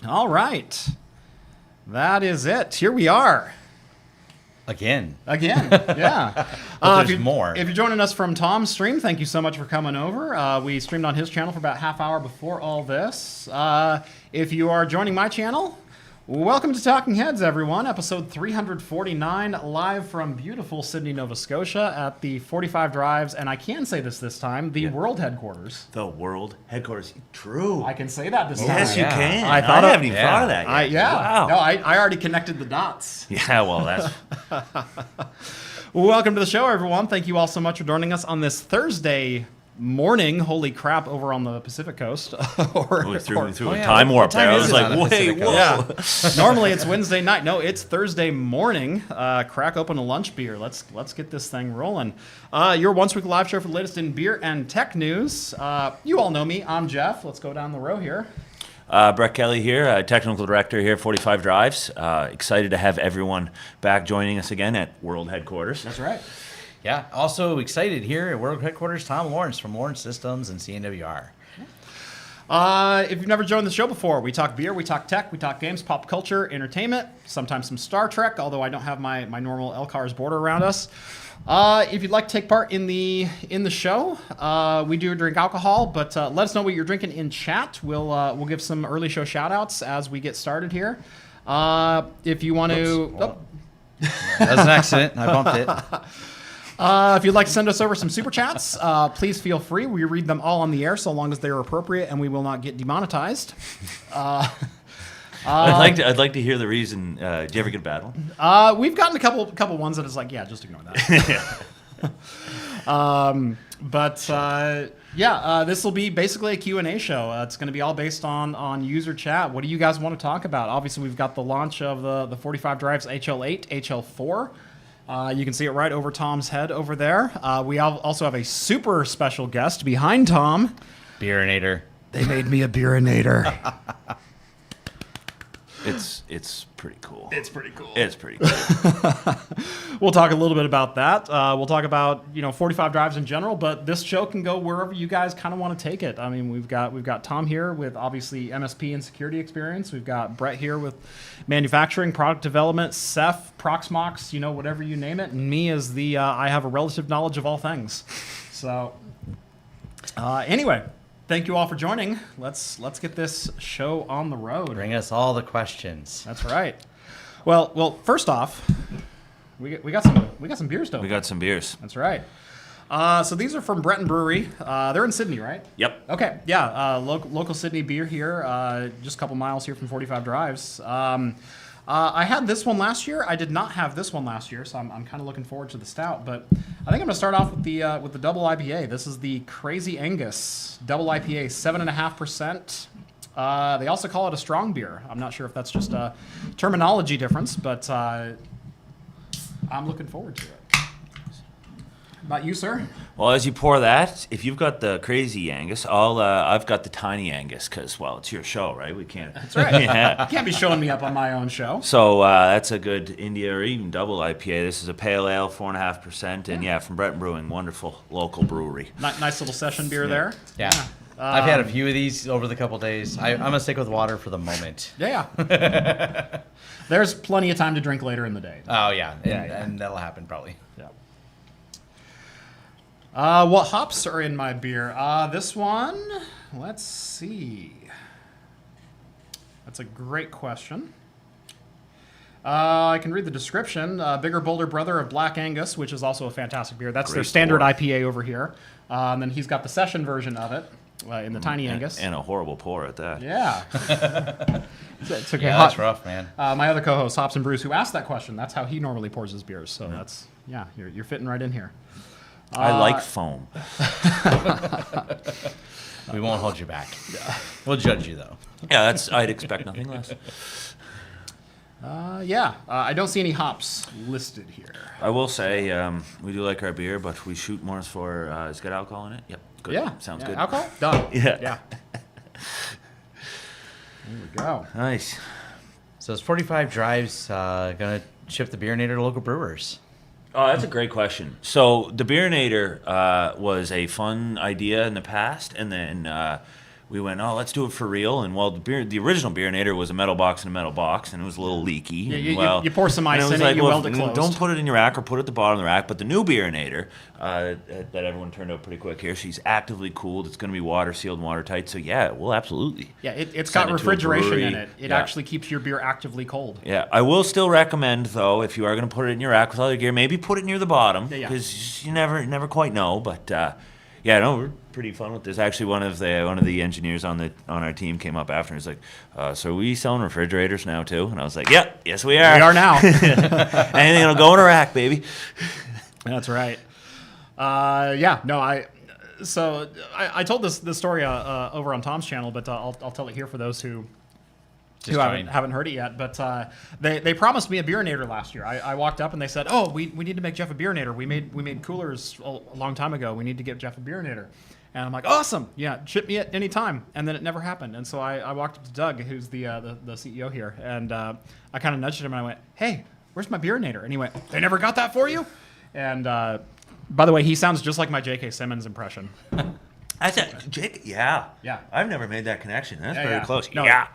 All right. That is it. Here we are. Again, yeah. There's more. If you're joining us from Tom's stream, thank you so much for coming over. We streamed on his channel for about half hour before all this. If you are joining my channel, welcome to Talking Heads, everyone. Episode 349, live from beautiful Sydney, Nova Scotia at the 45 Drives, and I can say this time, the world headquarters. The world headquarters. True. I can say that this time. Yes, you can. I haven't even thought of that yet. Wow. Wow. No, I already connected the dots. Yeah, well, that's... Welcome to the show, everyone. Thank you all so much for joining us on this Thursday morning. Holy crap, over on the Pacific Coast. We threw a time warp there. I was like, wait, whoa. Yeah. Normally it's Wednesday night. No, it's Thursday morning. Crack open a lunch beer. Let's get this thing rolling. Your once weekly live show for the latest in beer and tech news. You all know me. I'm Jeff. Let's go down the row here. Brett Kelly here, technical director here at 45 Drives. Excited to have everyone back joining us again at World Headquarters. That's right. Yeah, also excited here at World Headquarters, Tom Lawrence from Lawrence Systems and CNWR. If you've never joined the show before, we talk beer, we talk tech, we talk games, pop culture, entertainment, sometimes some Star Trek, although I don't have my normal LCARS border around us. If you'd like to take part in the show, we do drink alcohol, but let us know what you're drinking in chat. We'll give some early show shout outs as we get started here. If you want to... That was an accident. I bumped it. If you'd like to send us over some super chats, please feel free. We read them all on the air so long as they are appropriate and we will not get demonetized. I'd like to hear the reason. Do you ever get a bad one? We've gotten a couple ones that is like, yeah, just ignore that. This will be basically a Q&A show. It's going to be all based on user chat. What do you guys want to talk about? Obviously, we've got the launch of the 45 Drives HL8, HL4. You can see it right over Tom's head over there. We also have a super special guest behind Tom. Beerinator. They made me a Beerinator. It's pretty cool. It's pretty cool. We'll talk a little bit about that. We'll talk about 45 Drives in general, but this show can go wherever you guys kind of want to take it. I mean, we've got Tom here with obviously MSP and security experience. We've got Brett here with manufacturing, product development, Ceph, Proxmox, whatever you name it, and me as the I have a relative knowledge of all things. So anyway. Thank you all for joining. Let's get this show on the road. Bring us all the questions. That's right. Well, first off, we got some beers to open. We got some beers. That's right. So these are from Breton Brewery. They're in Sydney, right? Yep. Okay. Yeah. Local Sydney beer here. Just a couple miles here from 45 Drives. I had this one last year. I did not have this one last year, so I'm kind of looking forward to the stout. But I think I'm going to start off with the double IPA. This is the Crazy Angus double IPA, 7.5%. They also call it a strong beer. I'm not sure if that's just a terminology difference, but I'm looking forward to it. About you, sir? Well, as you pour that, if you've got the Crazy Angus, I've got the Tiny Angus because, well, it's your show, right? We can't. That's right. Yeah. You can't be showing me up on my own show. So that's a good India or even double IPA. This is a pale ale, 4.5%, and from Breton Brewing, wonderful local brewery. Nice little session beer there. Yeah. I've had a few of these over the couple days. I'm going to stick with water for the moment. Yeah. There's plenty of time to drink later in the day. Oh, yeah. And that'll happen probably. Yeah. What hops are in my beer? This one, let's see. That's a great question. I can read the description. Bigger, bolder brother of Black Angus, which is also a fantastic beer. That's their standard IPA over here. And then he's got the session version of it in the Tiny Angus. And a horrible pour at that. Yeah. It's okay. That's rough, man. My other co-host, Hops and Bruce, who asked that question, that's how he normally pours his beers. So that's, you're fitting right in here. I like foam. We won't hold you back. We'll judge you, though. Yeah, I'd expect nothing less. I don't see any hops listed here. I will say we do like our beer, but we shoot more for it's got alcohol in it. Yep, good. Yeah, sounds good. Alcohol, done. Yeah. There we go. Nice. So is 45 Drives going to ship the Beerinator to local brewers? Oh, that's a great question. So the Beerinator was a fun idea in the past, and then we went, oh, let's do it for real. And well, the original Beerinator was a metal box and a metal box, and it was a little leaky. Yeah, you pour some ice and in like, it, you weld it closed. Don't put it in your rack or put it at the bottom of the rack. But the new Beerinator, that everyone turned out pretty quick here, she's actively cooled. It's going to be water sealed and watertight. So yeah, we'll absolutely. Yeah, it's send got it to a refrigeration brewery. in it. It actually keeps your beer actively cold. Yeah, I will still recommend though, if you are going to put it in your rack with all your gear, maybe put it near the bottom because you never quite know. But yeah, no, we're pretty fun with this. Actually, one of the engineers on our team came up after and was like, "So are we selling refrigerators now too?" And I was like, "Yeah, yes we are. We are now." Anything that'll go in a rack, baby. That's right. So I told this story over on Tom's channel, but I'll tell it here for those who haven't heard it yet. But they promised me a Beerinator last year. I walked up and they said, "Oh, we need to make Jeff a Beerinator. We made coolers a long time ago. We need to get Jeff a Beerinator." And I'm like, "Awesome, yeah, ship me at any time." And then it never happened. And so I walked up to Doug, who's the CEO here, and I kind of nudged him and I went, "Hey, where's my Beerinator?" And he went, "They never got that for you?" And by the way, he sounds just like my J.K. Simmons impression. That's it, Jake. Yeah. Yeah. I've never made that connection. That's very close. No, yeah.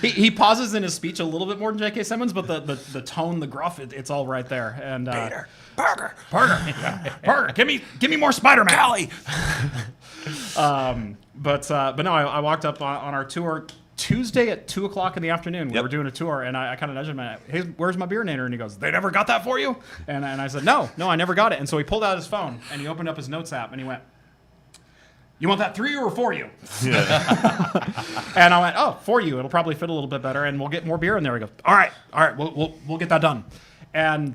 He pauses in his speech a little bit more than J.K. Simmons, but the tone, the gruff, it's all right there. And Peter, Parker, Parker, give me more Spider-Man. Callie. But no, I walked up on our tour Tuesday at 2:00 in the afternoon. We were doing a tour, and I kind of nudged him. Hey, where's my Beerinator? And he goes, "They never got that for you?" And I said, No, I never got it. And so he pulled out his phone and he opened up his notes app and he went, "You want that 3 or for you?" Yeah. And I went, "Oh, for you. It'll probably fit a little bit better, and we'll get more beer in there." He goes, "All right, we'll get that done." And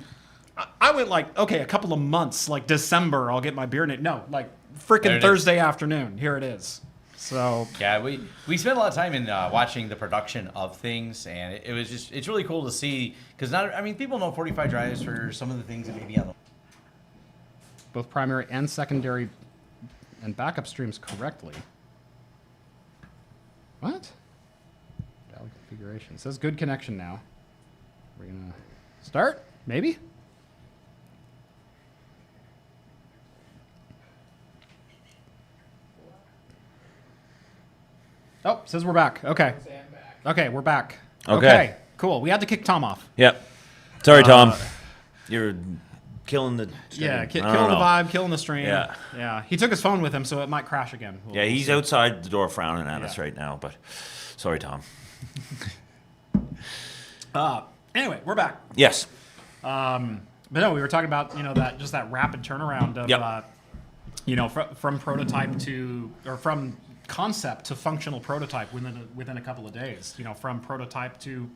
I went like, okay, a couple of months, like December, I'll get my Beerinator. No, like freaking Thursday afternoon, here it is. So yeah, we spent a lot of time in watching the production of things, and it's really cool to see because people know 45 drives for some of the things that may be on the both primary and secondary and backup streams correctly. What? Valid configuration. It says good connection now. We're gonna start, maybe. Oh, says we're back. Okay. Okay, we're back. Okay. Cool. We had to kick Tom off. Yep. Sorry, Tom. You're killing the stream. Yeah, killing the vibe, killing the stream. Yeah. Yeah. He took his phone with him, so it might crash again. Yeah, he's outside the door frowning at us right now, but sorry, Tom. Anyway, we're back. Yes. But no, we were talking about, that rapid turnaround of, from prototype from concept to functional prototype within a couple of days, from prototype to,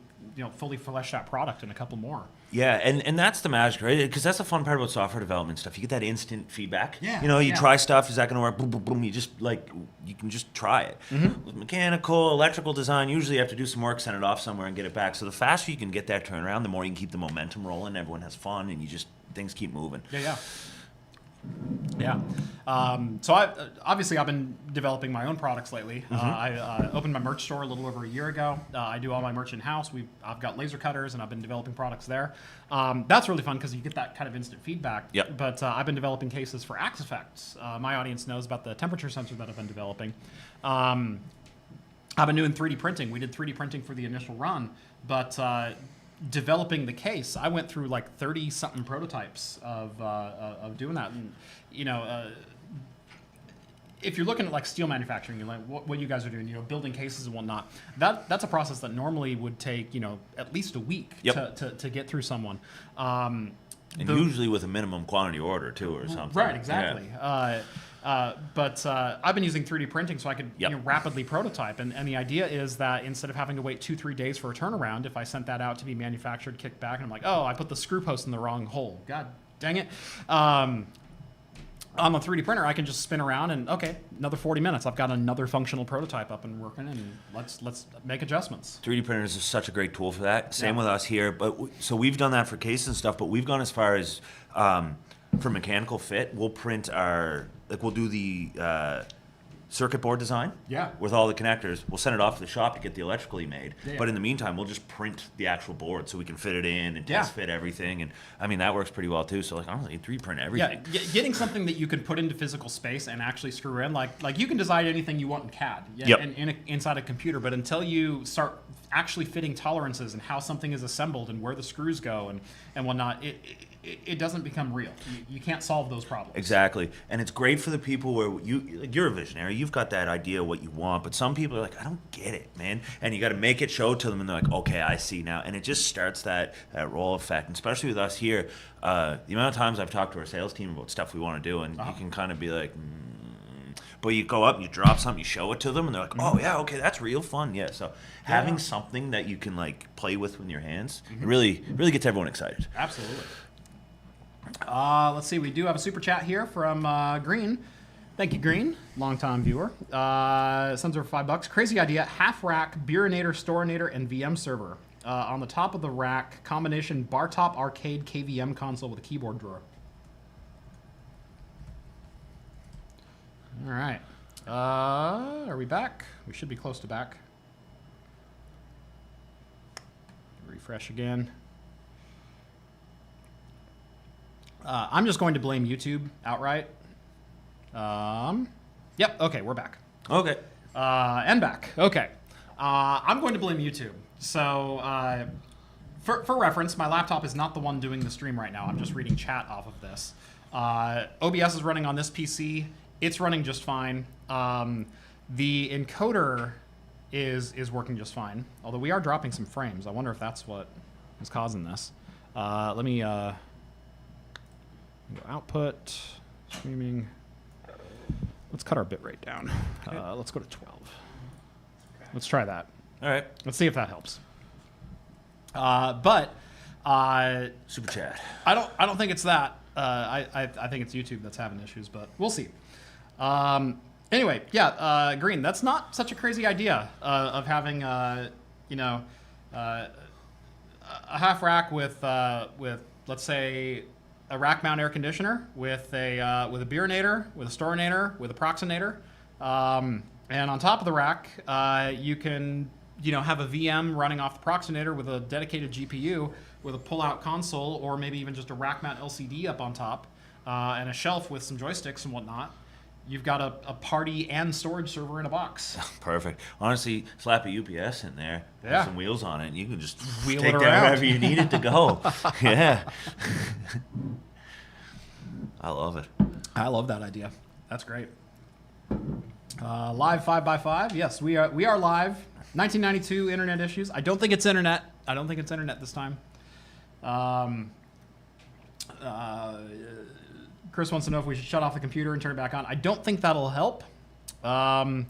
fully fleshed out product in a couple more. Yeah, and that's the magic, right? Because that's the fun part about software development stuff. You get that instant feedback. Yeah. You try stuff. Is that going to work? Boom, boom, boom. You can just try it. Mm-hmm. With mechanical, electrical design, usually you have to do some work, send it off somewhere, and get it back. So the faster you can get that turnaround, the more you can keep the momentum rolling. Everyone has fun, and things keep moving. Yeah. So I've been developing my own products lately. I opened my merch store a little over a year ago. I do all my merch in-house. I've got laser cutters, and I've been developing products there. That's really fun because you get that kind of instant feedback. Yep. But I've been developing cases for Axe Effects. My audience knows about the temperature sensor that I've been developing. I've been doing 3D printing. We did 3D printing for the initial run, but developing the case, I went through like 30-something prototypes of doing that. And, if you're looking at like steel manufacturing, like what you guys are doing, building cases and whatnot, that's a process that normally would take, at least a week to get through someone. And usually with a minimum quantity order too, or something. Right, exactly. Yeah. But I've been using 3D printing so I could rapidly prototype. And the idea is that instead of having to wait 2-3 days for a turnaround, if I sent that out to be manufactured, kicked back, and I'm like, oh, I put the screw post in the wrong hole. God dang it. On the 3D printer, I can just spin around and, okay, another 40 minutes. I've got another functional prototype up and working, and let's make adjustments. 3D printers are such a great tool for that. Same with us here. But so we've done that for cases and stuff, but we've gone as far as for mechanical fit, we'll print we'll do the circuit board design. Yeah. With all the connectors, we'll send it off to the shop to get the electrically made. Yeah. But in the meantime, we'll just print the actual board so we can fit it in and test fit everything. And I mean, that works pretty well too. So like, honestly, you 3D print everything. Yeah, getting something that you can put into physical space and actually screw in, like you can design anything you want in CAD, inside a computer, but until you start actually fitting tolerances and how something is assembled and where the screws go and whatnot, it doesn't become real. You can't solve those problems. Exactly, and it's great for the people where you're a visionary. You've got that idea of what you want, but some people are like, I don't get it, man. And you got to make it show to them, and they're like, okay, I see now. And it just starts that role effect, and especially with us here. The amount of times I've talked to our sales team about stuff we want to do, and you can kind of be like, but you go up and you drop something, you show it to them, and they're like, oh yeah, okay, that's real fun. Yeah, so having something that you can like play with your hands, it really gets everyone excited. Absolutely. Let's see, we do have a super chat here from Green. Thank you, Green, longtime viewer. Sends over $5. Crazy idea, half rack, Beerinator, Storinator, and VM server. On the top of the rack, combination bar top arcade KVM console with a keyboard drawer. All right. Are we back? We should be close to back. Refresh again. I'm just going to blame YouTube outright. Yep, okay, we're back. Okay. And back. Okay. I'm going to blame YouTube. So, for reference, my laptop is not the one doing the stream right now. I'm just reading chat off of this. OBS is running on this PC. It's running just fine. The encoder is working just fine. Although we are dropping some frames. I wonder if that's what is causing this. Let me go output, streaming. Let's cut our bitrate down. Okay. Let's go to 12. Let's try that. All right. Let's see if that helps. Super chat. I don't think it's that. I think it's YouTube that's having issues, but we'll see. Anyway, Green. That's not such a crazy idea of having a half rack with let's say a rack mount air conditioner with a Beerinator, with a Storinator, with a Proxinator, and on top of the rack you can have a VM running off the Proxinator with a dedicated GPU with a pull-out console, or maybe even just a rack mount LCD up on top, and a shelf with some joysticks and whatnot. You've got a party and storage server in a box. Perfect. Honestly, slap a UPS in there, Yeah. put some wheels on it, and you can just Wheel take it that around. wherever you need it to go. Yeah. I love it. I love that idea. That's great. Live 5x5. Yes, we are live. 1992 internet issues. I don't think it's internet. I don't think it's internet this time. Chris wants to know if we should shut off the computer and turn it back on. I don't think that'll help. And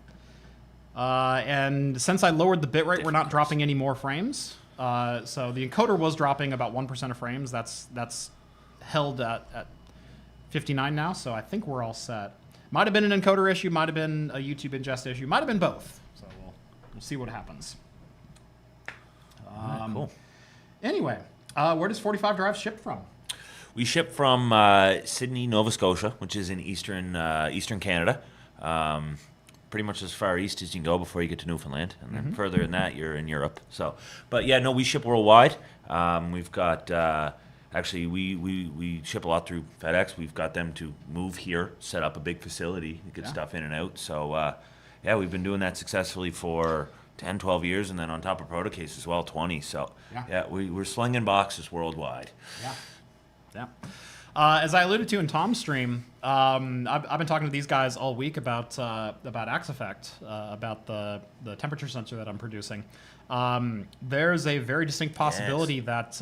since I lowered the bitrate, we're not dropping any more frames. So the encoder was dropping about 1% of frames. That's held at 59 now, so I think we're all set. Might have been an encoder issue, might have been a YouTube ingest issue, might have been both. So we'll see what happens. Cool. Anyway, where does 45 drives ship from? We ship from Sydney, Nova Scotia, which is in eastern Canada. Pretty much as far east as you can go before you get to Newfoundland, and then further than that, you're in Europe. So, but yeah, no, we ship worldwide. We've got actually we ship a lot through FedEx. We've got them to move here, set up a big facility to get stuff in and out. So yeah, we've been doing that successfully for 10, 12 years, and then on top of Protocase as well, 20. So yeah, we're slinging boxes worldwide. Yeah. As I alluded to in Tom's stream, I've been talking to these guys all week about Axe Effect, about the temperature sensor that I'm producing. There's a very distinct possibility that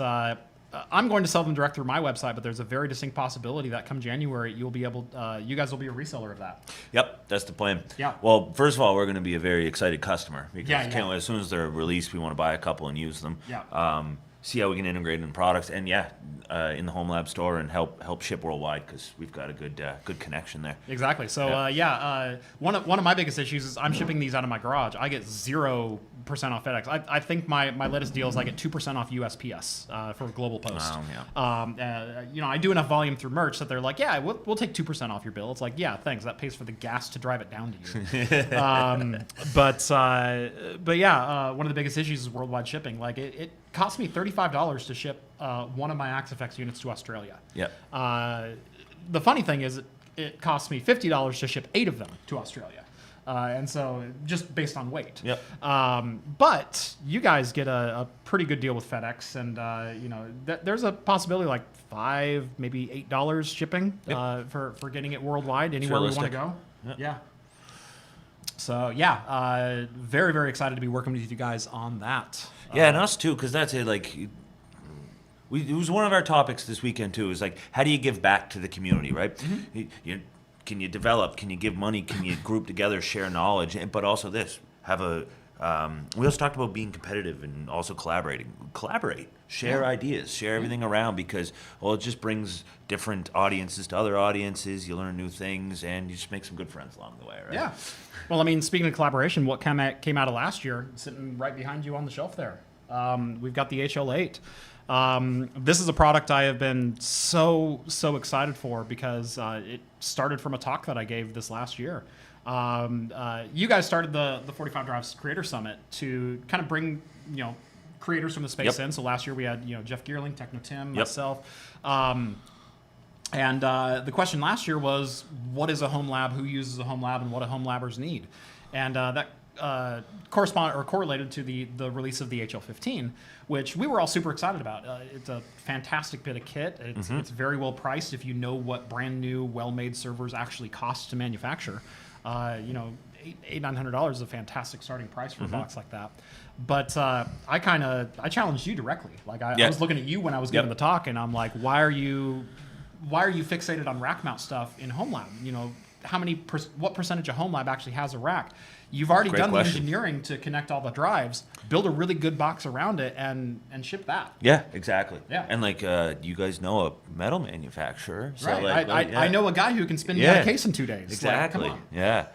I'm going to sell them direct through my website, but there's a very distinct possibility that come January you guys will be a reseller of that. Yep, that's the plan. Yeah. Well, first of all, we're going to be a very excited customer because Yeah. as soon as they're released, we want to buy a couple and use them. Yeah. see how we can integrate it in products, and in the Home Lab store, and help ship worldwide, because we've got a good connection there. Exactly. So one of my biggest issues is I'm shipping these out of my garage. I get 0% off FedEx. I think my latest deal is I get 2% off USPS for Global Post. I do enough volume through merch that they're like, yeah, we'll take 2% off your bill. It's like, yeah, thanks. That pays for the gas to drive it down to you. But one of the biggest issues is worldwide shipping. Like it cost me $35 to ship one of my AxeFX units to Australia. The funny thing is it cost me $50 to ship 8 of them to Australia. And so just based on weight. But you guys get a pretty good deal with FedEx, and there's a possibility like $5, maybe $8 shipping for getting it worldwide anywhere we want to go. So very, very excited to be working with you guys on that. And us too, because that's it. Like, it was one of our topics this weekend too. Is like, how do you give back to the community, right? Can you develop? Can you give money? Can you group together, share knowledge? But also this, have a. We also talked about being competitive and also collaborating. Collaborate, share ideas, share everything around, because it just brings different audiences to other audiences. You learn new things, and you just make some good friends along the way, right? Yeah. Well, I mean, speaking of collaboration, what came out of last year, sitting right behind you on the shelf there, we've got the HL8. This is a product I have been so excited for, because it started from a talk that I gave this last year. You guys started the 45 Drives Creator Summit to kind of bring creators from the space in. So last year we had Jeff Geerling, Techno Tim, myself. And the question last year was, what is a home lab, who uses a home lab, and what do home labbers need? And that correlated to the release of the HL15, which we were all super excited about. It's a fantastic bit of kit. It's very well priced if you know what brand new, well-made servers actually cost to manufacture. $800-900 is a fantastic starting price for a box like that. But I challenged you directly. Like I was looking at you when I was giving the talk, and I'm like, why are you fixated on rack mount stuff in home lab? What percentage of home lab actually has a rack? You've already done the engineering to connect all the drives, build a really good box around it, and ship that. Yeah, exactly. Yeah. And you guys know a metal manufacturer. So right. I know a guy who can spin me out a case in 2 days. Exactly. Come on.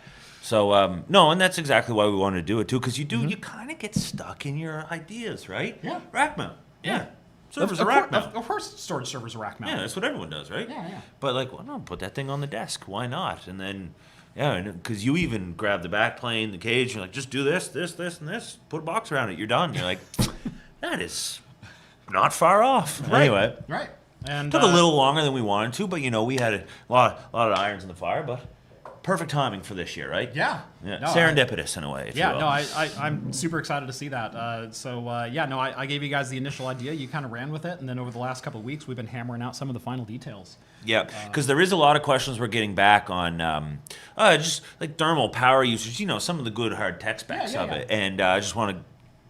So, and that's exactly why we wanted to do it too, because you kind of get stuck in your ideas, right? Yeah. Rack mount. Yeah. Servers are rack mount. Of course, storage servers are rack mount. Yeah, that's what everyone does, right? Yeah. But no, put that thing on the desk. Why not? And then, because you even grab the back plane, the cage. You're like, just do this, and this. Put a box around it. You're done. You're like, that is not far off. Right. Anyway, right. And took a little longer than we wanted to, but we had a lot of irons in the fire, but. Perfect timing for this year, right? Yeah. No, serendipitous in a way. I'm super excited to see that. I gave you guys the initial idea. You kind of ran with it, and then over the last couple of weeks, we've been hammering out some of the final details. Yeah, because there is a lot of questions we're getting back on just like thermal power usage. Some of the good hard tech specs of it, and I just want to.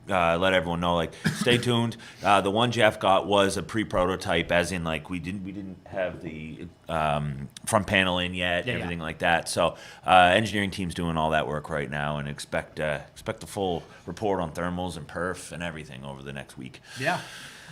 Let everyone know, stay tuned. The one Jeff got was a pre-prototype, as in we didn't have the front panel in yet, everything like that. So engineering team's doing all that work right now, and expect the full report on thermals and perf and everything over the next week. Yeah.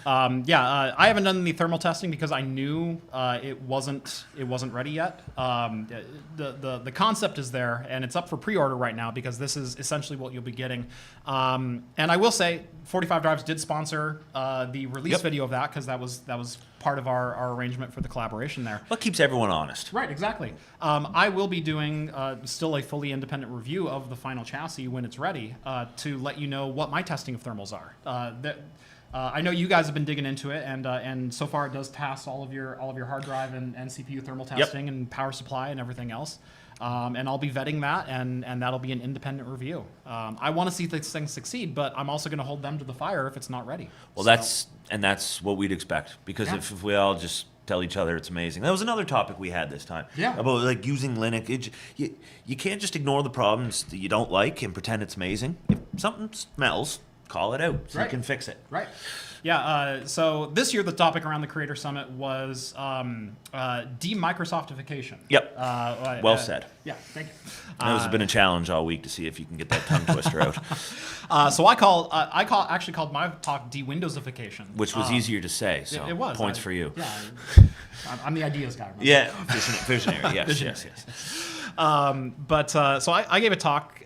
I haven't done the thermal testing because I knew it wasn't ready yet. The concept is there, and it's up for pre-order right now, because this is essentially what you'll be getting. And I will say, 45 Drives did sponsor the release video of that, because that was part of our arrangement for the collaboration there. What keeps everyone honest? Right, exactly. I will be doing still a fully independent review of the final chassis when it's ready, to let you know what my testing of thermals are. I know you guys have been digging into it, and so far it does pass all of your hard drive and CPU thermal testing and power supply and everything else. And I'll be vetting that, and that'll be an independent review. I want to see this thing succeed, but I'm also going to hold them to the fire if it's not ready. Well, that's what we'd expect, because if we all just tell each other it's amazing. That was another topic we had this time. Yeah. About using Linux. You can't just ignore the problems that you don't like and pretend it's amazing. If something smells, call it out so you can fix it. Right. Yeah. So this year, the topic around the Creator Summit was de-Microsoftification. Yep. Well said. Yeah. Thank you. It's been a challenge all week to see if you can get that tongue twister out. So I actually called my talk de-Windowsification, which was easier to say. So it was points for you. Yeah. I'm the ideas guy. Remember? Yeah. Visionary. Yes. Visionary. Yes. So I gave a talk.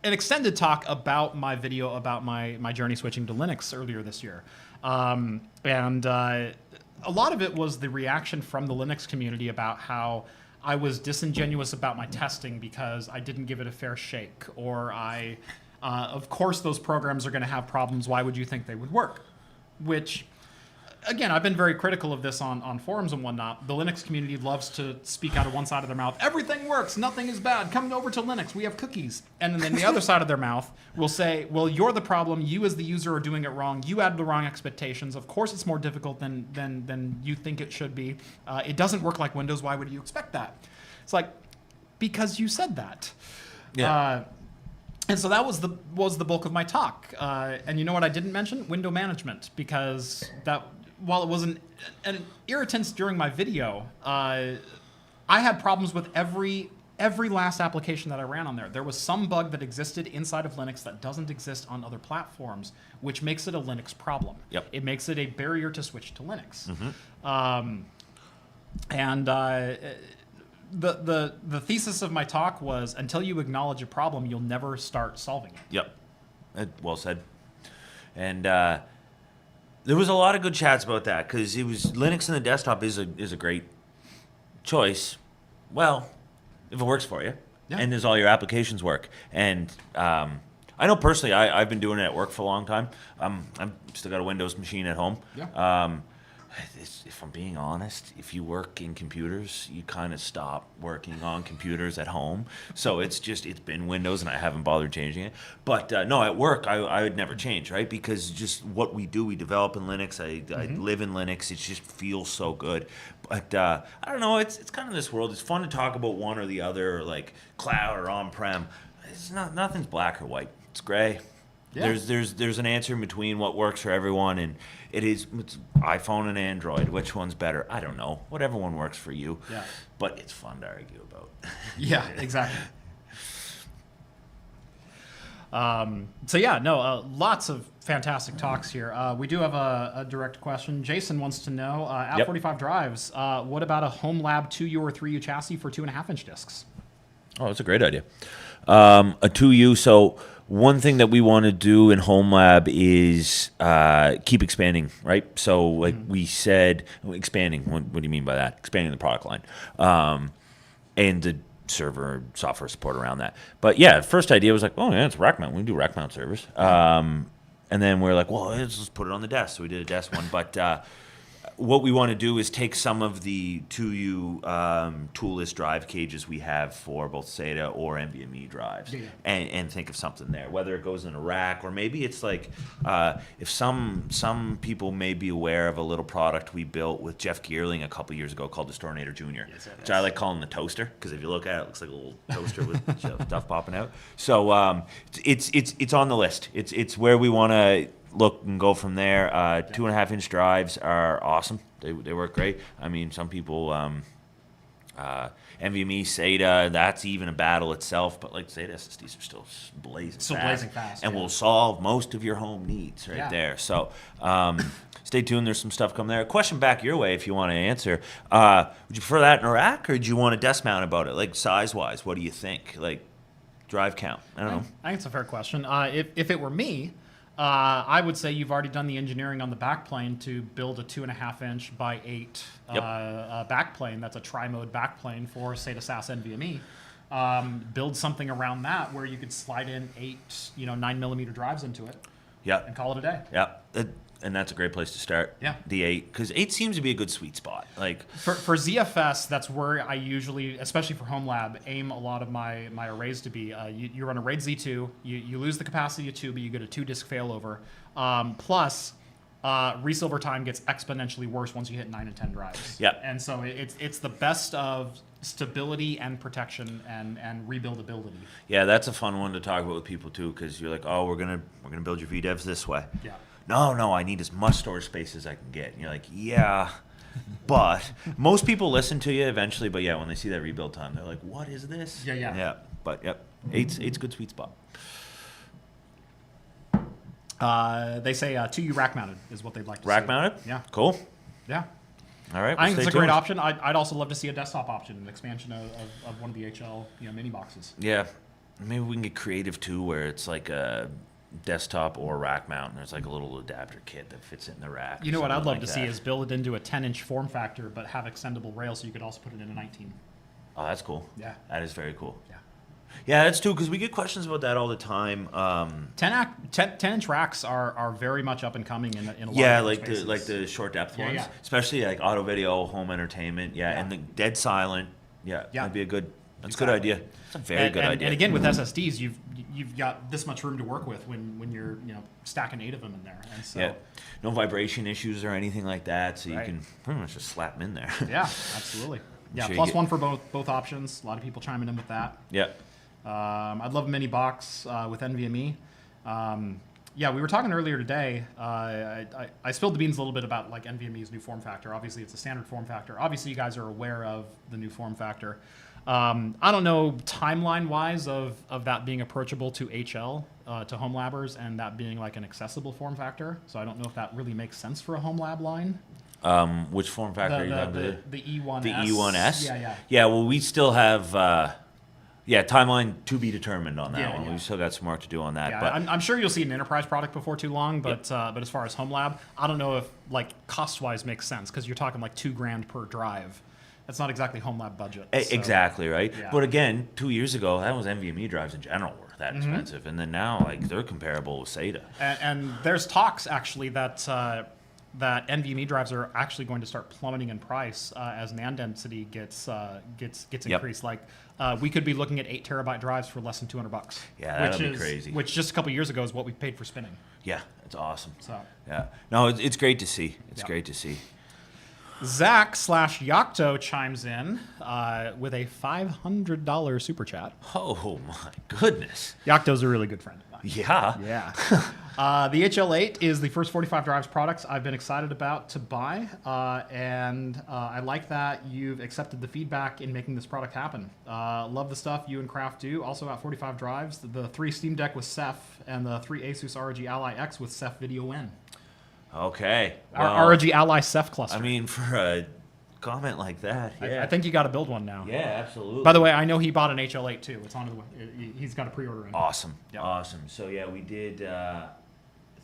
An extended talk about my video about my journey switching to Linux earlier this year. And a lot of it was the reaction from the Linux community about how I was disingenuous about my testing because I didn't give it a fair shake, or of course those programs are going to have problems. Why would you think they would work? Which, again, I've been very critical of this on forums and whatnot. The Linux community loves to speak out of one side of their mouth. Everything works. Nothing is bad. Come over to Linux. We have cookies. And then the other side of their mouth will say, well, you're the problem. You as the user are doing it wrong. You added the wrong expectations. Of course it's more difficult than you think it should be. It doesn't work like Windows. Why would you expect that? It's like, because you said that. Yeah. And so that was the bulk of my talk. And you know what I didn't mention? Window management, because that... While it was an irritant during my video, I had problems with every last application that I ran on there. There was some bug that existed inside of Linux that doesn't exist on other platforms, which makes it a Linux problem. Yep. It makes it a barrier to switch to Linux. Mm-hmm. The thesis of my talk was, until you acknowledge a problem, you'll never start solving it. Yep. Well said. And there was a lot of good chats about that, because it was Linux in the desktop is a great choice. Well, if it works for you, and does all your applications work. And I know personally, I've been doing it at work for a long time. I've still got a Windows machine at home. Yeah. If I'm being honest, if you work in computers, you kind of stop working on computers at home. So it's been Windows, and I haven't bothered changing it. But no, at work, I would never change, right? Because just what we do, we develop in Linux. I live in Linux. It just feels so good. But I don't know. It's kind of this world. It's fun to talk about one or the other, like cloud or on-prem. Nothing's black or white. It's gray. Yeah. There's an answer in between what works for everyone, and it's iPhone and Android. Which one's better? I don't know. Whatever one works for you. Yeah. But it's fun to argue about. Yeah, exactly. Lots of fantastic talks here. We do have a direct question. Jason wants to know, at 45 drives, what about a home lab 2U or 3U chassis for 2.5-inch discs? Oh, that's a great idea. A 2U, so one thing that we want to do in Home Lab is keep expanding, right? So like we said, expanding, what do you mean by that? Expanding the product line. And the server software support around that. But yeah, the first idea was like, oh yeah, it's rack mount. We can do rack mount servers. And then we're like, well, let's put it on the desk. So we did a desk one. But what we want to do is take some of the 2U toolless drive cages we have for both SATA or NVMe drives and think of something there, whether it goes in a rack or maybe it's like if some people may be aware of a little product we built with Jeff Geerling a couple years ago called the Storinator Jr., which I like calling the toaster because if you look at it, it looks like a little toaster with stuff popping out. So it's on the list. It's where we want to look and go from there. 2.5-inch drives are awesome. They work great. I mean, some people NVMe, SATA, that's even a battle itself. But like SATA SSDs are still blazing fast, and will solve most of your home needs there. So stay tuned. There's some stuff coming there. A question back your way if you want to answer. Would you prefer that in a rack, or do you want a desk mount about it? Like size wise, what do you think? Like drive count? I don't know. I think it's a fair question. If it were me, I would say you've already done the engineering on the backplane to build a 2.5-inch by 8 backplane. That's a tri-mode backplane for SATA SAS NVMe. Build something around that where you could slide in 8, 9mm drives into it. Yeah. And call it a day. Yeah. And that's a great place to start. Yeah. The 8, because 8 seems to be a good sweet spot. Like for ZFS, that's where I usually, especially for Home Lab, aim a lot of my arrays to be. You run a RAID Z2, you lose the capacity of 2, but you get a 2-disk failover. Plus, resilver time gets exponentially worse once you hit 9 and 10 drives. Yeah. And so it's the best of stability and protection and rebuildability. Yeah, that's a fun one to talk about with people too, because you're like, oh, we're gonna build your VDEVs this way. Yeah. No, I need as much storage space as I can get. And you're like, yeah, but most people listen to you eventually. But yeah, when they see that rebuild time, they're like, what is this? Yeah. But yep, eight's a good sweet spot. They say 2U rack mounted is what they'd like to see. Rack mounted? Yeah. Cool. Yeah. All right. I think stay it's a great tuned. option. I'd also love to see a desktop option, an expansion of one of the HL mini boxes. Yeah. Maybe we can get creative too, where it's like a desktop or rack mount, and there's like a little adapter kit that fits it in the rack. You know what I'd love like to see is build it into a 10-inch form factor, but have extendable rails so you could also put it in a 19. Oh, that's cool. Yeah. That is very cool. Yeah. Yeah, that's too, because we get questions about that all the time. 10-inch racks are very much up and coming in a lot Yeah, of like spaces. the short depth Yeah, ones, yeah. especially like auto video, home entertainment. Yeah, Yeah. and the dead silent. Yeah, Yeah. that'd be a good. That's Exactly. a good idea. It's a very good idea. And again, with SSDs, you've got this much room to work with when you're stacking 8 of them in there. And so, Yeah, no vibration issues or anything like that, so Right. you can pretty much just slap them in there. yeah, absolutely. Yeah, sure you plus get- one for both options. A lot of people chiming in with that. Yeah. I'd love a mini box with NVMe. Yeah, we were talking earlier today. I spilled the beans a little bit about like NVMe's new form factor. Obviously, it's a standard form factor. Obviously, you guys are aware of the new form factor. I don't know timeline-wise of that being approachable to HL, to home labbers, and that being like an accessible form factor. So I don't know if that really makes sense for a home lab line. Which form factor are you talking about? The E1S. The E1S? Yeah. Yeah, well, we still have, timeline to be determined on that Yeah, one. yeah. We've still got some work to do on that. Yeah, but I'm sure you'll see an enterprise product before too long, but as far as home lab, I don't know if like cost-wise makes sense because you're talking like $2,000 per drive. That's not exactly home lab budget. So. Exactly, right? Yeah. But again, 2 years ago, that was NVMe drives in general were that Mm-hmm. expensive. And then now, like, they're comparable with SATA. And there's talks actually that NVMe drives are actually going to start plummeting in price as NAND density gets Yep. increased. Like we could be looking at 8 terabyte drives for less than $200. Yeah, that'd be crazy. Which just a couple years ago is what we paid for spinning. Yeah, it's awesome. So Yeah. No, it's great to see. It's Yep. great to see. Zach/Yocto chimes in with a $500 super chat. Oh, my goodness. Yocto's a really good friend of mine. Yeah. Yeah. The HL8 is the first 45 drives products I've been excited about to buy, and I like that you've accepted the feedback in making this product happen. Love the stuff you and Kraft do. Also got 45 drives, the 3 Steam Deck with Ceph, and the 3 Asus ROG Ally X with Ceph Video N. Okay. Our ROG Ally Ceph cluster. I mean, for a comment like that, yeah. I think you got to build one now. Yeah, absolutely. By the way, I know he bought an HL8 too. It's on the way. He's got a pre-order in. Awesome. Yep. Awesome. So, yeah, we did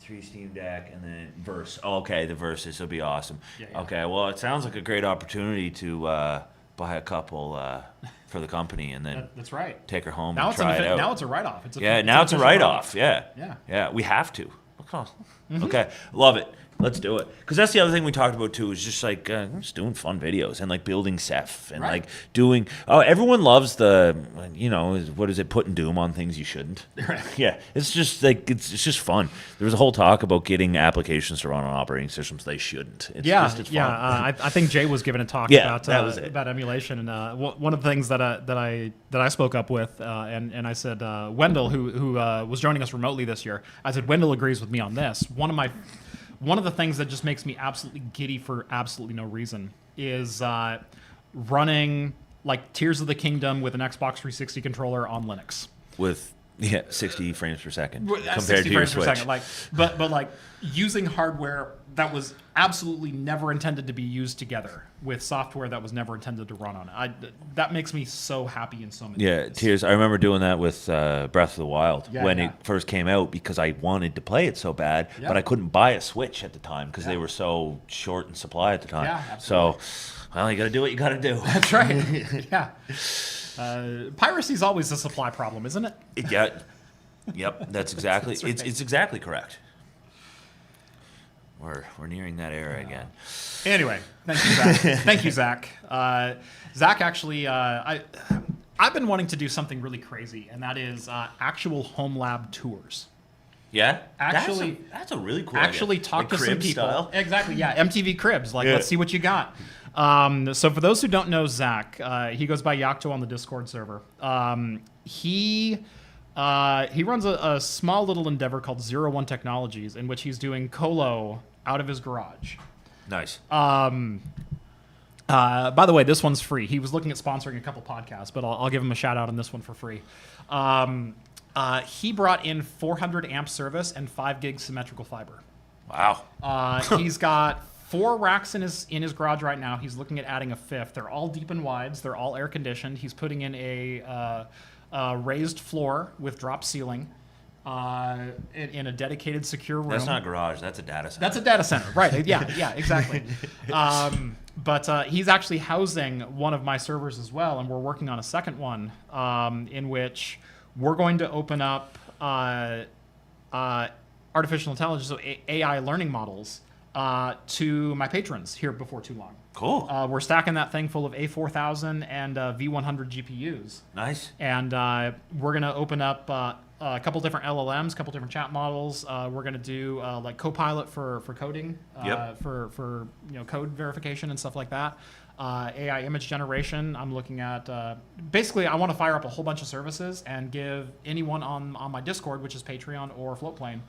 3 Steam Deck and then Verse. Oh, okay, the Versus will be awesome. Yeah. Okay, well, it sounds like a great opportunity to buy a couple for the company and then That's right. take her home Now and it's try it out. now it's a write-off. Now it's a write-off. Yeah. Yeah. Yeah, we have to. Okay, love it. Let's do it. Because that's the other thing we talked about too. Is just like just doing fun videos and like building Ceph and Right. like doing. Oh, everyone loves the what is it? Putting Doom on things you shouldn't. Right. Yeah, it's just like it's just fun. There was a whole talk about getting applications to run on operating systems they shouldn't. It's fun. I think Jay was giving a talk Yeah, about that was it. about emulation, and one of the things that I spoke up with, and I said Wendell, who was joining us remotely this year, I said Wendell agrees with me on this. One of the things that just makes me absolutely giddy for absolutely no reason is running like Tears of the Kingdom with an Xbox 360 controller on Linux. With 60 frames per second Well, compared 60 to your frames per Switch. second, like, but like using hardware that was absolutely never intended to be used together with software that was never intended to run on it. That makes me so happy in so many ways. Tears. I remember doing that with Breath of the Wild when Yeah. it first came out because I wanted to play it so bad, Yeah. but I couldn't buy a Switch at the time because they Yeah. were so short in supply at the time. Yeah, absolutely. So, well, you got to do what you got to do. That's right. Yeah. Piracy is always a supply problem, isn't it? Yep. That's exactly. That's right. It's exactly correct. We're nearing that era again. Anyway, thank you, Zach. Thank you, Zach. Zach, actually, I've been wanting to do something really crazy, and that is actual home lab tours. Yeah. Actually, that's a really cool. Actually idea. talk Like to some crib people. style? Exactly. Yeah. MTV Cribs. Like, Yeah. let's see what you got. So for those who don't know Zach, he goes by Yoko on the Discord server. He runs a small little endeavor called 01 Technologies, in which he's doing colo out of his garage. Nice. By the way, this one's free. He was looking at sponsoring a couple podcasts, but I'll give him a shout out on this one for free. He brought in 400 amp service and 5 gig symmetrical fiber. Wow. He's got 4 racks in his garage right now. He's looking at adding a 5th. They're all deep and wides. They're all air conditioned. He's putting in a raised floor with drop ceiling in a dedicated secure room. That's not a garage. That's a data center. That's a data center, right? Yeah, exactly. But he's actually housing one of my servers as well, and we're working on a second one in which we're going to open up artificial intelligence, so AI learning models, to my patrons here before too long. Cool. We're stacking that thing full of A4000 and V100 GPUs. Nice. And we're going to open up a couple different LLMs, a couple different chat models. We're going to do like Copilot for coding, for code verification and stuff like that. AI image generation. I'm looking at basically I want to fire up a whole bunch of services and give anyone on my Discord, which is Patreon or Floatplane,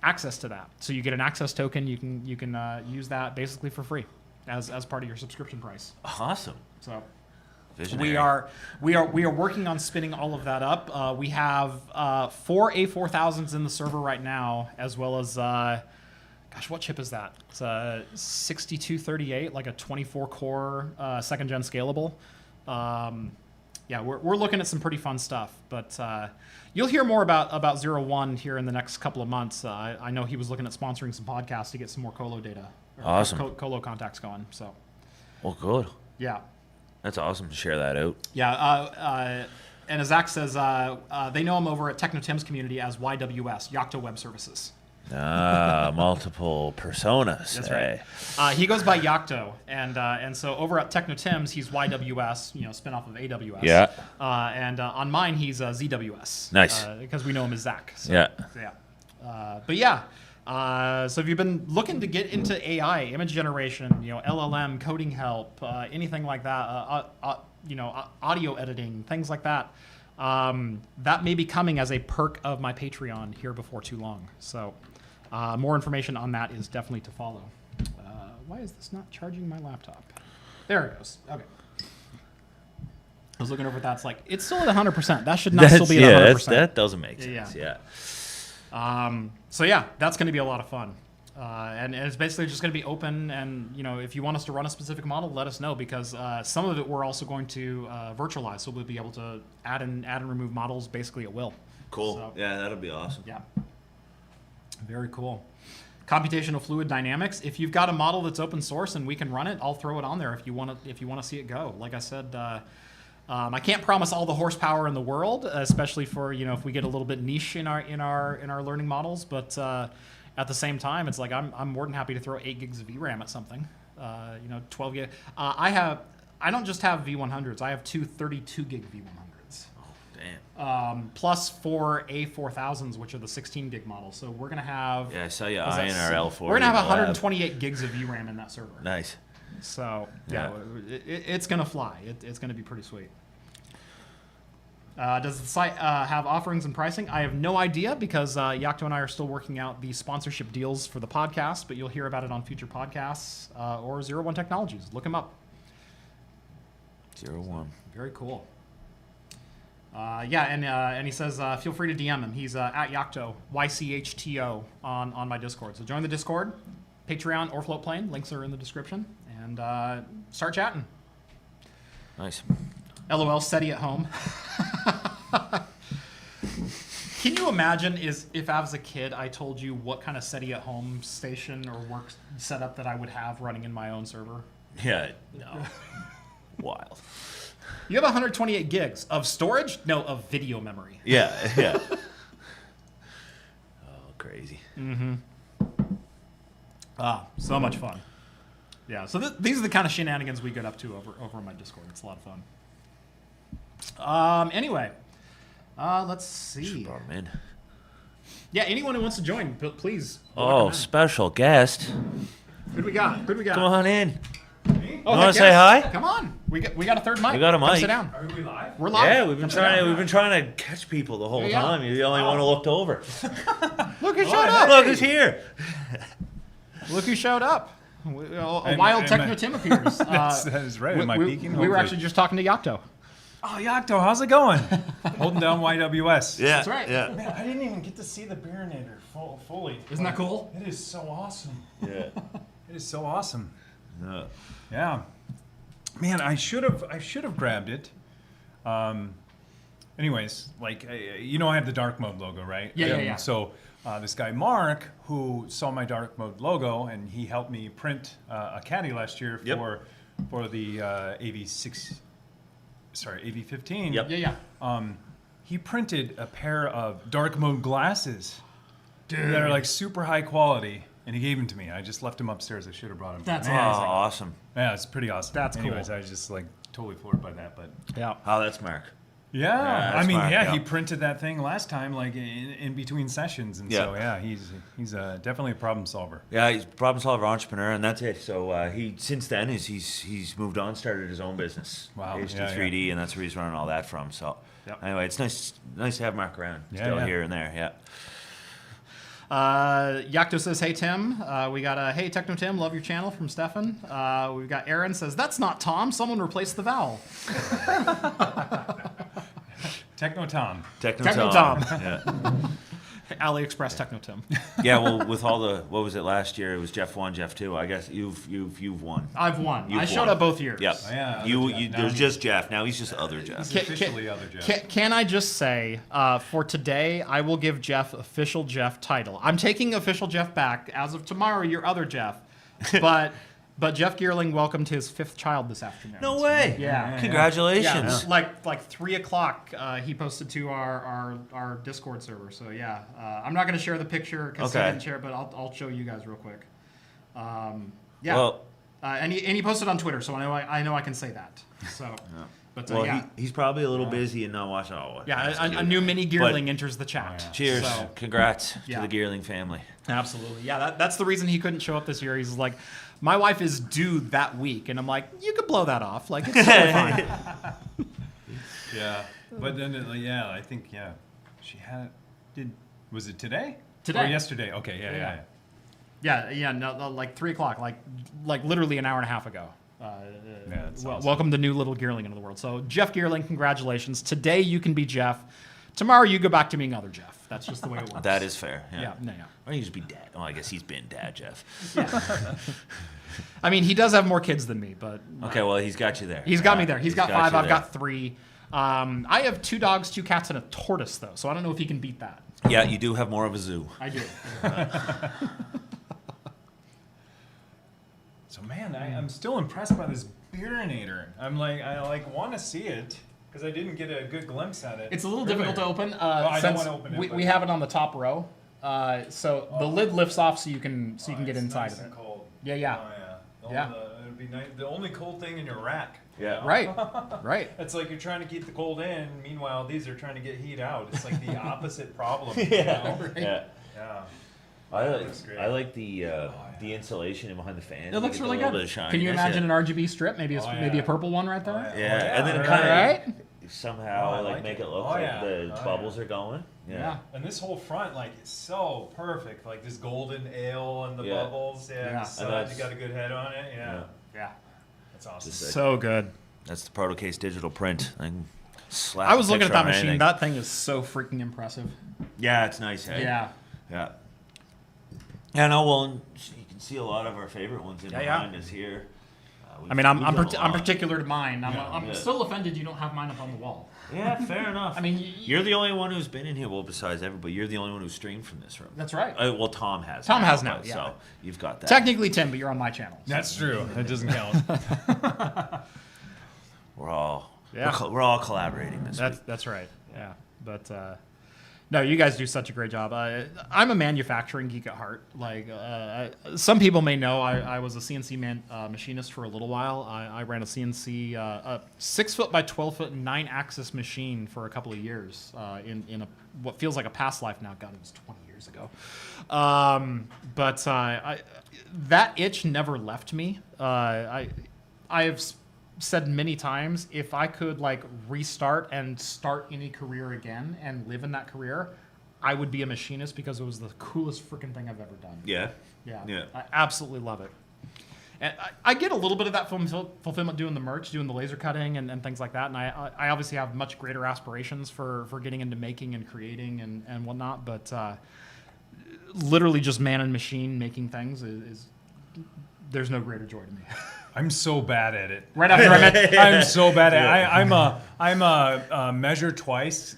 access to that. So you get an access token. You can use that basically for free as part of your subscription price. Awesome. So Visionary. we are working on spinning all of that up. We have 4 A4000s in the server right now, as well as gosh, what chip is that? It's a 6238, like a 24 core second gen scalable. Yeah, we're looking at some pretty fun stuff, but you'll hear more about 01 here in the next couple of months. I know he was looking at sponsoring some podcasts to get some more colo data. Awesome. Colo contacts going. So. Well, good. Yeah. That's awesome to share that out. Yeah. And as Zach says, they know him over at TechnoTim's community as YWS, Yoko Web Services. Multiple personas. That's right. He goes by Yocto, and so over at TechnoTim's, he's YWS, spinoff of AWS. Yeah. And on mine, he's ZWS. Nice. Because we know him as Zach. So, Yeah. But yeah. So if you've been looking to get into AI, image generation, LLM, coding help, anything like that, audio editing, things like that, that may be coming as a perk of my Patreon here before too long. So more information on that is definitely to follow. Why is this not charging my laptop? There it goes. Okay. I was looking over at that. It's like, it's still at 100%. That should not still be at 100%. That doesn't make sense. Yeah. So yeah, that's going to be a lot of fun. And it's basically just going to be open, and if you want us to run a specific model, let us know, because some of it we're also going to virtualize, so we'll be able to add and remove models basically at will. Cool. So, yeah, that'll be awesome. Yeah. Very cool. Computational fluid dynamics. If you've got a model that's open source and we can run it, I'll throw it on there if you want to see it go. Like I said, I can't promise all the horsepower in the world, especially for if we get a little bit niche in our learning models, but at the same time, it's like I'm more than happy to throw 8 gigs of VRAM at something. 12 gig. I don't just have V100s. I have two 32 gig V100s. Oh, damn. Plus 4 A4000s, which are the 16 gig models. So we're gonna have. Yeah, I saw you eyeing our L4. We're gonna have 128 gigs of VRAM in that server. Nice. So yeah, it's gonna fly. It's gonna be pretty sweet. Does the site have offerings and pricing? I have no idea, because Yoko and I are still working out the sponsorship deals for the podcast, but you'll hear about it on future podcasts or 01 Technologies. Look him up. 01. Very cool. And he says, feel free to DM him. He's at Yocto, YCHTO, on my Discord. So join the Discord, Patreon or Floatplane. Links are in the description. And start chatting. Nice. LOL, SETI at home. Can you imagine if as a kid I told you what kind of SETI at home station or work setup that I would have running in my own server? Yeah, no. Wild. You have 128 gigs of storage? No, of video memory. Yeah. Oh, crazy. Mm-hmm. So much fun. Yeah, so these are the kind of shenanigans we get up to over on my Discord. It's a lot of fun. Anyway, let's see. Brought him in. Yeah, anyone who wants to join, please. Oh, special guest. Who do we got? Come on in. Me? You want to say hi? Come on. We got a third mic. We got a Come mic. sit down. Are we live? We're live. Yeah, we've been trying to catch people the whole time. You're the only one who looked over. Look who showed up. Look who's here. Look who showed up. A wild Techno Tim appears. That is right. Am I peeking? We were actually just talking to Yakto. Oh, Yoko, how's it going? Holding down YWS. Yeah, That's right. Yeah. Man, I didn't even get to see the Beerinator fully. Isn't that cool? It is so awesome. Yeah. It is so awesome. Yeah. Yeah. Man, I should have grabbed it. Anyways, like I have the dark mode logo, right? Yeah. So this guy Mark, who saw my dark mode logo, and he helped me print a caddy last year for the AV15. Yep. Yeah. He printed a pair of dark mode glasses that are like super high quality, and he gave them to me. I just left them upstairs. I should have brought them. That's Oh, amazing. awesome. Yeah, it's pretty awesome. That's cool. Anyways, I was just like totally floored by that, but Yeah. Oh, that's Mark. yeah, that's I mean, smart, yeah. he printed that thing last time, like in between sessions, and so he's definitely a problem solver. Yeah, he's a problem solver, entrepreneur, and that's it. So he since then he's moved on, started his own business. Wow. HD3D, and that's where he's running all that from. So anyway, it's nice to have Mark around. Still here and there. Yeah. Yakto says, "Hey Tim, we got a hey Techno Tim, love your channel" from Stefan. We've got Aaron says, "That's not Tom. Someone replaced the vowel." Techno Tom. Techno Tom. Yeah. AliExpress Techno Tim. Yeah. Well, with all the what was it last year? It was Jeff 1, Jeff 2. I guess you've won. I've won. I You've showed won. up both years. Yep. Oh, yeah, other You Jeff. Now there's he- just Jeff. Now he's just other Jeff. He's officially other Jeff. Can I just say, for today, I will give Jeff official Jeff title. I'm taking official Jeff back. As of tomorrow, you're other Jeff. But Jeff Geerling welcomed his 5th child this afternoon. No way. Yeah. Congratulations. Yeah, like 3 o'clock, he posted to our Discord server. So yeah, I'm not going to share the picture because he didn't share it, but I'll show you guys real quick. Yeah. Well, and he posted on Twitter, so I know I can say that. So, but well, yeah. he's probably a little busy and not watching. Oh, Yeah, that's a cute. new mini Geerling enters the chat. Oh, yeah. Cheers. So, Congrats to Yeah. the Geerling family. absolutely. Yeah, that's the reason he couldn't show up this year. He's like, my wife is due that week. And I'm like, you could blow that off. Like, it's totally fine. Yeah, but then I think she had was it today? Today. Or yesterday? Okay, yeah. Yeah, no, like 3 o'clock, like literally an hour and a half ago. That's awesome. Welcome the new little Geerling into the world. So, Jeff Geerling, congratulations. Today you can be Jeff. Tomorrow you go back to being other Jeff. That's just the way it works. That is fair. Yeah. Yeah. Or you just be dad. Oh, I guess he's been dad, Jeff. I mean, he does have more kids than me, but Okay, well, he's got you there. he's got me there. He's got 5. you I've there. got 3. I have 2 dogs, 2 cats, and a tortoise, though. So I don't know if he can beat that. Yeah, you do have more of a zoo. I do. So man, I'm still impressed by this Beerinator. I want to see it because I didn't get a good glimpse at it. It's a little difficult to open. I don't Since want to open it. we but- have it on the top row. So the lid lifts off so you can get it's inside nice of it. and cold. Yeah, yeah. Oh yeah. Yeah. It'd be nice. The only cold thing in your rack. Yeah. Right. Right. It's like you're trying to keep the cold in. Meanwhile, these are trying to get heat out. It's like the opposite problem. Yeah. You know? Yeah. Yeah. I great. like the insulation in behind the fan. It looks You get really a little good. bit of shine. Can you That's imagine it. an RGB strip? Maybe Oh, maybe yeah. a purple one right there. Oh, Yeah, yeah. and then Right. kind of Right? somehow Oh, I like like make it. it look Oh, like yeah. the Oh, bubbles yeah. are going. Yeah. And this whole front, like, is so perfect. Like this golden ale and the Yeah. bubbles. Yeah. Yeah. The side, And that's- you got a good head on it. Yeah. Yeah. That's awesome. Just So good. That's the Protocase digital print. I can slap I a was looking at picture that on machine. anything. That thing is so freaking impressive. Yeah, it's nice. Hey? Yeah. Yeah. Yeah, no, well, you can see a lot of our favorite ones in Yeah, yeah. behind us here. I mean, I'm we've done a I'm lot. particular to mine. I'm Yeah. still offended you don't have mine up on the wall. Yeah, fair enough. I mean, you're the only one who's been in here. Well, besides everybody, you're the only one who's streamed from this room. That's right. Well, Tom has. Tom has now, but- yeah. So you've got that. Technically, Tim, but you're on my channel. so- That's true. That doesn't count. We're all Yeah. we're all collaborating this week. That's right. Yeah, but no, you guys do such a great job. I'm a manufacturing geek at heart. Like some people may know, I was a CNC man machinist for a little while. I ran a CNC a 6-foot by 12-foot 9-axis machine for a couple of years in a what feels like a past life now. God, it was 20 years ago. But that itch never left me. have said many times, if I could like restart and start any career again and live in that career, I would be a machinist because it was the coolest freaking thing I've ever done. Yeah. Yeah. I absolutely love it. And I get a little bit of that fulfillment doing the merch, doing the laser cutting and things like that. And I obviously have much greater aspirations for getting into making and creating and whatnot. But literally just man and machine making things is there's no greater joy to me. I'm so bad at it. Right after I met, I'm so bad at it. I'm a measure twice.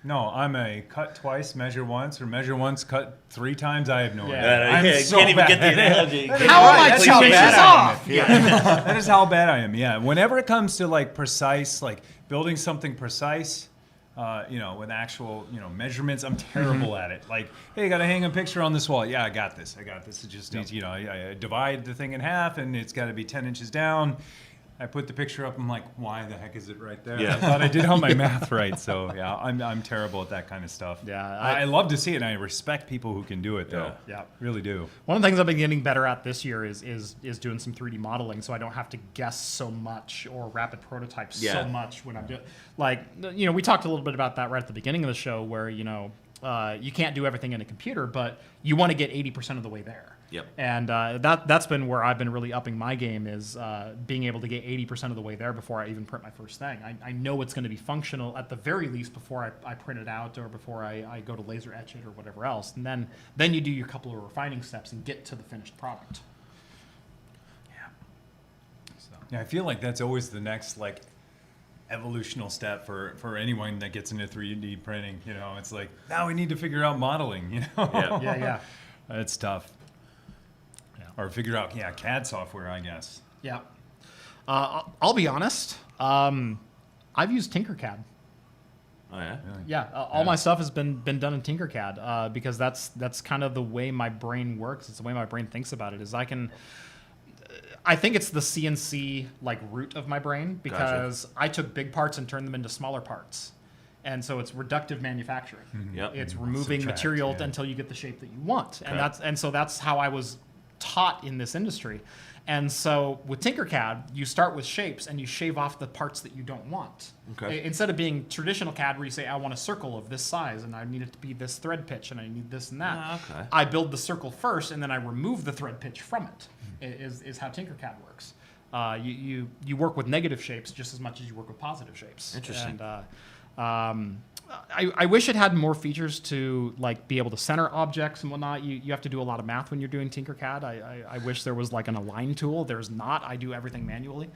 No, I'm a cut twice, measure once, or measure once, cut 3 times. I have no idea. I so can't even bad get the at it. analogy. how am I That's 2 how inches bad I am. off? Yeah. That is how bad I am. Yeah. Whenever it comes to like precise, like building something precise, with actual, measurements, I'm terrible at it. Like, hey, you got to hang a picture on this wall. Yeah, I got this. It just needs, I divide the thing in half, and it's got to be 10 inches down. I put the picture up. I'm like, why the heck is it right there? Yeah. I thought I did all my math right. So yeah, I'm terrible at that kind of stuff. Yeah, I love to see it, and I respect people who can do it though. Yeah. Really do. One of the things I've been getting better at this year is doing some 3D modeling, so I don't have to guess so much or rapid prototype so much when I'm doing. Like, we talked a little bit about that right at the beginning of the show, where you can't do everything in a computer, but you want to get 80% of the way there. Yep. And that's been where I've been really upping my game, is being able to get 80% of the way there before I even print my first thing. I know it's going to be functional at the very least before I print it out or before I go to laser etch it or whatever else. And then you do your couple of refining steps and get to the finished product. Yeah, I feel like that's always the next like evolutional step for anyone that gets into 3D printing. It's like, now we need to figure out modeling. Yeah. It's tough. Or figure out, CAD software, I guess. Yeah. I'll be honest. I've used TinkerCAD. Oh yeah. Really? Yeah, all my stuff has been done in TinkerCAD because that's kind of the way my brain works. It's the way my brain thinks about it. I think it's the CNC like root of my brain, because I took big parts and turned them into smaller parts. And so it's reductive manufacturing. Mm-hmm. Yep. It's removing Subtract, material yeah. until you get the shape that you want. Okay. And so that's how I was taught in this industry. And so with TinkerCAD, you start with shapes and you shave off the parts that you don't want. Okay. Instead of being traditional CAD where you say, I want a circle of this size and I need it to be this thread pitch and I need this and that. Okay. I build the circle first and then I remove the thread pitch from it, is how TinkerCAD works. You work with negative shapes just as much as you work with positive shapes. Interesting. And I wish it had more features to like be able to center objects and whatnot. You have to do a lot of math when you're doing TinkerCAD. I wish there was like an align tool. There's not. I do everything manually.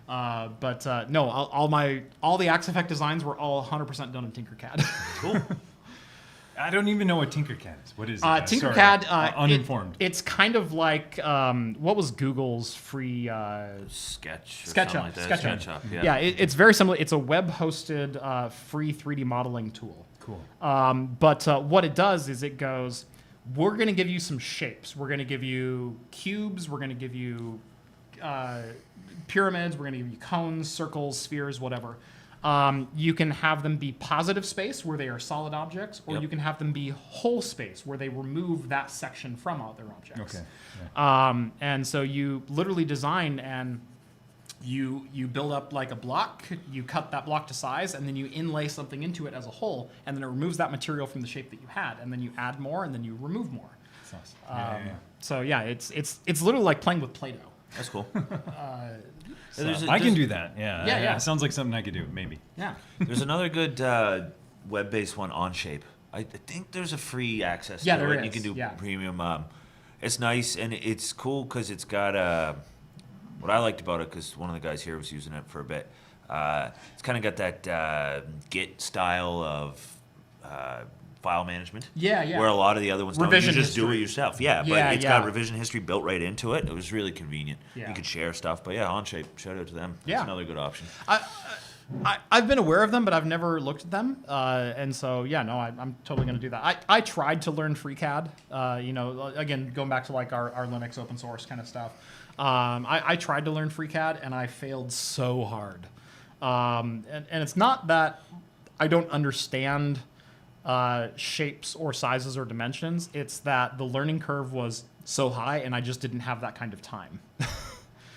But no, all the Axe Effect designs were all 100% done in TinkerCAD. Cool. I don't even know what TinkerCAD is. What is it? TinkerCAD, uninformed. It's kind of like what was Google's free SketchUp. SketchUp. SketchUp. Yeah. Yeah, it's very similar. It's a web-hosted free 3D modeling tool. Cool. But what it does is it goes, we're going to give you some shapes. We're going to give you cubes. We're going to give you pyramids. We're going to give you cones, circles, spheres, whatever. You can have them be positive space where they are solid objects, or Yep. you can have them be whole space where they remove that section from other objects. Okay. And so you literally design and you build up like a block, you cut that block to size, and then you inlay something into it as a whole, and then it removes that material from the shape that you had, and then you add more, and then you remove more. That's awesome. So yeah, it's literally like playing with Play-Doh. That's cool. I can do that. Yeah. It sounds like something I could do, maybe. Yeah. There's another good web-based one, OnShape. I think there's a free access Yeah, to there it. You is, can do yeah. premium. It's nice and it's cool because it's got what I liked about it, because one of the guys here was using it for a bit. It's kind of got that Git style of file management. Yeah. Where a lot of the other ones Revision don't. You just do it history. yourself. Yeah, Yeah, but it's yeah. got revision history built right into it. It was really convenient. Yeah. You could share stuff. But yeah, OnShape, shout out to them. Yeah. That's another good option. I've been aware of them, but I've never looked at them. And so, yeah, no, I'm totally going to do that. I tried to learn FreeCAD, again, going back to like our Linux open source kind of stuff. I tried to learn FreeCAD, and I failed so hard. And it's not that I don't understand shapes or sizes or dimensions. It's that the learning curve was so high, and I just didn't have that kind of time.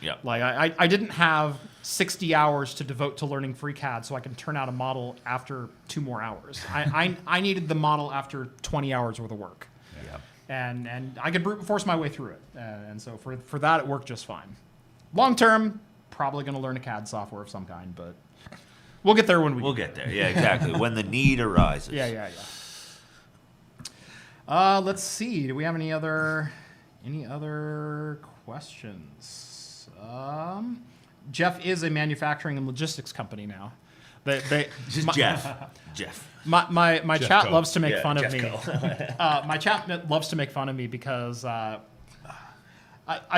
Yeah. Like I didn't have 60 hours to devote to learning FreeCAD so I can turn out a model after 2 more hours. I needed the model after 20 hours worth of work. Yeah. And I could brute force my way through it. And so for that, it worked just fine. Long term, probably going to learn a CAD software of some kind, but we'll get there when We'll get there. Yeah, exactly. When the need arises. Yeah. Let's see. Do we have any other questions? Jeff is a manufacturing and logistics company now. Just Jeff. My Jeff chat Co. loves to make Yeah, fun of Jeff me. Co. My chat loves to make fun of me because I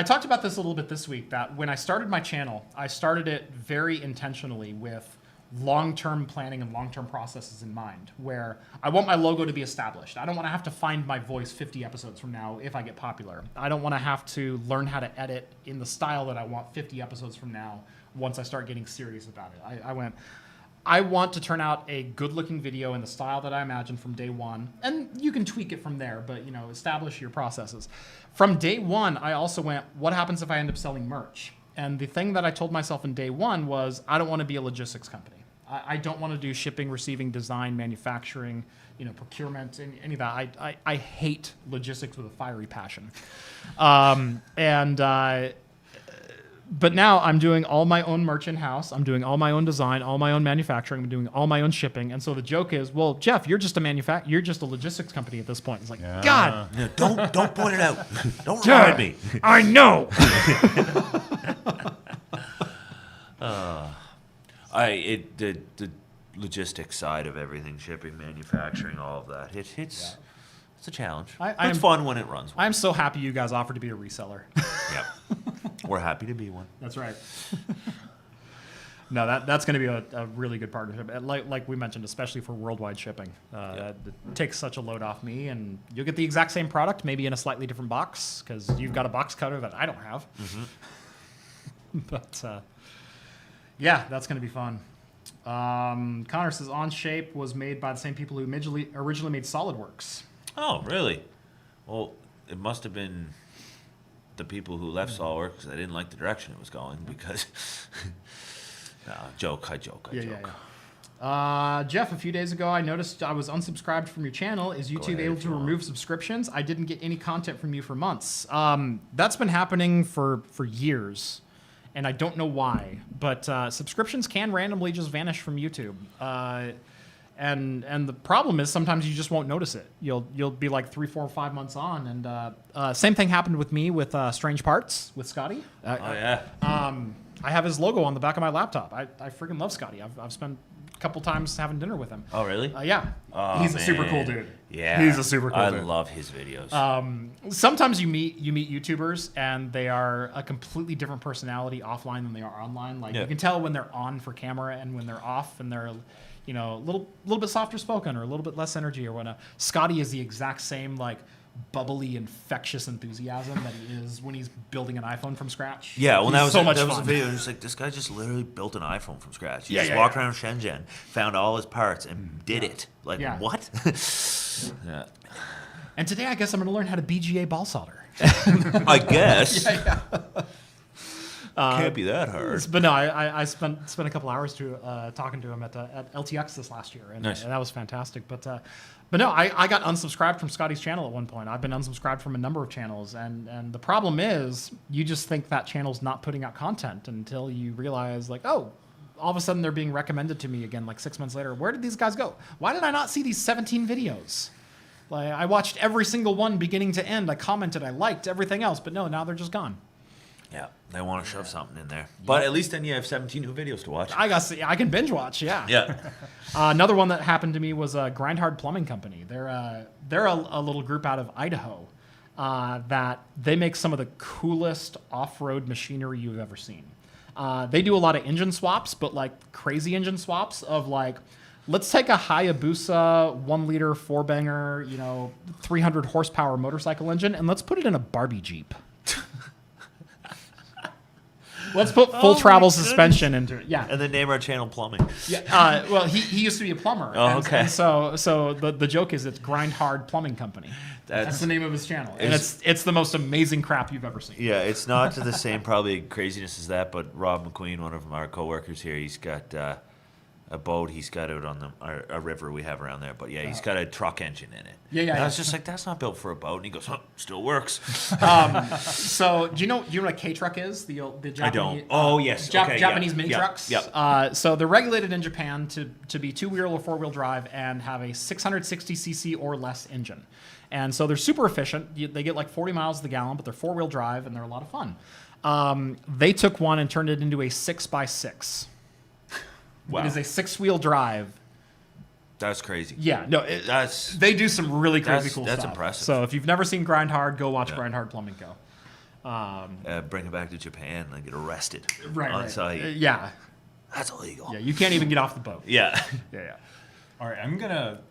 talked about this a little bit this week, that when I started my channel, I started it very intentionally with long-term planning and long-term processes in mind, where I want my logo to be established. I don't want to have to find my voice 50 episodes from now if I get popular. I don't want to have to learn how to edit in the style that I want 50 episodes from now once I start getting serious about it. I want to turn out a good-looking video in the style that I imagine from day one, and you can tweak it from there, but establish your processes. From day one, I also went, what happens if I end up selling merch? And the thing that I told myself in day one was, I don't want to be a logistics company. I don't want to do shipping, receiving, design, manufacturing, procurement, any of that. I hate logistics with a fiery passion. But now I'm doing all my own merch in-house. I'm doing all my own design, all my own manufacturing. I'm doing all my own shipping. And so the joke is, well, Jeff, you're just a logistics company at this point. It's like, God, Yeah, don't point it out. Don't remind me. I know. The logistics side of everything, shipping, manufacturing, all of that. It's a challenge. It's fun when it runs well. I'm so happy you guys offered to be a reseller. Yep. We're happy to be one. That's right. No, that's going to be a really good partnership. Like we mentioned, especially for worldwide shipping. It takes such a load off me, and you'll get the exact same product, maybe in a slightly different box, because you've got a box cutter that I don't have. Mm-hmm. But yeah, that's going to be fun. Connor says OnShape was made by the same people who originally made SolidWorks. Oh, really? Well, it must have been the people who left SolidWorks because I didn't like the direction it was going, because... No, I joke. Yeah. Jeff, a few days ago, I noticed I was unsubscribed from your channel. Is YouTube able to remove subscriptions? I didn't get any content from you for months. That's been happening for years, and I don't know why. But subscriptions can randomly just vanish from YouTube. And the problem is sometimes you just won't notice it. You'll be like 3, 4, 5 months on, and same thing happened with me with Strange Parts with Scotty. I have his logo on the back of my laptop. I freaking love Scotty. I've spent a couple times having dinner with him. Oh, really? Yeah. Oh, he's a super cool dude. Yeah. He's a super cool dude. I love his videos. Sometimes you meet YouTubers and they are a completely different personality offline than they are online. Like you can tell when they're on for camera and when they're off, and they're a little bit softer spoken or a little bit less energy or whatnot. Scotty is the exact same bubbly, infectious enthusiasm that he is when he's building an iPhone from scratch. Yeah, well, that was much a fun. video. It's like, this guy just literally built an iPhone from scratch. He Yeah, just walked around Shenzhen, found all his parts, and did it. Like, what? Yeah. And today, I guess I'm going to learn how to BGA ball solder. I guess. Can't be that hard. But no, I spent a couple hours talking to him at LTX this last year, and, Nice. and that was fantastic. But no, I got unsubscribed from Scotty's channel at one point. I've been unsubscribed from a number of channels, and the problem is you just think that channel's not putting out content until you realize, all of a sudden they're being recommended to me again 6 months later. Where did these guys go? Why did I not see these 17 videos? I watched every single one beginning to end. I commented, I liked everything else, but no, now they're just gone. Yeah, they want to shove something in there. But at least then you have 17 new videos to watch. I can binge watch, yeah. Yeah. Another one that happened to me was Grindhard Plumbing Company. They're a little group out of Idaho that they make some of the coolest off-road machinery you've ever seen. They do a lot of engine swaps, but crazy engine swaps of let's take a Hayabusa 1 liter 4-banger, 300 horsepower motorcycle engine, and let's put it in a Barbie Jeep. Let's put full travel suspension into it. Yeah. And then name our channel Plumbing. Yeah. Well, he used to be a plumber. Oh, okay. And so the joke is it's Grind Hard Plumbing Company. That's the name of his channel. And it's the most amazing crap you've ever seen. Yeah, it's not to the same probably craziness as that, but Rob McQueen, one of our coworkers here, he's got a boat he's got out on a river we have around there. But yeah, he's got a truck engine in it. Yeah. And I was just like, that's not built for a boat. And he goes, still works. So do you know what a K truck is? The Japanese. I don't. Oh yes. Okay, Japanese yeah. mini Yep. trucks. Yep. So they're regulated in Japan to be 2-wheel or 4-wheel drive and have a 660 cc or less engine. And so they're super efficient. They get like 40 miles to the gallon, but they're 4-wheel drive and they're a lot of fun. They took one and turned it into a 6x6. Wow. It is a 6-wheel drive. That's crazy. Yeah, no, they do some really crazy cool stuff. That's impressive. So if you've never seen Grind Hard, go watch Grind Hard Plumbing Go. Bring it back to Japan and get arrested Right. on site. Yeah. That's illegal. Yeah, you can't even get off the boat. Yeah. Yeah. All right, I'm gonna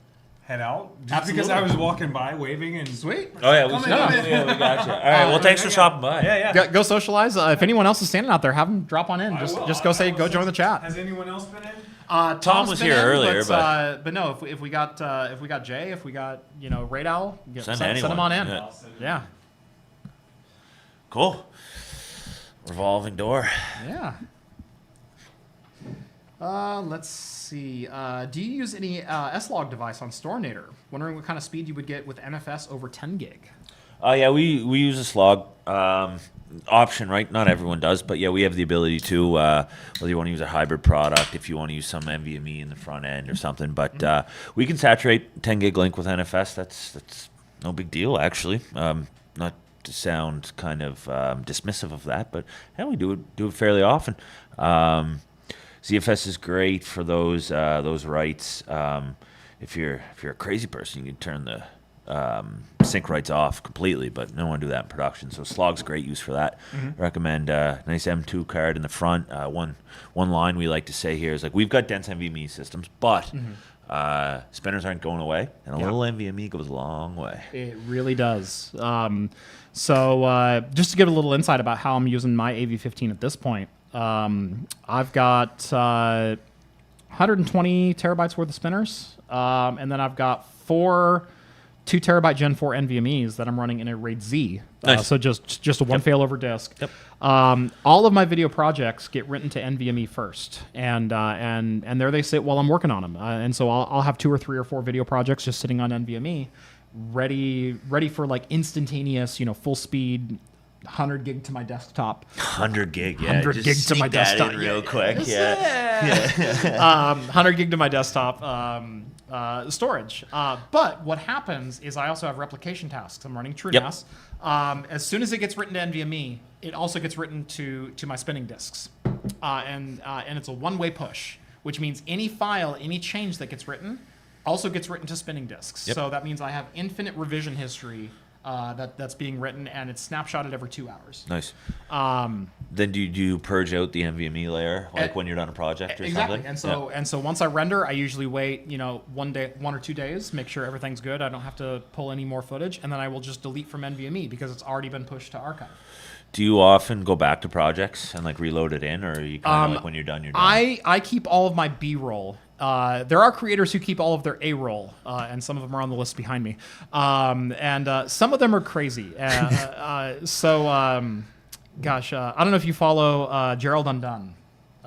head out just Absolutely. because I was walking by waving and Sweet. Oh yeah, we Come in. got you. All right, well, thanks for stopping by. Yeah. Go socialize. If anyone else is standing out there, have them drop on in. Just go join the chat. Has anyone else been in? Tom was here earlier, but no, if we got Jay, if we got Raid Owl, send them on in. Yeah. Cool. Revolving door. Yeah. Let's see. Do you use any S-Log device on Storinator? Wondering what kind of speed you would get with NFS over 10 gig. Yeah, we use a slog option, right? Not everyone does, but yeah, we have the ability to, whether you want to use a hybrid product, if you want to use some NVMe in the front end or something, but we can saturate 10 gig link with NFS. That's no big deal, actually. Not to sound kind of dismissive of that, but yeah, we do it fairly often. ZFS is great for those writes. If you're a crazy person, you can turn the sync writes off completely, but no one do that in production. So Slog's great use for that. Recommend nice M2 card in the front. One line we like to say here is like, we've got dense NVMe systems, but spinners aren't going away, and a little NVMe goes a long way. It really does. So just to give a little insight about how I'm using my AV15 at this point, I've got 120 terabytes worth of spinners, and then I've got 4 2 terabyte Gen 4 NVMEs that I'm running in a RAID Z. Nice. So just a one failover disk. Yep. All of my video projects get written to NVMe first, and there they sit while I'm working on them. And so I'll have 2 or 3 or 4 video projects just sitting on NVMe, ready for like instantaneous, full speed. 100 gig to my desktop. 100 gig, yeah. 100 gig to my desktop. Real quick, 100 gig to my desktop storage. But what happens is I also have replication tasks. I'm running TrueNAS. As soon as it gets written to NVMe, it also gets written to my spinning disks. And it's a one-way push, which means any file, any change that gets written also gets written to spinning disks. So that means I have infinite revision history that's being written, and it's snapshotted every 2 hours. Nice. Then do you purge out the NVMe layer, like when you're done a project or something? And so once I render, I usually wait, 1 or 2 days, make sure everything's good. I don't have to pull any more footage, and then I will just delete from NVMe because it's already been pushed to archive. Do you often go back to projects and like reload it in, or are you kind of like when you're done, you're done? I keep all of my B-roll. There are creators who keep all of their A-roll, and some of them are on the list behind me. And some of them are crazy. Gosh, I don't know if you follow Gerald Undone.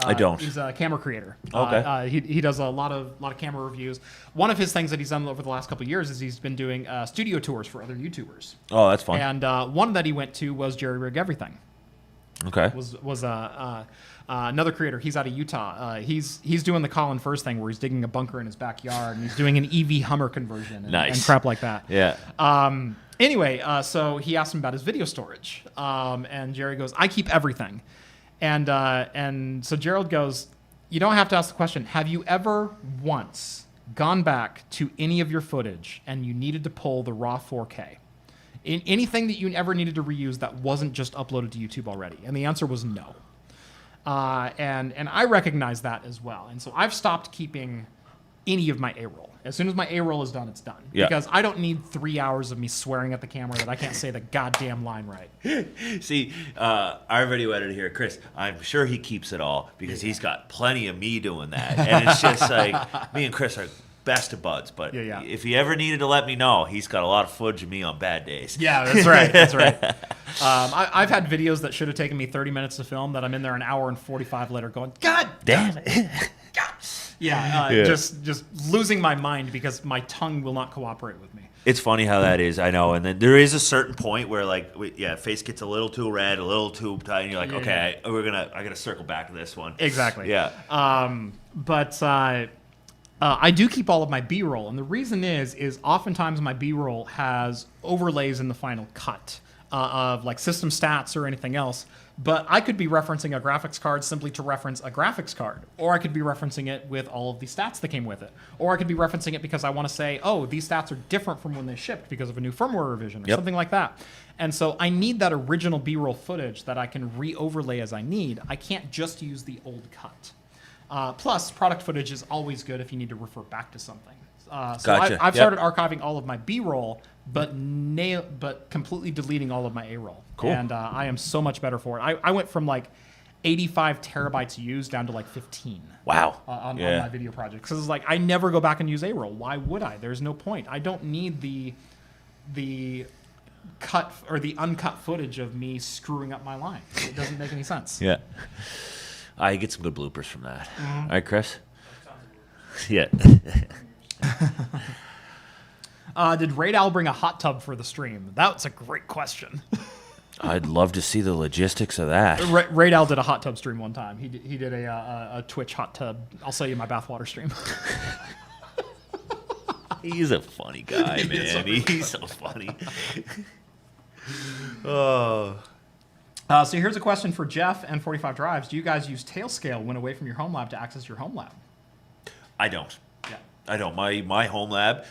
I don't. He's a camera creator. Okay. He does a lot of camera reviews. One of his things that he's done over the last couple of years is he's been doing studio tours for other YouTubers. Oh, that's fun. And one that he went to was Jerry Rig Everything. Okay. Was another creator. He's out of Utah. He's doing the Colin First thing where he's digging a bunker in his backyard and he's doing an EV Hummer conversion and crap like that. Yeah. Anyway, so he asked him about his video storage, and Jerry goes, "I keep everything," and so Gerald goes, "You don't have to ask the question. Have you ever once gone back to any of your footage and you needed to pull the raw 4K?" In anything that you ever needed to reuse that wasn't just uploaded to YouTube already? And the answer was no. And I recognize that as well. And so I've stopped keeping any of my A-roll. As soon as my A-roll is done, it's done. Yeah. Because I don't need 3 hours of me swearing at the camera that I can't say the goddamn line right. See, our video editor here, Chris, I'm sure he keeps it all because he's got plenty of me doing that. And it's just like, me and Chris are best of buds. But if he ever needed to let me know, he's got a lot of footage of me on bad days. Yeah, that's right. That's right. I've had videos that should have taken me 30 minutes to film that I'm in there an hour and 45 later going, God Damn it. Just losing my mind because my tongue will not cooperate with me. It's funny how that is, I know. And then there is a certain point where, like, face gets a little too red, a little too tight, and you're like, I got to circle back to this one. Exactly. Yeah. But I do keep all of my B-roll, and the reason is oftentimes my B-roll has overlays in the final cut of like system stats or anything else. But I could be referencing a graphics card simply to reference a graphics card. Or I could be referencing it with all of the stats that came with it. Or I could be referencing it because I want to say, oh, these stats are different from when they shipped because of a new firmware revision or something like that. And so I need that original B-roll footage that I can re-overlay as I need. I can't just use the old cut. Plus, product footage is always good if you need to refer back to something. So Gotcha. I've started archiving all of my B-roll, but completely deleting all of my A-roll. Cool. And I am so much better for it. I went from like 85 terabytes used down to like 15. Wow. On my video projects. Because it's like, I never go back and use A-roll. Why would I? There's no point. I don't need the cut or the uncut footage of me screwing up my lines. It doesn't make any sense. Yeah. I get some good bloopers from that. All right, Chris? Yeah. Did Raid Al bring a hot tub for the stream? That's a great question. I'd love to see the logistics of that. Raid Al did a hot tub stream one time. He did a Twitch hot tub. I'll sell you my bathwater stream. He's a funny guy, man. He's so funny. Oh. So here's a question for Jeff and 45 Drives. Do you guys use Tailscale when away from your home lab to access your home lab? I don't. Yeah. I don't. My home lab,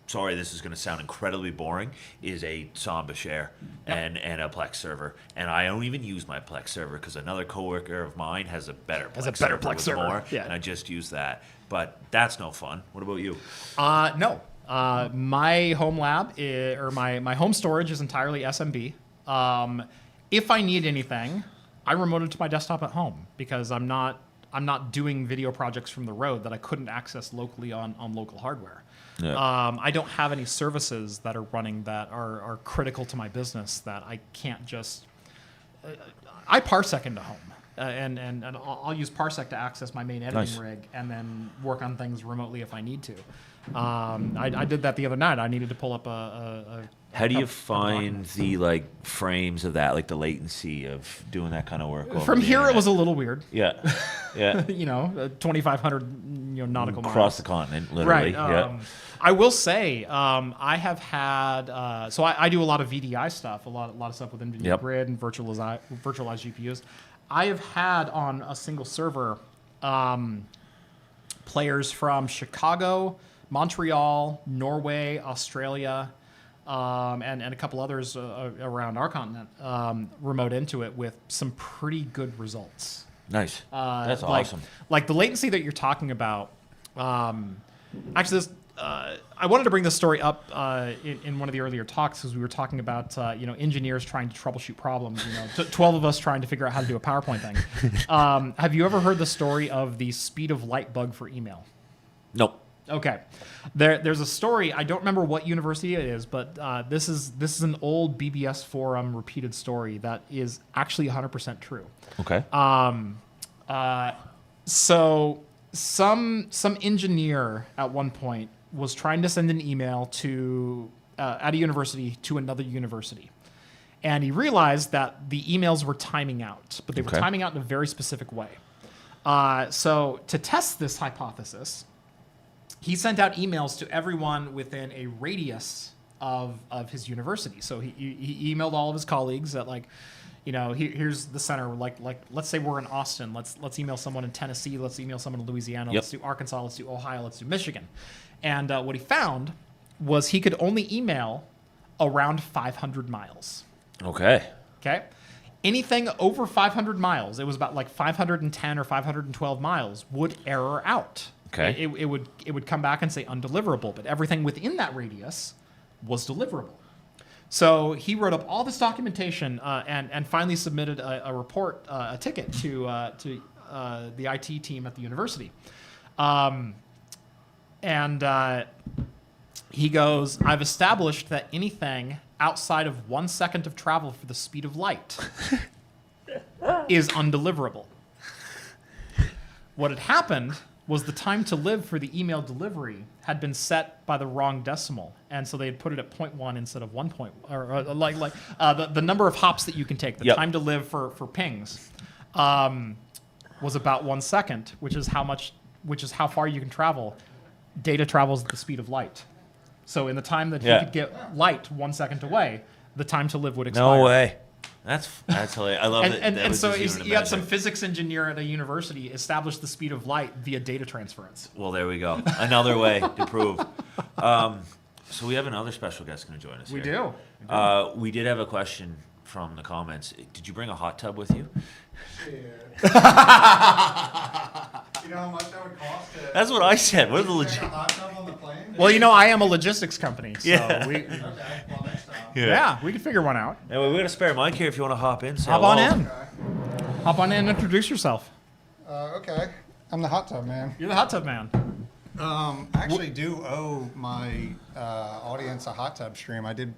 sorry, this is going to sound incredibly boring, is a Samba share and a Plex server. And I don't even use my Plex server because another coworker of mine has a better Plex server. More, and I just use that. But that's no fun. What about you? No. My home lab or my home storage is entirely SMB. If I need anything, I remote it to my desktop at home because I'm not doing video projects from the road that I couldn't access locally on local hardware. Yeah. I don't have any services that are running that are critical to my business that I can't just... I parsec into home, and I'll use parsec to access my main editing rig and then work on things remotely if I need to. I did that the other night. I needed to pull up a How do you find the frames of that, like the latency of doing that kind of work? From here, internet? It was a little weird. Yeah, yeah. 2,500 nautical miles across the continent, literally. Right. I will say I have had so I do a lot of VDI stuff, a lot of stuff with NVIDIA Grid and virtualized GPUs. I have had on a single server players from Chicago, Montreal, Norway, Australia. And a couple others around our continent remote into it with some pretty good results. Nice. That's awesome. Like the latency that you're talking about. Actually, I wanted to bring this story up in one of the earlier talks because we were talking about engineers trying to troubleshoot problems. 12 of us trying to figure out how to do a PowerPoint thing. Have you ever heard the story of the speed of light bug for email? Nope. Okay, there's a story. I don't remember what university it is, but this is an old BBS forum repeated story that is actually 100% true. Okay. So some engineer at one point was trying to send an email to at a university to another university, and he realized that the emails were timing out, but they were timing out in a very specific way. So to test this hypothesis, he sent out emails to everyone within a radius of his university. So he emailed all of his colleagues that here's the center. Like let's say we're in Austin. Let's email someone in Tennessee. Let's email someone in Louisiana. Let's do Arkansas. Let's do Ohio. Let's do Michigan. And what he found was he could only email around 500 miles. Okay. Anything over 500 miles, it was about like 510 or 512 miles, would error out. Okay. It would come back and say undeliverable, but everything within that radius was deliverable. So he wrote up all this documentation and finally submitted a report, a ticket to the IT team at the university. He goes, I've established that anything outside of 1 second of travel for the speed of light is undeliverable. What had happened was the time to live for the email delivery had been set by the wrong decimal, and so they had put it at 0.1 instead of 1 point, or the number of hops that you can take, the time to live for pings, was about 1 second, which is how far you can travel. Data travels at the speed of light. So in the time that he could get light 1 second away, the time to live would expire. No way. That's hilarious. I love it. And so you had some physics engineer at a university establish the speed of light via data transference. Well, there we go. Another way to prove. So we have another special guest going to join us. We here. do. We did have a question from the comments. Did you bring a hot tub with you? You know how much that would cost? That's what I said. What are the Take legit? a hot tub on the plane? Well, I am a logistics company, so Yeah. Okay, well, next time. yeah, we can figure one out. Anyway, we got a spare mic here if you want to hop in. Say Hop hello. on in. Okay. Hop on in and introduce yourself. Okay. I'm the hot tub man. You're the hot tub man. I actually do owe my audience a hot tub stream. I did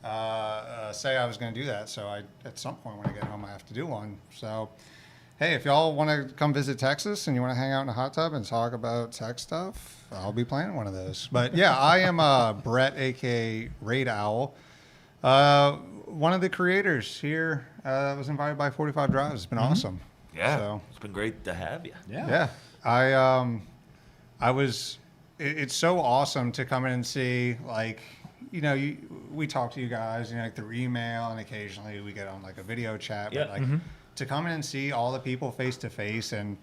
say I was going to do that, so at some point when I get home I have to do one. So, hey, if y'all want to come visit Texas and you want to hang out in a hot tub and talk about tech stuff, I'll be planning one of those. But yeah, I am Brett, aka Raid Owl. One of the creators here was invited by 45 Drives. It's been awesome. Yeah, So, it's been great to have you. yeah, I was. It's so awesome to come in and see, like, we talk to you guys, like through email, and occasionally we get on like a video chat. Yeah. But like to come in and see all the people face to face, and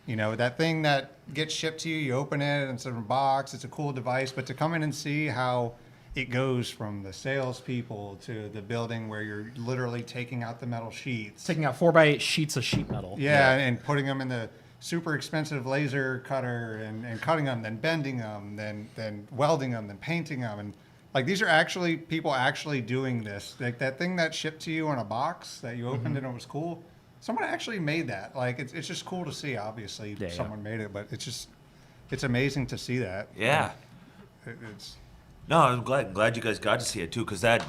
that thing that gets shipped to you, you open it, and it's in a box. It's a cool device, but to come in and see how it goes from the salespeople to the building where you're literally taking out the metal sheets. Taking out 4x8 sheets of sheet metal. Yeah, and putting them in the super expensive laser cutter and cutting them, then bending them, then welding them, then painting them. And like these are actually people actually doing this. Like that thing that shipped to you in a box that you opened and it was cool. Someone actually made that. Like it's just cool to see. Obviously, someone made it, but it's amazing to see that. Yeah. It's No, I'm glad you guys got to see it too, because that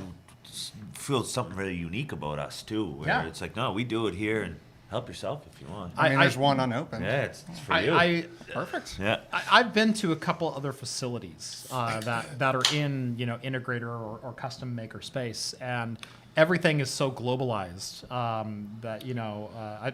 feels something really unique about us too. Where it's like, no, we do it here, and help yourself if you want. I mean, there's one unopened. Yeah, it's for you. Perfect. Yeah. I've been to a couple other facilities that are in integrator or custom maker space, and everything is so globalized that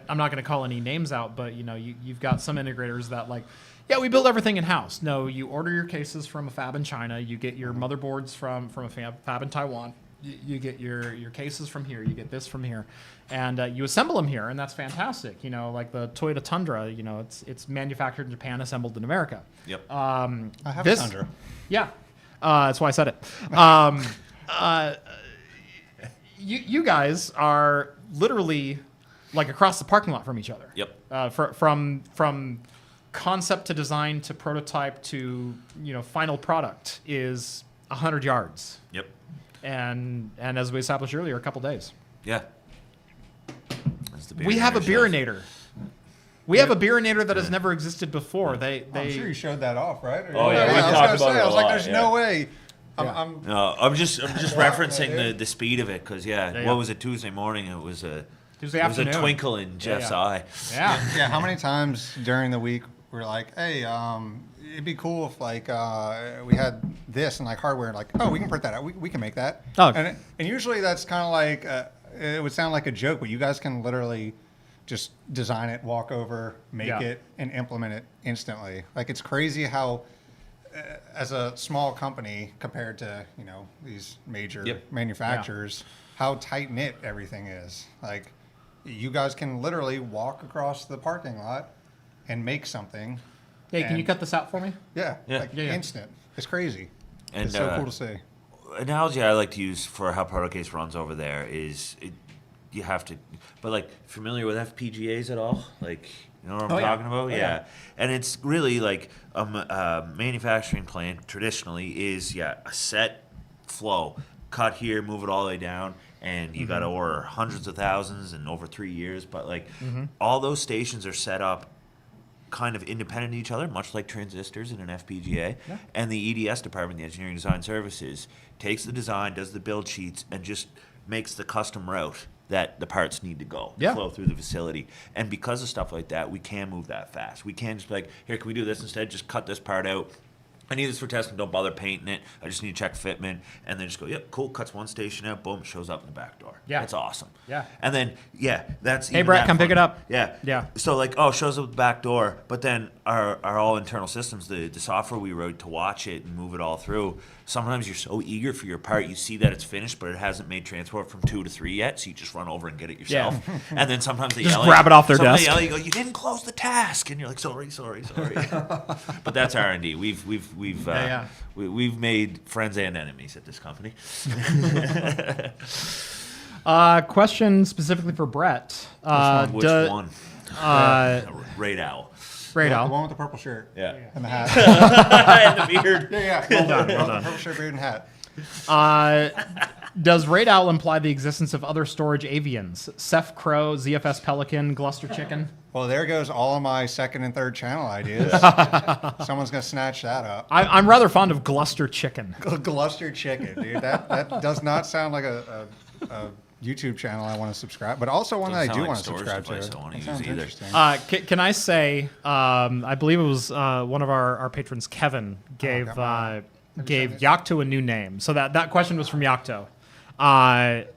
I'm not going to call any names out, but you've got some integrators that like, yeah, we build everything in house. No, you order your cases from a fab in China, you get your motherboards from a fab in Taiwan. You get your cases from here. You get this from here, and you assemble them here, and that's fantastic. Like the Toyota Tundra. It's manufactured in Japan, assembled in America. Yep. I have a Tundra. Yeah, that's why I said it. You guys are literally like across the parking lot from each other. Yep. From concept to design to prototype to final product is 100 yards. Yep. And as we established earlier, a couple days. Yeah. That's the We have a Beerinator Beerinator. We have a Beerinator that has never existed before. I'm sure you showed that off, right? Oh, yeah, we've I was talked gonna about say, it I a was like, lot, there's yeah. no way. Yeah. No, I'm just referencing dude. the speed of it, because Yeah. what was it, Tuesday morning? It was a Tuesday it was a afternoon. twinkle in Jeff's eye. Yeah. Yeah, how many times during the week we're like, hey, it'd be cool if like we had this and like hardware, like, oh, we can print that out, we can make that. Oh. And usually that's kind of like it would sound like a joke, but you guys can literally just design it, walk over, make it, and implement it instantly. Like it's crazy how as a small company compared to these major manufacturers, how tight knit everything is. Like you guys can literally walk across the parking lot and make something. Hey, can you cut this out for me? Yeah, Yeah. like Yeah. instant. It's crazy. And It's so cool to see. analogy I like to use for how Product Case runs over there is you have to, but like familiar with FPGAs at all? Like You know what I'm talking about? Yeah. And it's really like a manufacturing plant traditionally is, a set flow. Cut here, move it all the way down, and you got to order hundreds of thousands in over 3 years. But like all those stations are set up kind of independent of each other, much like transistors in an FPGA. Yeah. And the EDS department, the Engineering Design Services, takes the design, does the build sheets, and just makes the custom route that the parts need to go flow through the facility. And because of stuff like that, we can move that fast. We can just be like, here, can we do this instead? Just cut this part out. I need this for testing. Don't bother painting it. I just need to check fitment. And then just go, yep, cool. Cuts one station out. Boom, shows up in the back door. Yeah. That's awesome. Yeah. And then, that's Hey, Brett, come pick it up. Yeah. Yeah. So, like, shows up at the back door. But then our all internal systems, the software we wrote to watch it and move it all through, sometimes you're so eager for your part, you see that it's finished, but it hasn't made transport from 2 to 3 yet, so you just run over and get it yourself. Yeah. And then sometimes they just grab it off their desk. Yell, you go, you didn't close the task, and you're like, sorry. But that's R&D. We've made friends and enemies at this company. Question specifically for Brett. Which one? Raid Owl. Raid The Owl. one with the purple shirt. Yeah. And the hat. And the beard. Yeah. Well done. Purple shirt, beard, and hat. Does Raid Owl imply the existence of other storage avians? Ceph Crow, ZFS Pelican, Gluster Chicken? Well, there goes all of my second and third channel ideas. Someone's gonna snatch that up. I'm rather fond of Gluster Chicken. Gluster Chicken, dude. That does not sound like a YouTube channel I want to subscribe, but also one that I do want to subscribe to. That sounds either. interesting. Can I say, I believe it was one of our patrons, Kevin, gave Yocto a new name. So that question was from Yocto.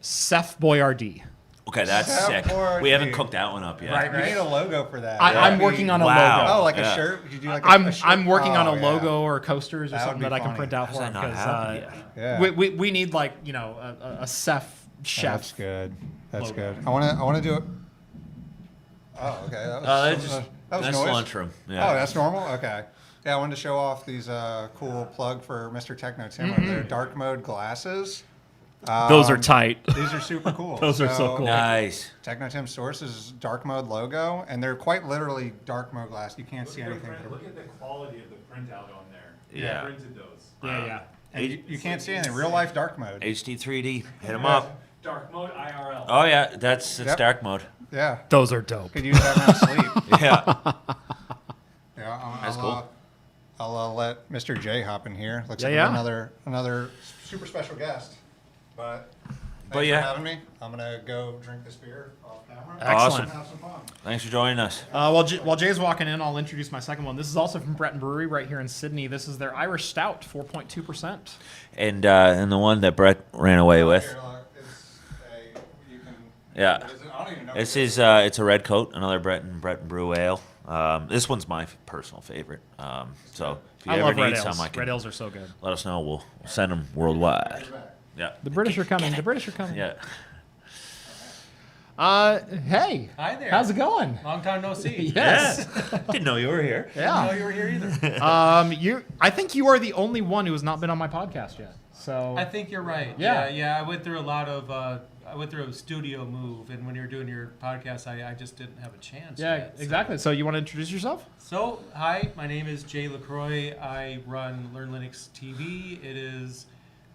Seth Boyardee. Okay, that's sick. We haven't cooked that one up yet. Right. You need a logo for that. I'm working on a logo. Oh, like a shirt? Could you do like I'm shirt? working on a logo or coasters or That would something be that I can funny. print out for him because we need like a Seth chef. That's good. That's good. I want to do it. Oh, okay. That was that's noise. lunchroom. Yeah. Oh, that's normal. Okay. Yeah, I wanted to show off these cool plug for Mr. Techno Tim. They're dark mode glasses. Those are tight. These are super cool. Those are so cool. Nice. Techno Tim source is dark mode logo, and they're quite literally dark mode glass. You can't see anything. Look at the quality of the printout on there. Yeah. Printed those. Yeah. And you can't see anything. Real life dark mode. HD3D. Hit them up. Dark mode IRL. Oh, yeah. That's dark mode. Yeah. Those are dope. Could use that in my sleep. Yeah. Yeah. That's cool. I'll let Mr. J hop in here. Looks like another super special guest. But thanks for having me. I'm gonna go drink this beer off camera. Excellent. And have some fun. Thanks for joining us. While Jay's walking in, I'll introduce my second one. This is also from Breton Brewery right here in Sydney. This is their Irish Stout, 4.2%. And the one that Brett ran away with. Here, look, Yeah. I don't even know. This is it's a red coat, another Breton Brew Ale. This one's my personal favorite. So if you I ever love red need ales. some, Red ales are so good. let us know. We'll send them worldwide. Yeah. The British are coming. The British are coming. Yeah. Hey. Hi there. How's it going? Long time no see. Yes. Didn't know you were here. Yeah. No, you were here either. I think you are the only one who has not been on my podcast yet. So I think you're right. Yeah. Yeah. I went through a lot of. I went through a studio move, and when you were doing your podcast, I just didn't have a chance. yeah, yet, so. exactly. So you want to introduce yourself? So, hi, my name is Jay LaCroix. I run Learn Linux TV. It is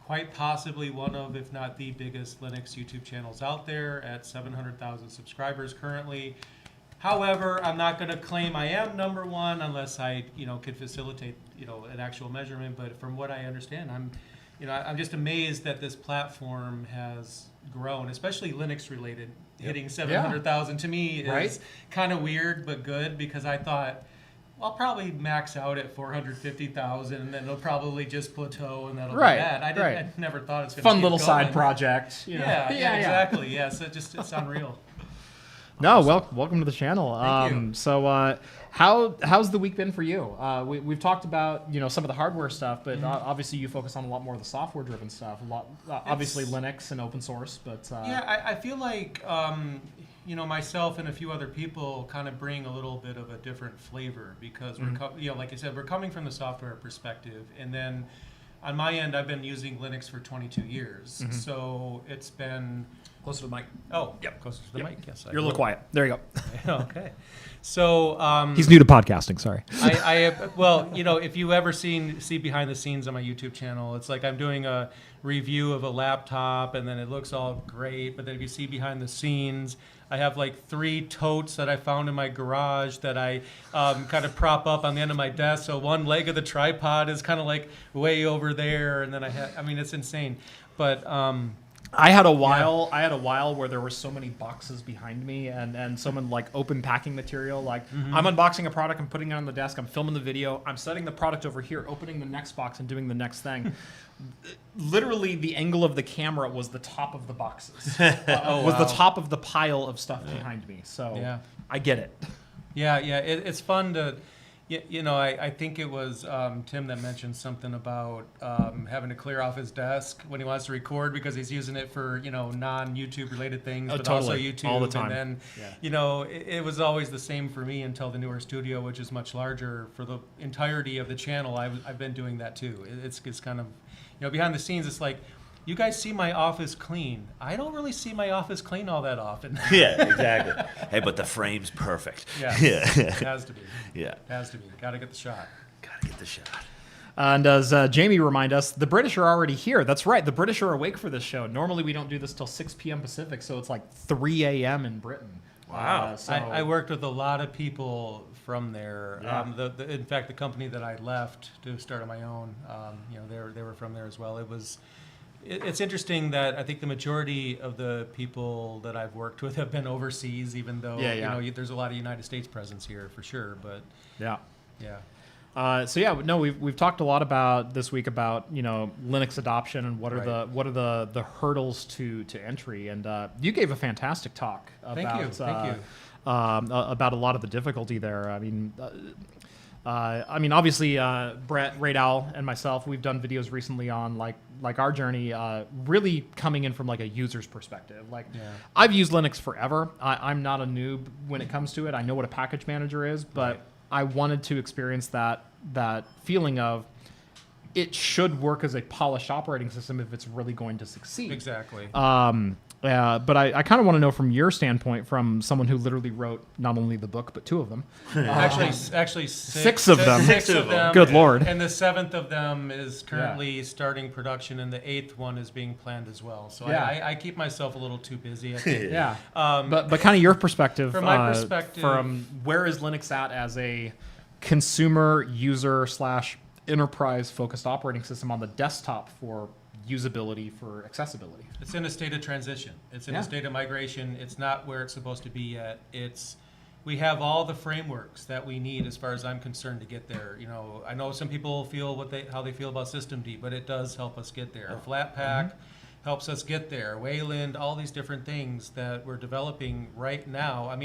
quite possibly one of, if not the biggest Linux YouTube channels out there at 700,000 subscribers currently. However, I'm not going to claim I am number one unless I, could facilitate, an actual measurement. But from what I understand, I'm just amazed that this platform has grown, especially Linux related. Hitting 700,000 to me is kind of weird but good, because I thought I'll probably max out at 450,000 and then it'll probably just plateau and that'll be that. I never thought it's going to Fun keep little going. side project. Yeah, exactly. Yeah, so it's unreal. No, welcome to the channel. Thank you. So how's the week been for you? We've talked about some of the hardware stuff, but obviously you focus on a lot more of the software driven stuff. Obviously Linux and open source, but I feel like myself and a few other people kind of bring a little bit of a different flavor, because we're like I said, we're coming from the software perspective, and then on my end I've been using Linux for 22 years, so it's been Closer to the mic. Oh, yep. Closer to the mic. Yes. You're a little quiet. There you go. Okay. So He's new to podcasting. Sorry. well, if you ever see behind the scenes on my YouTube channel, it's like I'm doing a review of a laptop, and then it looks all great. But then if you see behind the scenes, I have like 3 totes that I found in my garage that I kind of prop up on the end of my desk. So one leg of the tripod is kind of like way over there, and then it's insane. But I had a while where there were so many boxes behind me and someone like open packing material. Like I'm unboxing a product, I'm putting it on the desk, I'm filming the video, I'm setting the product over here, opening the next box and doing the next thing. Literally the angle of the camera was the top of the boxes. The top of the pile of stuff behind me. So I get it. Yeah, it's fun to... I think it was Tim that mentioned something about having to clear off his desk when he wants to record because he's using it for, non-YouTube related things, but totally. also YouTube. All the time. And then, it was always the same for me until the newer studio, which is much larger. For the entirety of the channel, I've been doing that too. It's kind of, behind the scenes, it's like, you guys see my office clean. I don't really see my office clean all that often. Yeah, exactly. Hey, but the frame's perfect. Yeah, Yeah. it has to be. Yeah. It has to be. Got to get the shot. Gotta get the shot. And as Jamie remind us, the British are already here. That's right. The British are awake for this show. Normally we don't do this till 6 p.m. Pacific, so it's like 3 a.m. in Britain. Wow. I worked with a lot of people from there. Yeah. In fact, the company that I left to start on my own, they were from there as well. It's interesting that I think the majority of the people that I've worked with have been overseas, even though there's a lot of United States presence here for sure. But yeah. Yeah. We've talked a lot about this week about Linux adoption and what are the hurdles to entry, and you gave a fantastic talk about Thank you. About a lot of the difficulty there. Obviously, Brett, Radal, and myself, we've done videos recently on like our journey, really coming in from like a user's perspective. I've used Linux forever. I'm not a noob when it comes to it. I know what a package manager is, but I wanted to experience that feeling of it should work as a polished operating system if it's really going to succeed. Exactly. But I kind of want to know from your standpoint, from someone who literally wrote not only the book but 2 of them. Actually, six of them. Six of them. Good Lord. And the 7th of them is currently starting production, and the 8th one is being planned as well. So I keep myself a little too busy, I think. Yeah. But kind of your perspective. From my perspective, from where is Linux at as a consumer user / enterprise focused operating system on the desktop for usability, for accessibility? It's in a state of transition. It's in a state of migration. It's not where it's supposed to be yet. We have all the frameworks that we need, as far as I'm concerned, to get there. I know some people feel how they feel about Systemd, but it does help us get there. Flatpak helps us get there. Wayland, all these different things that we're developing right now.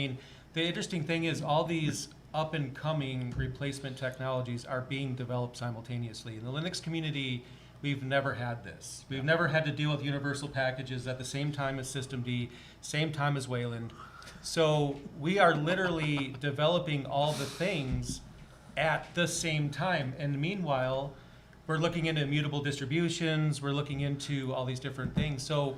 The interesting thing is all these up and coming replacement technologies are being developed simultaneously. In the Linux community, we've never had this. We've never had to deal with universal packages at the same time as Systemd, same time as Wayland. So we are literally developing all the things at the same time. And meanwhile, we're looking into immutable distributions, we're looking into all these different things. So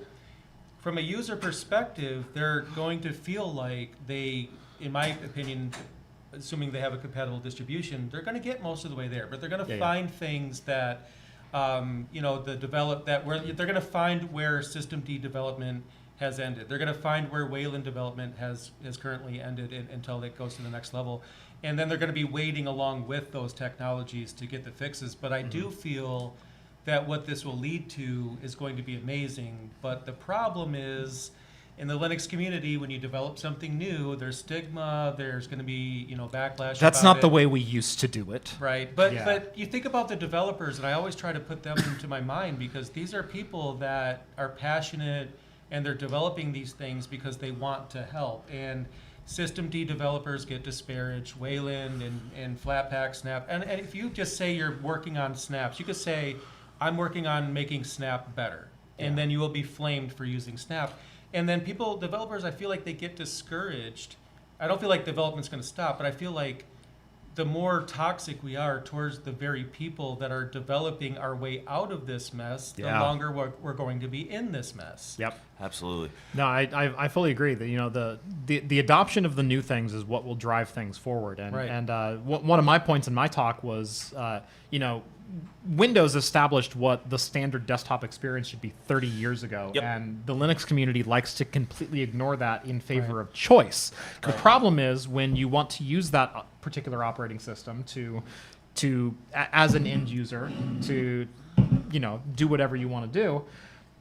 from a user perspective, they're going to feel like they, in my opinion, assuming they have a compatible distribution, they're going to get most of the way there. But they're going to find things that they're going to find where Systemd development has ended. They're going to find where Wayland development has currently ended until it goes to the next level. And then they're going to be waiting along with those technologies to get the fixes. But I do feel that what this will lead to is going to be amazing. But the problem is, in the Linux community, when you develop something new, there's stigma, there's going to be, backlash. That's about not the way we used to do it. Right. But you think about the developers, and I always try to put them into my mind, because these are people that are passionate and they're developing these things because they want to help. And Systemd developers get disparaged, Wayland and Flatpak, Snap. And if you just say you're working on Snaps, you could say, I'm working on making Snap better. And then you will be flamed for using Snap. And then developers, I feel like they get discouraged. I don't feel like development's going to stop, but I feel like the more toxic we are towards the very people that are developing our way out of this mess, the longer we're going to be in this mess. Yep. Absolutely. No, I fully agree that, you know, the adoption of the new things is what will drive things forward. And Right. and one of my points in my talk was, you know, Windows established what the standard desktop experience should be 30 years ago, Yep. and the Linux community likes to completely ignore that in favor of choice. The problem is when you want to use that particular operating system as an end user to, you know, do whatever you want to do,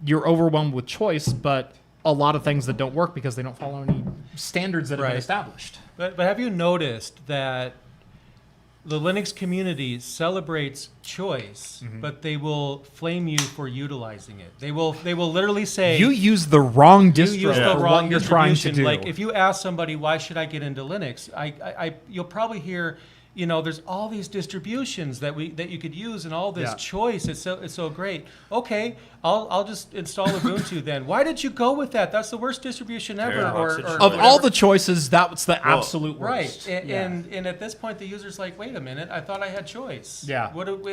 you're overwhelmed with choice, but a lot of things that don't work because they don't follow any standards that have been Right. established. But have you noticed that the Linux community celebrates choice, but they will flame you for utilizing it. They will literally say You use the wrong you distro use the for wrong what you're trying to distribution. do. Like if you ask somebody why should I get into Linux, you'll probably hear, you know, there's all these distributions that you could use and all this Yeah. choice. It's so great. Okay, I'll just install Ubuntu then. Why did you go with that? That's the worst distribution ever. Paradox Or situation. of all whatever. the choices, that's the absolute Right, worst. and at this point, the user's like, "Wait a minute, I thought I had choice. Yeah.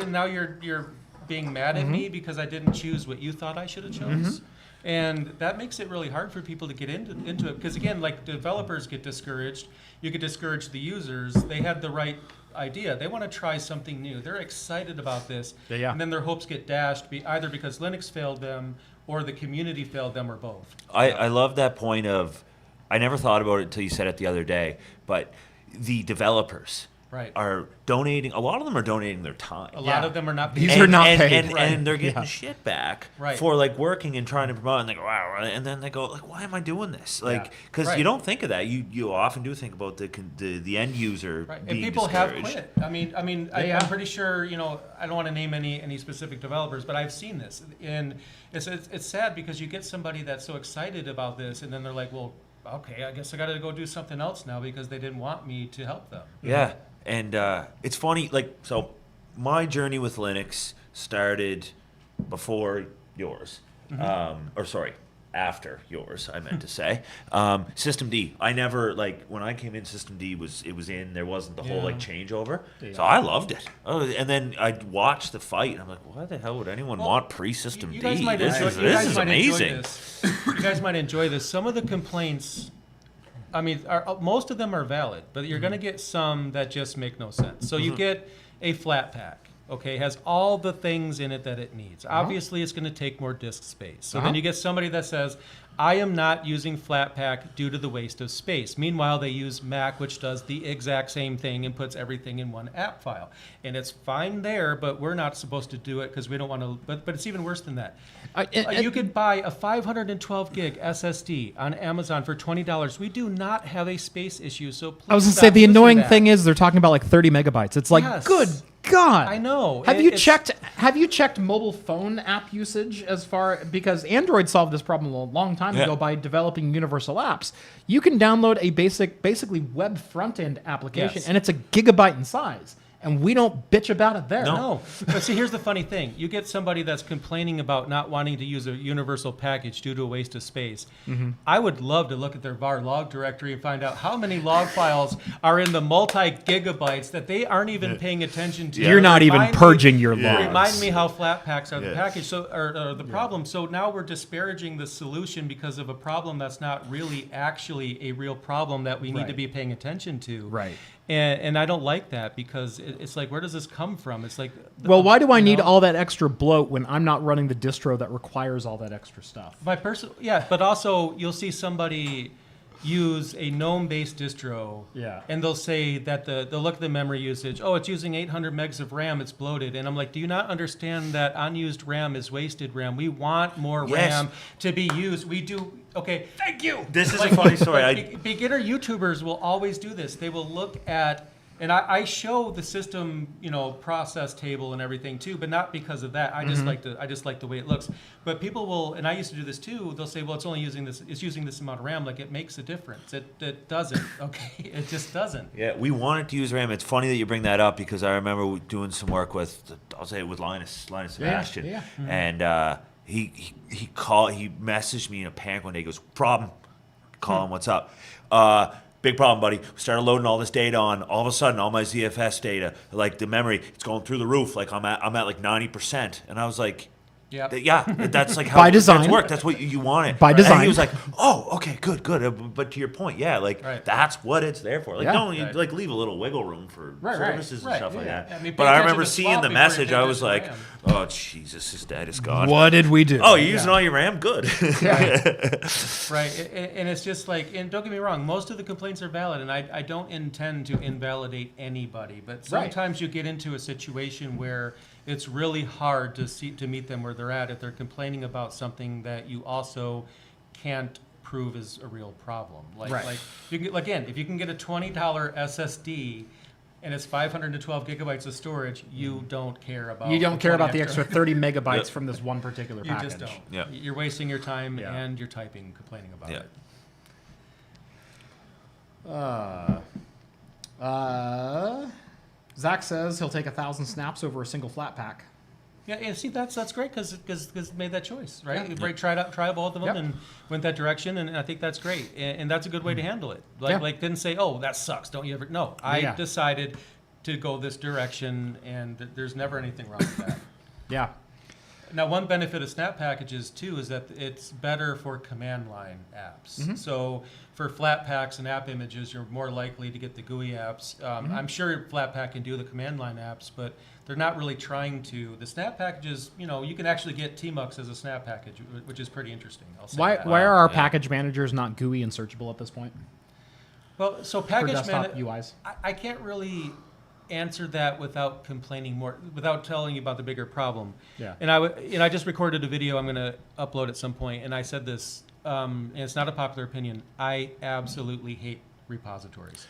Now you're being mad at me because I didn't choose what you thought I should have chose." And that makes it really hard for people to get into it because again, like developers get discouraged, you get discouraged the users. They had the right idea. They want to try something new. They're excited about this, Yeah. and then their hopes get dashed either because Linux failed them or the community failed them or both. I love that point of, I never thought about it until you said it the other day, but the developers Right. are donating, a lot of them are donating their time. A lot of them are not. These paid. are not and, paid. And, Right. and they're getting Yeah. shit back Right. for like working and trying to promote, and they go, wow, and then they go like, why am I doing this? Like, because Right. you don't think of that. You often do think about the end user Right, and being people have discouraged. quit. I'm pretty sure. You know, I don't want to name any specific developers, but I've seen this, and it's sad because you get somebody that's so excited about this, and then they're like, well, okay, I guess I got to go do something else now because they didn't want me to help them. Yeah, and it's funny, like, so my journey with Linux started before yours, or sorry, after yours, I meant to say. System D. I never, like, when I came in, System D was in. There wasn't the whole Yeah. like changeover, so I loved it. Oh, and then I watched the fight, and I'm like, why the hell would anyone want pre-System You D? guys might This enjoy, is you guys this is might enjoy amazing. this. You guys might enjoy this. Some of the complaints, I mean, most of them are valid, but you're going to get some that just make no sense. So you get a flat pack. Okay, has all the things in it that it needs. Obviously, it's going to take more disk space. So then you get somebody that says, I am not using Flatpak due to the waste of space. Meanwhile, they use Mac, which does the exact same thing and puts everything in one app file. And it's fine there, but we're not supposed to do it because we don't want to. But it's even worse than that. You could buy a 512 gig SSD on Amazon for $20. We do not have a space issue, so please I was going to stop say, the pushing annoying that. thing is they're talking about like 30 megabytes. It's like, Yes. good God. I know. Have It- you it's- Have you checked mobile phone app usage because Android solved this problem a long time Yeah. ago by developing universal apps. You can download a basically web front end application, Yes. and it's a gigabyte in size, and we don't bitch about it there. No. But see, here's the funny thing. You get somebody that's complaining about not wanting to use a universal package due to a waste of space. I would love to look at their var log directory and find out how many log files are in the multi-gigabytes that they aren't even paying attention to. You're not even Remind me- purging your logs. Remind me how flat packs are the Yes. package, or the problem. So now we're disparaging the solution because of a problem that's not really actually a real problem that we need to Right. be paying attention to. Right. And I don't like that because it's like, where does this come from? It's like, Well, why do I you need know? all that extra bloat when I'm not running the distro that requires all that extra stuff? Yeah, but also you'll see somebody use a GNOME-based distro, Yeah. and they'll say that they'll look at the memory usage. Oh, it's using 800 megs of RAM. It's bloated. And I'm like, do you not understand that unused RAM is wasted RAM? We want more Yes. RAM to be used. We do. Okay, thank you. This is a funny story. Beginner YouTubers will always do this. They will look at. And I show the system, process table and everything too, but not because of that. I just like the way it looks. But people will, and I used to do this too. They'll say, "Well, it's only using this. It's using this amount of RAM. Like it makes a difference." It doesn't. Okay, it just doesn't. Yeah, we wanted to use RAM. It's funny that you bring that up because I remember doing some work with, I'll say it with Linus Sebastian, yeah. and he messaged me in a panic one day. He goes, "Problem." Call him. What's up? Big problem, buddy. We started loading all this data on. All of a sudden, all my ZFS data, like the memory, it's going through the roof. Like I'm at like 90%, and I was like, Yep. yeah, that's like how By design. that's work. That's what you want it. By design. And he was like, oh, okay, good. But to your point, yeah, like Right. that's what it's there for. Like, Yeah. don't you Right. like leave a little wiggle room for Right, services and stuff like Yeah. that. I mean, pay but I attention remember to seeing swap the before you message. pay I was attention like, to RAM. oh Jesus, his data's gone. What did we do? Oh, you're using all your RAM? Good. Right, and it's just like, and don't get me wrong, most of the complaints are valid, and I don't intend to invalidate anybody, but sometimes you get into a situation where it's really hard to meet them where they're at if they're complaining about something that you also can't prove is a real problem. Like you can, again, if you can get a $20 SSD and it's 512 gigabytes of storage, you don't care about. You don't care about the extra. extra 30 megabytes from this one particular You package. just don't. Yeah. You're wasting your time Yeah. and you're typing, complaining about Yeah. it. Zach says he'll take 1,000 snaps over a single flat pack. Yeah, and see, that's great because made that choice, right? Yeah. Right, try both of them Yep. and went that direction, and I think that's great, and that's a good way to handle it. Yeah. Like didn't say, oh, that sucks. Don't you ever? No, I Yeah. decided to go this direction, and there's never anything wrong with that. Yeah. Now, one benefit of snap packages too is that it's better for command line apps. So for flat packs and app images, you're more likely to get the GUI apps. I'm sure Flatpak can do the command line apps, but they're not really trying to. The snap packages, you can actually get Tmux as a snap package, which is pretty interesting. I'll say Why that. are our Yeah. package managers not GUI and searchable at this point Well, so for package desktop man, UIs? I can't really answer that without complaining more, without telling you about the bigger problem. Yeah. And I just recorded a video I'm going to upload at some point, and I said this, and it's not a popular opinion. I absolutely hate repositories.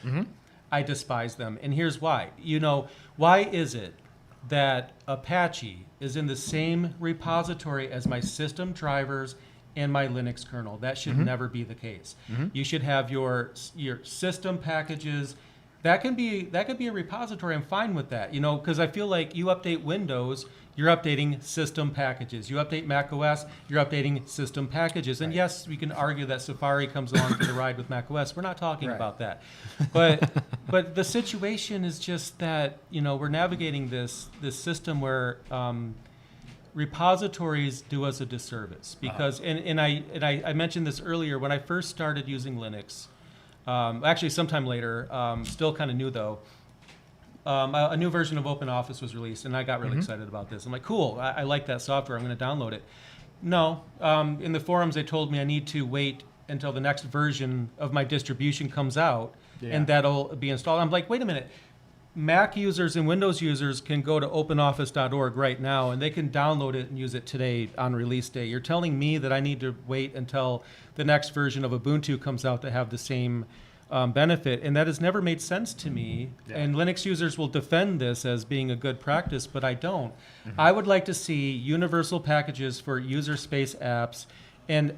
I despise them, and here's why. Why is it that Apache is in the same repository as my system drivers and my Linux kernel? That should never be the case. You should have your system packages. That could be a repository. I'm fine with that, because I feel like you update Windows, you're updating system packages. You update Mac OS, you're updating system packages. And yes, we can argue that Safari comes along for the ride with Mac OS. We're not talking about that. But the situation is just that, we're navigating this system where repositories do us a disservice because, and I mentioned this earlier, when I first started using Linux, actually sometime later, still kind of new though, a new version of OpenOffice was released, and I got really excited about this. I'm like, cool, I like that software, I'm going to download it. No, in the forums they told me I need to wait until the next version of my distribution comes out, and that'll be installed. I'm like, wait a minute. Mac users and Windows users can go to openoffice.org right now, and they can download it and use it today on release day. You're telling me that I need to wait until the next version of Ubuntu comes out to have the same benefit, and that has never made sense to me. And Linux users will defend this as being a good practice, but I don't. I would like to see universal packages for user space apps, and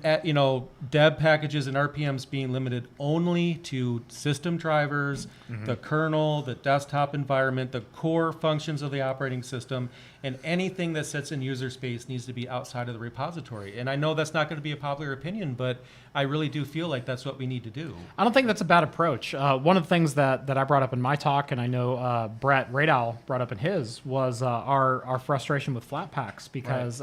deb packages and RPMs being limited only to system drivers, the kernel, the desktop environment, the core functions of the operating system, and anything that sits in user space needs to be outside of the repository. And I know that's not going to be a popular opinion, but I really do feel like that's what we need to do. I don't think that's a bad approach. One of the things that I brought up in my talk, and I know Brett Radal brought up in his, was our frustration with Flatpaks, because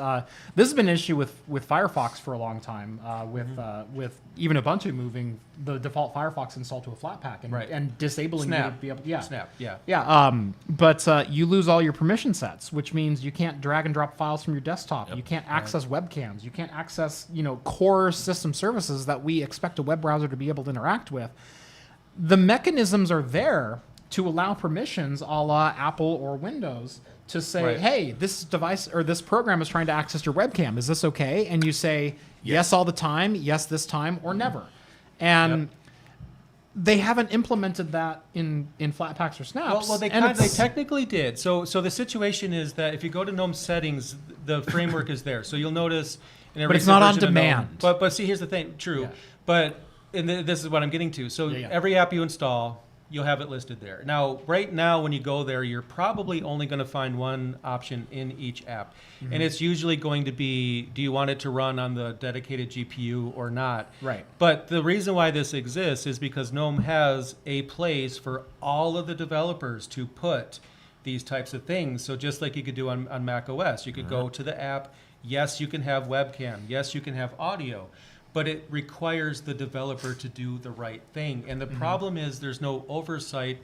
this has been an issue with Firefox for a long time, with even Ubuntu moving the default Firefox install to a Flatpak and disabling Snap. you to be able Snap, yeah. Yeah, but you lose all your permission sets, which means you can't drag and drop files from your desktop. You can't access webcams. You can't access, core system services that we expect a web browser to be able to interact with. The mechanisms are there to allow permissions, a la Apple or Windows, to say, hey, this device or this program is trying to access your webcam. Is this okay? And you say yes all the time, yes this time, or never. And they haven't implemented that in Flatpaks or Snaps. Well, they technically did. So the situation is that if you go to GNOME settings, the framework is there. So you'll notice. But it's not on demand. But see, here's the thing. True. Yeah. But this is what I'm getting to. So every app you install, you'll have it listed there. Now, right now, when you go there, you're probably only going to find one option in each app. And it's usually going to be, do you want it to run on the dedicated GPU or not? Right. But the reason why this exists is because GNOME has a place for all of the developers to put these types of things. So just like you could do on Mac OS, you could go to the app. Yes, you can have webcam. Yes, you can have audio. But it requires the developer to do the right thing. And the problem is there's no oversight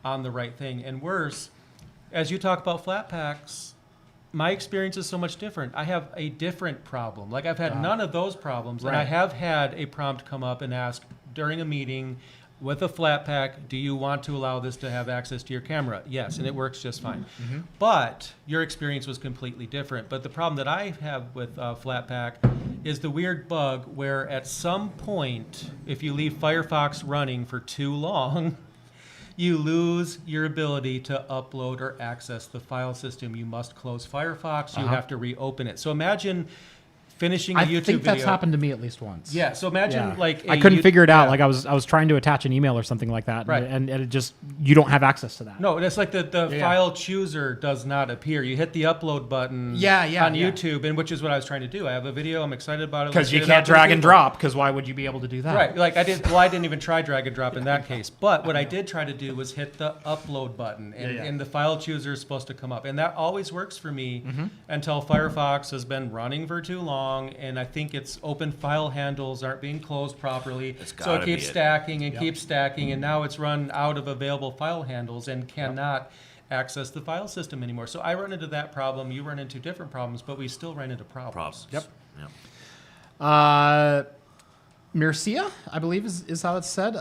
on the right thing. And worse, as you talk about flat packs, my experience is so much different. I have a different problem. Like I've had none of those problems. And I have had a prompt come up and ask during a meeting with a flat pack, do you want to allow this to have access to your camera? Yes, and it works just fine. But your experience was completely different. But the problem that I have with flat pack is the weird bug where at some point, if you leave Firefox running for too long, you lose your ability to upload or access the file system. You must close Firefox. You have to reopen it. So imagine finishing a YouTube video. I think that's happened to me at least once. Yeah, so imagine like I couldn't figure it out. Like I was trying to attach an email or something like that, Right. and it just, you don't have access to that. No, it's like the file chooser does not appear. You hit the upload button on YouTube, and which is what I was trying to do. I have a video. I'm excited about it. Because you can't drag and drop, because why would you be able to do that? Right, like I didn't even try drag and drop in that case. But what I did try to do was hit the upload button, and the file chooser is supposed to come up. And that always works for me until Firefox has been running for too long, and I think its open file handles aren't being closed properly. So it keeps stacking and keeps stacking, and now it's run out of available file handles and cannot access the file system anymore. So I run into that problem. You run into different problems, but we still run into problems. Yep. Mircea, I believe is how it's said.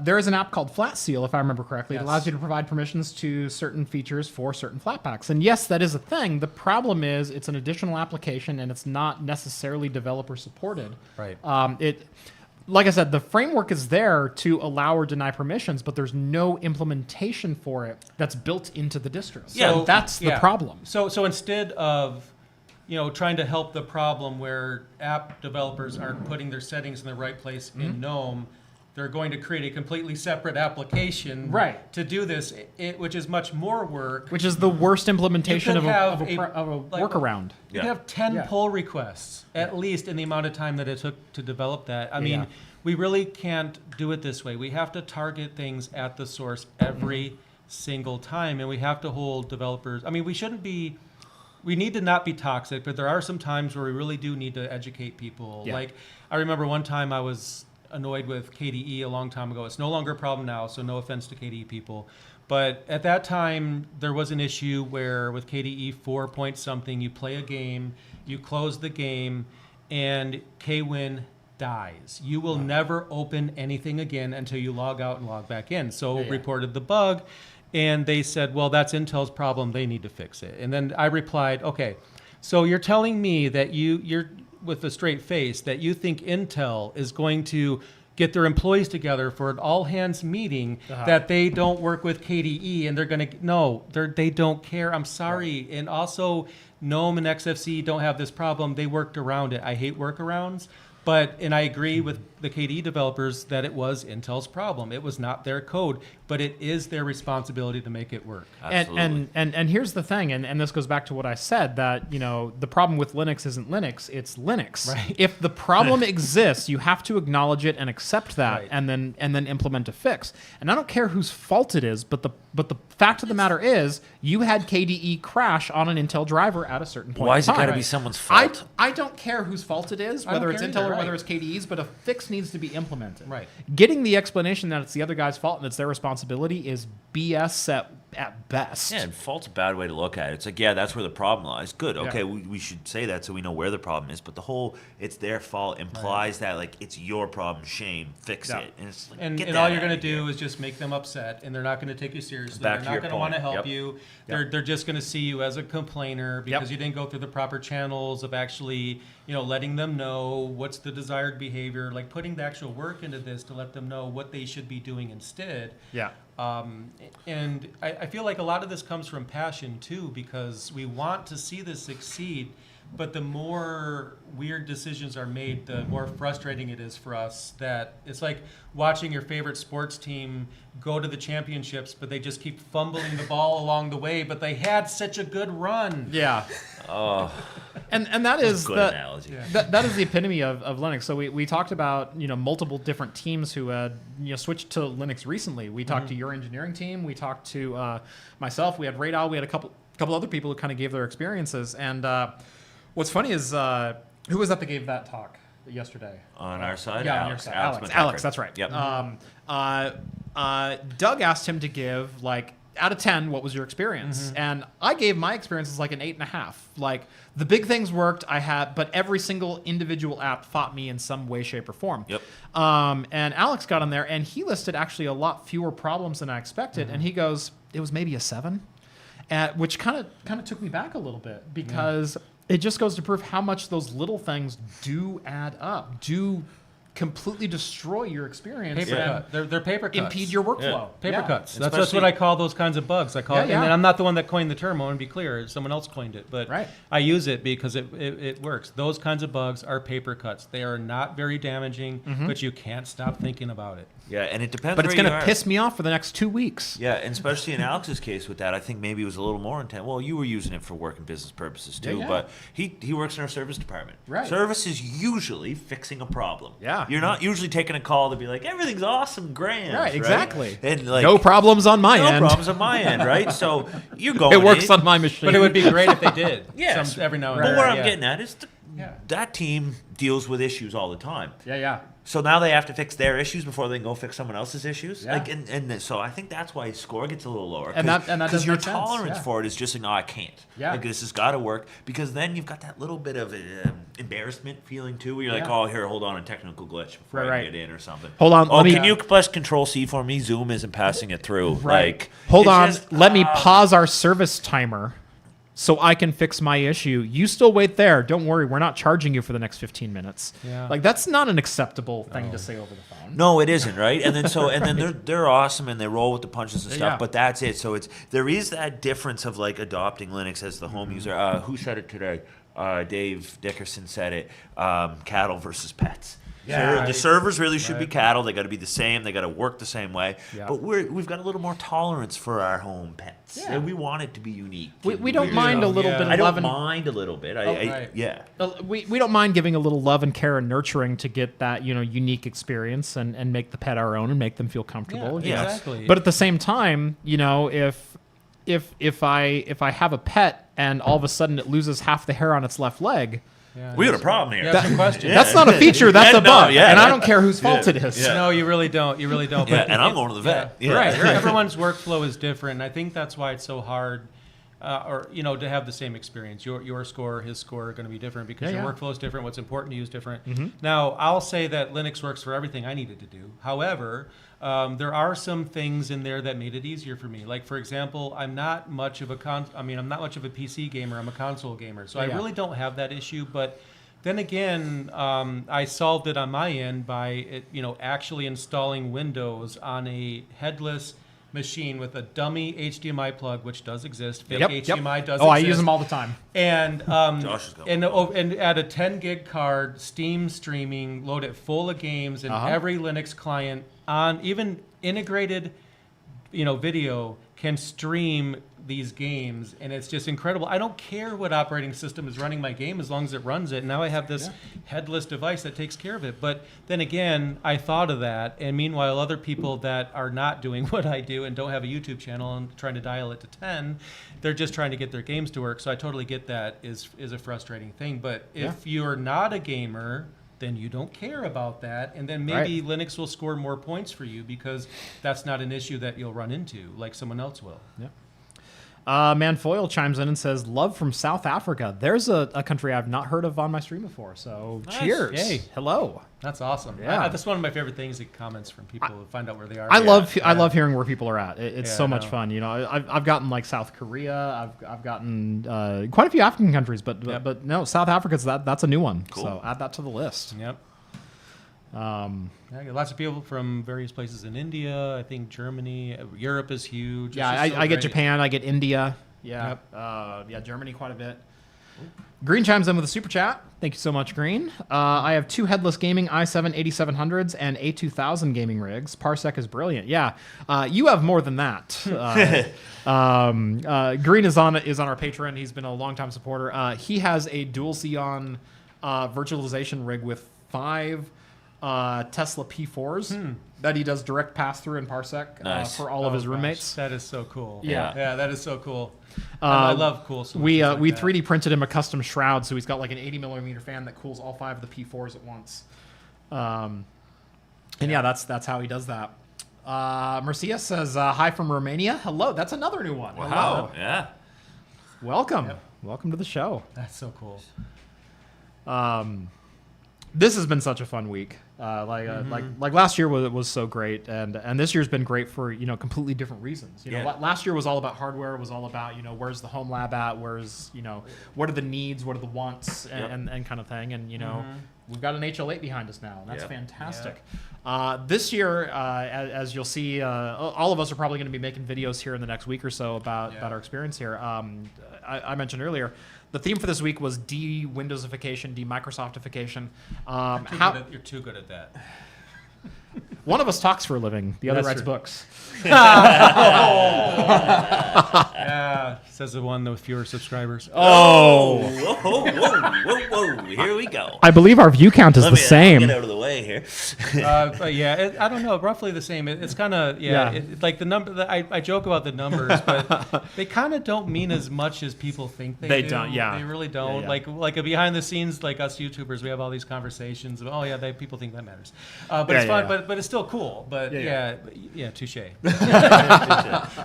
There is an app called Flat Seal, if I remember correctly. It allows you to provide permissions to certain features for certain flat packs. And yes, that is a thing. The problem is it's an additional application and it's not necessarily developer supported. Right. Like I said, the framework is there to allow or deny permissions, but there's no implementation for it that's built into the distro. So that's the problem. So instead of trying to help the problem where app developers aren't putting their settings in the right place in GNOME, they're going to create a completely separate application to do this, which is much more work. Which is the worst implementation of a like, workaround. You could have 10 pull requests, at least in the amount of time that it took to develop that. I mean, we really can't do it this way. We have to target things at the source every single time, and we have to hold developers. I mean, we need to not be toxic, but there are some times where we really do need to educate people. Like, I remember one time I was annoyed with KDE a long time ago. It's no longer a problem now, so no offense to KDE people. But at that time, there was an issue where with KDE 4 point something, you play a game, you close the game, and KWin dies. You will never open anything again until you log out and log back in. So reported the bug. And they said, well, that's Intel's problem. They need to fix it. And then I replied, okay, so you're telling me that you're with a straight face that you think Intel is going to get their employees together for an all-hands meeting that they don't work with KDE and they're going to, they don't care. I'm sorry. And also, GNOME and XFCE don't have this problem. They worked around it. I hate workarounds. And I agree with the KDE developers that it was Intel's problem. It was not their code, but it is their responsibility to make it work. And here's the thing, and this goes back to what I said, that the problem with Linux isn't Linux, it's Linux. Right. If the problem exists, you have to acknowledge it and accept that, and then implement a fix. And I don't care whose fault it is, but the fact of the matter is, you had KDE crash on an Intel driver at a certain point. Why is it got to be someone's fault? I don't care whose fault it is, whether it's Intel or either, whether it's KDE's, but a fix needs to be implemented. Right. Getting the explanation that it's the other guy's fault and it's their responsibility is BS at best. Yeah, and fault's a bad way to look at it. It's like, that's where the problem lies. Good, okay, we should say that so we know where the problem is. But the whole "it's their fault" implies that like it's your problem. Shame, fix it. And it's like, and all you're going to do is just make them upset, and they're not going to take you seriously. They're not going to want to help you. They're just going to see you as a complainer because you didn't go through the proper channels of actually letting them know what's the desired behavior, like putting the actual work into this to let them know what they should be doing instead. And I feel like a lot of this comes from passion too, because we want to see this succeed, But the more weird decisions are made, the more frustrating it is for us. That it's like watching your favorite sports team go to the championships, but they just keep fumbling the ball along the way. But they had such a good run. Yeah. Oh, And that is good analogy. that is the epitome of Linux. So we talked about multiple different teams who had switched to Linux recently. We talked to your engineering team. We talked to myself. We had Radal. We had a couple other people who kind of gave their experiences. And what's funny is who was that gave that talk yesterday? On our side, Yeah, on your Alex. side. Alex, Alex, that's right. Yep. Doug asked him to give like out of 10, what was your experience? And I gave my experience as like an 8.5. Like the big things worked, but every single individual app fought me in some way, shape, or form. Yep. And Alex got on there, and he listed actually a lot fewer problems than I expected. And he goes, it was maybe a 7, which kind of took me back a little bit because it just goes to prove how much those little things do add up, do completely destroy your experience. Paper and cut. They're paper cuts. impede your workflow. Paper Yeah. cuts. That's Especially- what I call those kinds of bugs. I call it, Yeah. and I'm not the one that coined the term. I want to be clear. Someone else coined it, but Right. I use it because it works. Those kinds of bugs are paper cuts. They are not very damaging, but you can't stop thinking about it. Yeah, and it depends. But it's where going you to are. piss me off for the next 2 weeks. Yeah, and especially in Alex's case with that, I think maybe it was a little more intense. Well, you were using it for work and business purposes too, Yeah. but he works in our service department. Right. Service is usually fixing a problem. Yeah. You're not usually taking a call to be like, everything's awesome, grand. Right, exactly. And like, No problems on my no end. problems on my end, right? So you're going. It works in, on my machine. But it would be great if they did. Yes. Every now and But then. what I'm yeah. getting at is Yeah. that team deals with issues all the time. Yeah. So now they have to fix their issues before they can go fix someone else's issues. Yeah. Like, and so I think that's why his score gets a little lower. And that does your make sense, tolerance yeah. for it is just like, no, I can't. Yeah. Like this has got to work because then you've got that little bit of embarrassment feeling too, where you're like, Yeah. oh, here, hold on, a technical glitch before I Right. get in or something. Hold on, Oh, let me- can you press Control C for me? Zoom isn't passing it through. Right. Like, Hold it's on. just, Let me pause our service timer so I can fix my issue. You still wait there. Don't worry. We're not charging you for the next 15 minutes. Yeah. Like, that's not an acceptable thing to say over the phone. No, it isn't, right? And then they're awesome and they roll with the punches and stuff, Yeah. but that's it. So there is that difference of like adopting Linux as the home user. Who said it today? Dave Dickerson said it. Cattle versus pets. Yeah. The servers really should be cattle. They got to be the same. They got to work the same way. Yeah. But we've got a little more tolerance for our home pets. Yeah. And we want it to be unique. We don't Weird. mind a little Yeah. bit of I love don't and mind a little bit. right. Yeah. we don't mind giving a little love and care and nurturing to get that unique experience and make the pet our own and make them feel comfortable. Yeah, you know. exactly. But at the same time, if I have a pet and all of a sudden it loses half the hair on its left leg, Yeah, We got a problem here. You have some questions. that's not a feature. That's Yeah, a no, bug, yeah, and I that- don't care whose fault it is. Yeah. No, you really don't. You really don't. Yeah, But and I'm going to the vet. Yeah. Right. Everyone's workflow is different. And I think that's why it's so hard, to have the same experience. Your score, his score are going to be different because Yeah, your yeah. workflow is different. What's important to you is different. Now, I'll say that Linux works for everything I needed to do. However, there are some things in there that made it easier for me. Like, for example, I'm not much of a PC gamer. I'm a console gamer, so I Yeah. really don't have that issue. But then again, I solved it on my end by actually installing Windows on a headless machine with a dummy HDMI plug, which does exist. Fake HDMI does Oh, exist. I use them all the time. And Josh has got and add a 10 gig card, Steam streaming, load it full of games, and every Linux client on even integrated, video can stream these games, and it's just incredible. I don't care what operating system is running my game as long as it runs it. Now I have this headless device that takes care of it. But then again, I thought of that, and meanwhile, other people that are not doing what I do and don't have a YouTube channel and trying to dial it to 10, they're just trying to get their games to work. So I totally get that is a frustrating thing. But if you're not a gamer, then you don't care about that, and then maybe Linux will score more points for you because that's not an issue that you'll run into like someone else will. Yeah. Manfoil chimes in and says, "Love from South Africa. There's a country I've not heard of on my stream before. So cheers. Yay. Hello. That's awesome. Yeah. That's one of my favorite things. The comments from people to find out where they are. I love hearing where people are at. It's Yeah, so I much know. fun. I've gotten like South Korea. I've gotten quite a few African countries, but no, South Africa's that's a new one. Cool. So add that to the list. Yep. I get lots of people from various places in India. I think Germany, Europe is huge. Yeah, It's just so I get great. Japan. I get India. Yeah. Yep. Germany quite a bit. Green chimes in with a super chat. Thank you so much, Green. I have 2 headless gaming i7 8700s and A2000 gaming rigs. Parsec is brilliant. Yeah, you have more than that. Green is on our Patreon. He's been a longtime supporter. He has a dual Xeon virtualization rig with 5 Tesla P4s that he does direct pass through in Parsec for all of his roommates. That is so cool. Yeah. Yeah, that is so cool. I love cool stuff. We like that. 3D printed him a custom shroud, so he's got like an 80 millimeter fan that cools all 5 of the P4s at once. And yeah, that's how he does that. Mercia says hi from Romania. Hello, that's another new one. Wow. Hello. Yeah. Welcome. Yep. Welcome to the show. That's so cool. This has been such a fun week. Like last year was so great, and this year's been great for completely different reasons. Last year was all about hardware. It was all about where's the home lab at, where's what are the needs, what are the wants, and kind of thing. And we've got an HL8 behind us now, and that's fantastic. This year, as you'll see, all of us are probably going to be making videos here in the next week or so about our experience here. I mentioned earlier, the theme for this week was de-Windowsification, de-Microsoftification. You're too good at that. One of us talks for a living. The other That's writes true. books. Yeah, says the one with fewer subscribers. Whoa, whoa. Here we go. I believe our view count is the I'll same. get out of the way here. But yeah, I don't know, roughly the same. It's kind of like the number. I joke about the numbers, but they kind of don't mean as much as people think they do. don't. Yeah, they really don't. Yeah. Like a behind the scenes, like us YouTubers, we have all these conversations. Of, people think that matters. But it's fun. But it's still cool. But touche.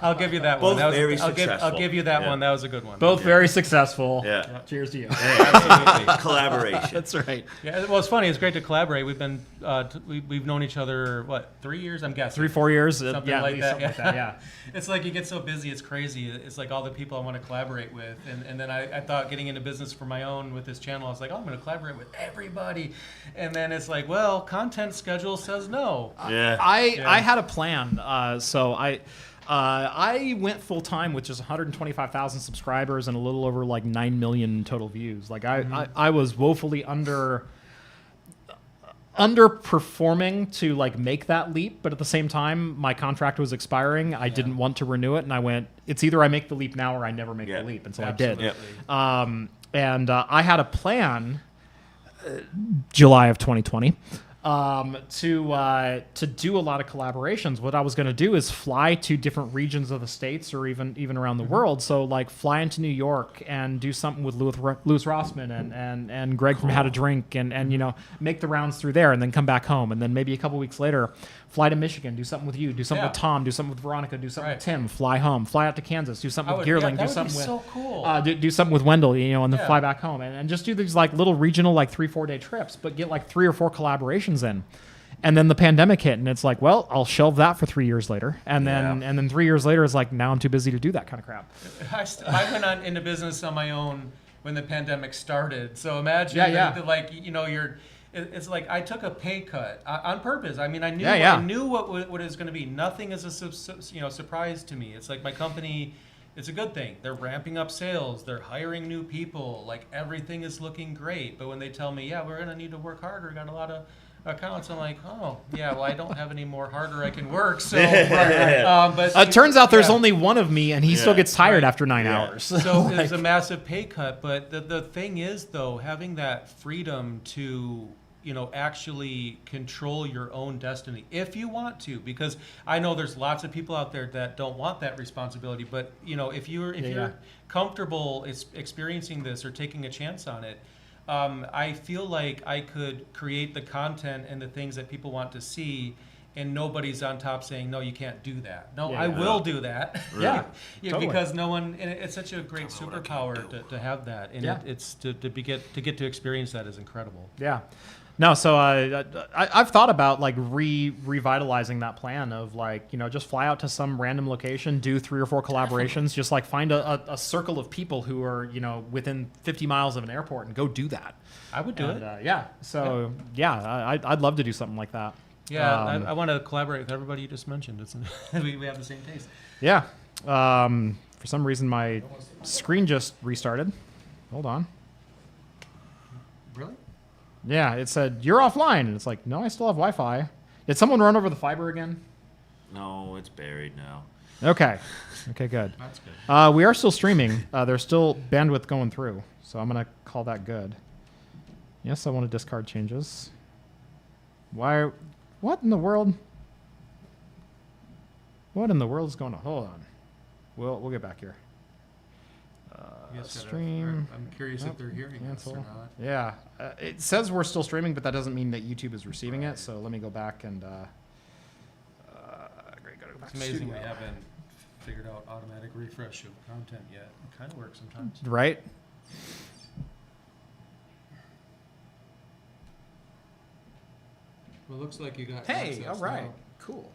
I'll give you that Both one. That was, very I'll successful. give you that one. That was a good one. Both very successful. Yeah. Cheers to you. Absolutely. Collaboration. That's right. Yeah, well, it's funny. It's great to collaborate. We've been we've known each other 3 years? I'm guessing 3-4 years. something yeah, like that. something like that. Yeah. It's like you get so busy, it's crazy. It's like all the people I want to collaborate with, and then I thought getting into business for my own with this channel, I was like, I'm going to collaborate with everybody, and then it's like, well, content schedule says no. Yeah. I had a plan. So I went full time with just 125,000 subscribers and a little over like 9 million total views. Like I was woefully underperforming to like make that leap, but at the same time my contract was expiring. I didn't want to renew it, and I went, it's either I make the leap now or I never make the leap, and so Absolutely. I did. And I had a plan July of 2020 to do a lot of collaborations. What I was going to do is fly to different regions of the States or even around the world. So like fly into New York and do something with Louis Rossman and Greg from How to Drink and make the rounds through there and then come back home. And then maybe a couple weeks later, fly to Michigan, do something with you, do something with Tom, do something with Veronica, do something with Tim, fly home, fly out to Kansas, do something with Gearling, do something with so cool. do something with Wendell, and then fly back home and just do these like little regional like 3-4 day trips, but get like 3 or 4 collaborations in. And then the pandemic hit, and it's like, well, I'll shelve that for 3 years later, and then 3 years later, it's like now I'm too busy to do that kind of crap. I went into business on my own when the pandemic started. So imagine, it's like I took a pay cut on purpose. I mean, I knew what it was going to be. Nothing is a surprise to me. It's like my company. It's a good thing. They're ramping up sales. They're hiring new people. Like everything is looking great. But when they tell me, we're going to need to work harder, got a lot of accounts, I'm like, I don't have any more harder I can work. So, but it turns out there's only one of me, and he still gets tired after 9 hours. So it was a massive pay cut. But the thing is, though, having that freedom to actually control your own destiny if you want to, because I know there's lots of people out there that don't want that responsibility. But if you're comfortable experiencing this or taking a chance on it, I feel like I could create the content and the things that people want to see, and nobody's on top saying, no, you can't do that. No, I will do that. Really? Totally. Because no one, and it's such a great superpower to have that, and it's to get to experience that is incredible. Yeah. No, so I've thought about like revitalizing that plan of like, just fly out to some random location, do 3 or 4 collaborations, just like find a circle of people who are, within 50 miles of an airport and go do that. I would do it. I'd love to do something like that. Yeah, I want to collaborate with everybody you just mentioned. We have the same taste. Yeah. For some reason, my screen just restarted. Hold on. Really? Yeah, it said, you're offline. And it's like, no, I still have Wi-Fi. Did someone run over the fiber again? No, it's buried now. Okay. Okay, good. That's good. We are still streaming. There's still bandwidth going through. So I'm going to call that good. Yes, I want to discard changes. Why? What in the world? What in the world is going on? Hold on. We'll get back here. Yes, Stream. I'm curious if they're hearing us or Cancel. not. Yeah. It says we're still streaming, but that doesn't mean that YouTube is receiving it. So let me go back and... great, gotta go back It's to amazing we studio. haven't figured out automatic refresh of content yet. It kind of works sometimes. Right? Well, it looks like you got Hey, access all right. now. Cool.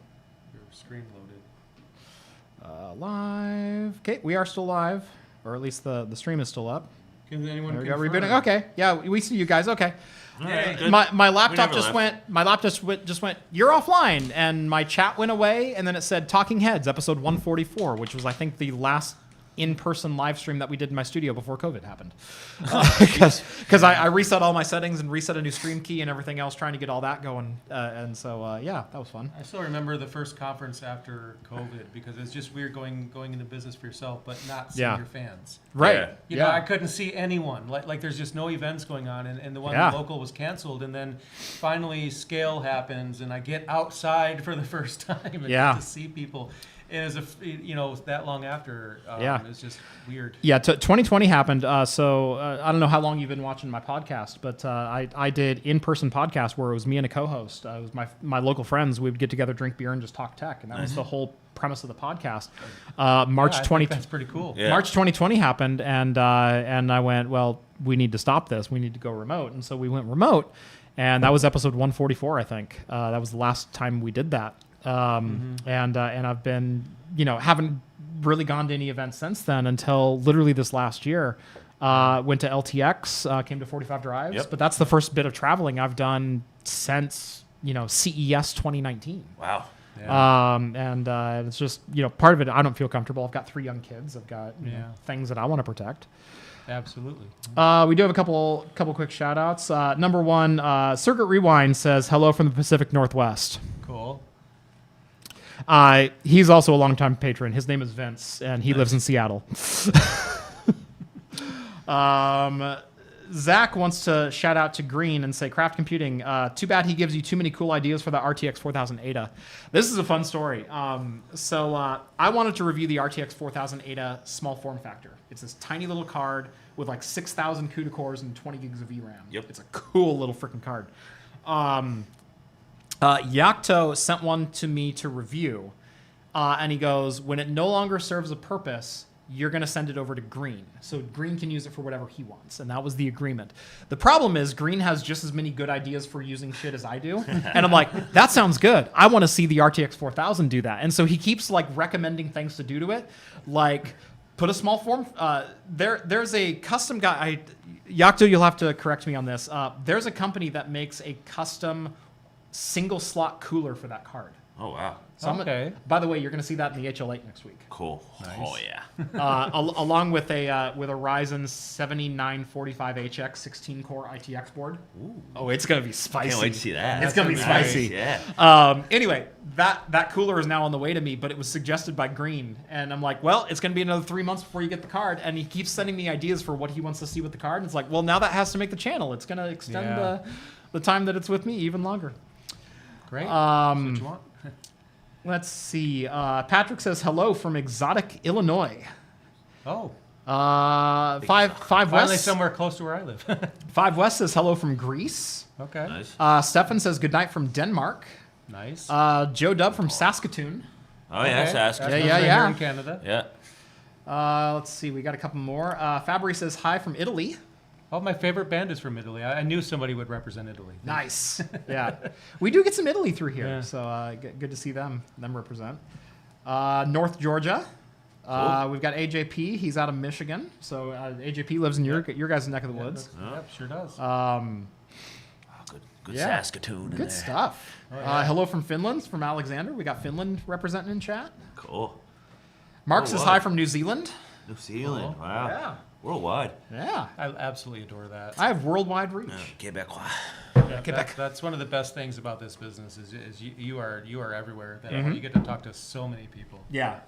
Your screen loaded. Live. Okay, we are still live. Or at least the stream is still up. Can anyone There we go. confirm? Rebooting. Okay. Yeah, we see you guys. Okay. All right, good. My laptop never just left. went. My laptop just went. You're offline, and my chat went away, and then it said Talking Heads, episode 144, which was I think the last in-person live stream that we did in my studio before COVID happened. Because I reset all my settings and reset a new stream key and everything else, trying to get all that going. And so yeah, that was fun. I still remember the first conference after COVID because it's just weird going into business for yourself, but not seeing Yeah. your fans. Right. Yeah. You know, I couldn't see anyone. Like there's just no events going on, and the one Yeah. local was canceled, and then finally scale happens, and I get outside for the first time and Yeah. get to see people. And as if you know that long after, Yeah. it's just weird. Yeah, 2020 happened. So I don't know how long you've been watching my podcast, but I did in-person podcast where it was me and a co-host. It was my local friends. We would get together, drink beer, and just talk tech, and that was the whole premise of the podcast. March Yeah, I 20. think that's pretty cool. Yeah. March 2020 happened, and I went, well, we need to stop this. We need to go remote, and so we went remote, and that was episode 144, I think. That was the last time we did that. And I've been, haven't really gone to any events since then until literally this last year. Went to LTX, came to 45 Drives, Yep. but that's the first bit of traveling I've done since, CES 2019. Wow. And it's just, part of it, I don't feel comfortable. I've got 3 young kids. I've got things that I want to protect. Absolutely. We do have a couple quick shout outs. Number one, Circuit Rewind says, hello from the Pacific Northwest. Cool. He's also a longtime patron. His name is Vince, and he lives in Seattle. Zach wants to shout out to Green and say, Craft Computing, too bad he gives you too many cool ideas for the RTX 4000 Ada. This is a fun story. So I wanted to review the RTX 4000 Ada small form factor. It's this tiny little card with like 6,000 CUDA cores and 20 gigs of VRAM. Yep. It's a cool little freaking card. Yoko sent one to me to review, and he goes, when it no longer serves a purpose, you're going to send it over to Green. So Green can use it for whatever he wants, and that was the agreement. The problem is Green has just as many good ideas for using shit as I do, and I'm like, that sounds good. I want to see the RTX 4000 do that. And so he keeps like recommending things to do to it, like put a small form. There's a custom guy. Yoko, you'll have to correct me on this. There's a company that makes a custom single slot cooler for that card. Oh, wow. So Okay. by the way, you're going to see that in the HL8 next week, Cool. Oh, yeah. along with a Ryzen 7945HX 16-core ITX board. Ooh. Oh, it's going to be spicy. Can't wait to see that. It's going to be Nice, spicy. Yeah. Anyway, that cooler is now on the way to me, but it was suggested by Green, and I'm like, well, it's going to be another 3 months before you get the card, and he keeps sending me ideas for what he wants to see with the card, and it's like, well, now that has to make the channel. It's going to extend Yeah. the time that it's with me even longer. Great. That's what you want. Let's see. Patrick says hello from exotic Illinois. Oh, Five finally West. somewhere close to where I live. 5 West says hello from Greece. Okay. Nice. Stefan says good night from Denmark. Nice. Joe Dub from Saskatoon. Oh, yeah, Okay. Sask. Yeah, That's yeah, right yeah. Here in Canada. Yeah. Let's see. We got a couple more. Fabry says hi from Italy. Oh, my favorite band is from Italy. I knew somebody would represent Italy. Nice. Yeah. We do get some Italy through here, Yeah. so good to see them represent. North Georgia. Cool. We've got AJP. He's out of Michigan. So AJP lives in your guys' neck of the woods. Yep, sure does. Good Yeah. Saskatoon in Good there. stuff. yeah. Hello from Finland, from Alexander. We got Finland representing in chat. Cool. Mark Oh, says wow. hi from New Zealand. New Zealand. Wow. Worldwide. Yeah. I absolutely adore that. I have worldwide reach. Quebecois. That's one of the best things about this business is you are everywhere. That Mm-hmm. You get to talk to so many people. Yeah.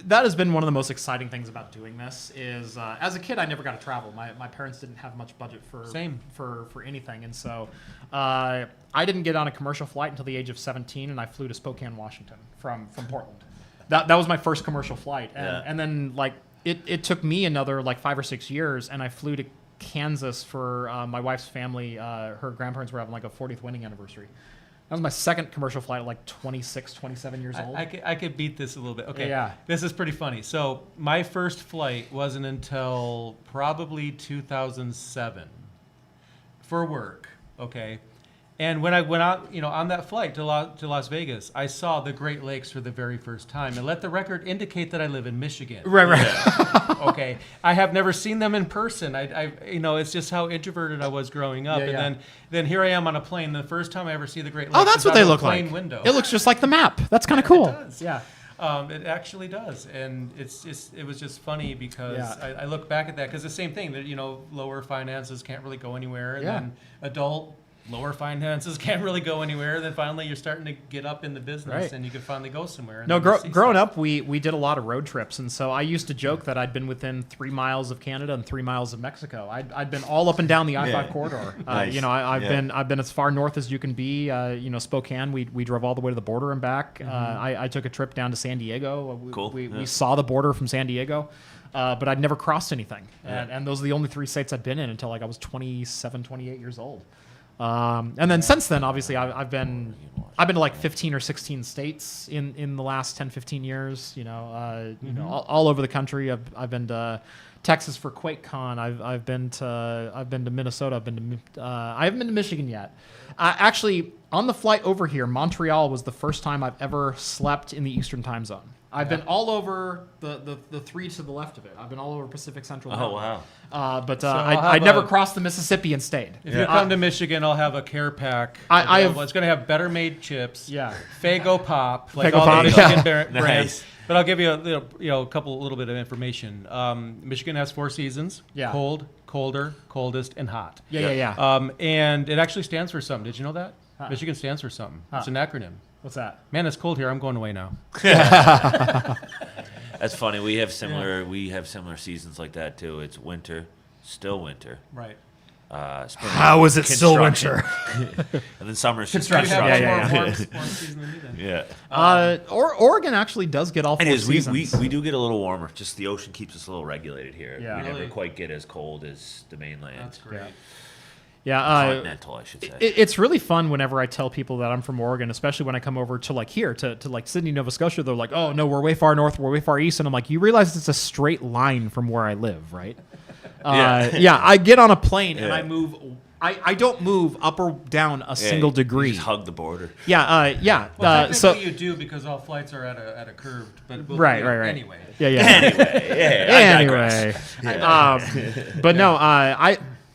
That has been one of the most exciting things about doing this is as a kid I never got to travel. My parents didn't have much budget for anything, and so I didn't get on a commercial flight until the age of 17, and I flew to Spokane, Washington from Portland. That was my first commercial flight, and then like it took me another like 5 or 6 years, and I flew to Kansas for my wife's family. Her grandparents were having like a 40th wedding anniversary. That was my second commercial flight at like 26, 27 years old. I could beat this a little bit. Okay. Yeah. This is pretty funny. So my first flight wasn't until probably 2007 for work. Okay. And when I went out, on that flight to Las Vegas, I saw the Great Lakes for the very first time. And let the record indicate that I live in Michigan. Right. Okay. I have never seen them in person. It's just how introverted I was growing up. Yeah, yeah. And then here I am on a plane. The first time I ever see the Great Lakes. Oh, that's is what out they of a look plane like. Window. It looks just like the map. That's kind of cool. It does. Yeah. It actually does, and it was just funny because Yeah. I look back at that because the same thing that lower finances can't really go anywhere, and Yeah. then adult lower finances can't really go anywhere. Then finally you're starting to get up in the business, Right. and you can finally go somewhere. And No, then you see growing stuff. up, we did a lot of road trips, and so I used to joke that I'd been within 3 miles of Canada and 3 miles of Mexico. I'd been all up and down the I-5 Yeah. corridor. Nice. I've Yeah. been as far north as you can be. Spokane, we drove all the way to the border and back. I took a trip down to San Diego. Cool. We Yeah. saw the border from San Diego, but I'd never crossed anything, and those are the only 3 states I'd been in until like I was 27, 28 years old. And then since then, obviously, I've been to like 15 or 16 states in the last 10, 15 years. All over the country. I've been to Texas for QuakeCon. I've been to Minnesota. I haven't been to Michigan yet. Actually, on the flight over here, Montreal was the first time I've ever slept in the Eastern Time Zone. I've been all over the 3 to the left of it. I've been all over Pacific Central. Oh, wow. But So I'll I have never a- crossed the Mississippi and stayed. If you come to Michigan, I'll have a care pack. I have- It's going to have better made chips. Yeah. Fago Pop, like Fago all Pop, the Michigan yeah. brands. Nice. But I'll give you a little bit of information. Michigan has 4 seasons: Yeah. cold, colder, coldest, and hot. Yeah. And it actually stands for something. Did you know that? Michigan stands for something. It's an acronym. What's that? Man, it's cold here. I'm going away now. That's funny. We have similar seasons like that too. It's winter, still winter. Right. Spring, How is it still construction. And then summer's just You have construction. a more warm season than me then. Yeah. Oregon actually does get all 4 It is. seasons. We do get a little warmer. Just the ocean keeps us a little regulated here. Yeah. We never Really? quite get as cold as the mainland. That's great. Continental, I should say. It's really fun whenever I tell people that I'm from Oregon, especially when I come over to like here to like Sydney, Nova Scotia. They're like, "Oh no, we're way far north, we're way far east," and I'm like, "You realize it's a straight line from where I live, right?" Yeah. I get on a plane and Yeah. I move. I don't move up or down a single degree. You just hug the border. Yeah. Well, So technically you do because all flights are at a curved. But right. Anyway. Yeah. Anyway, I digress. But no,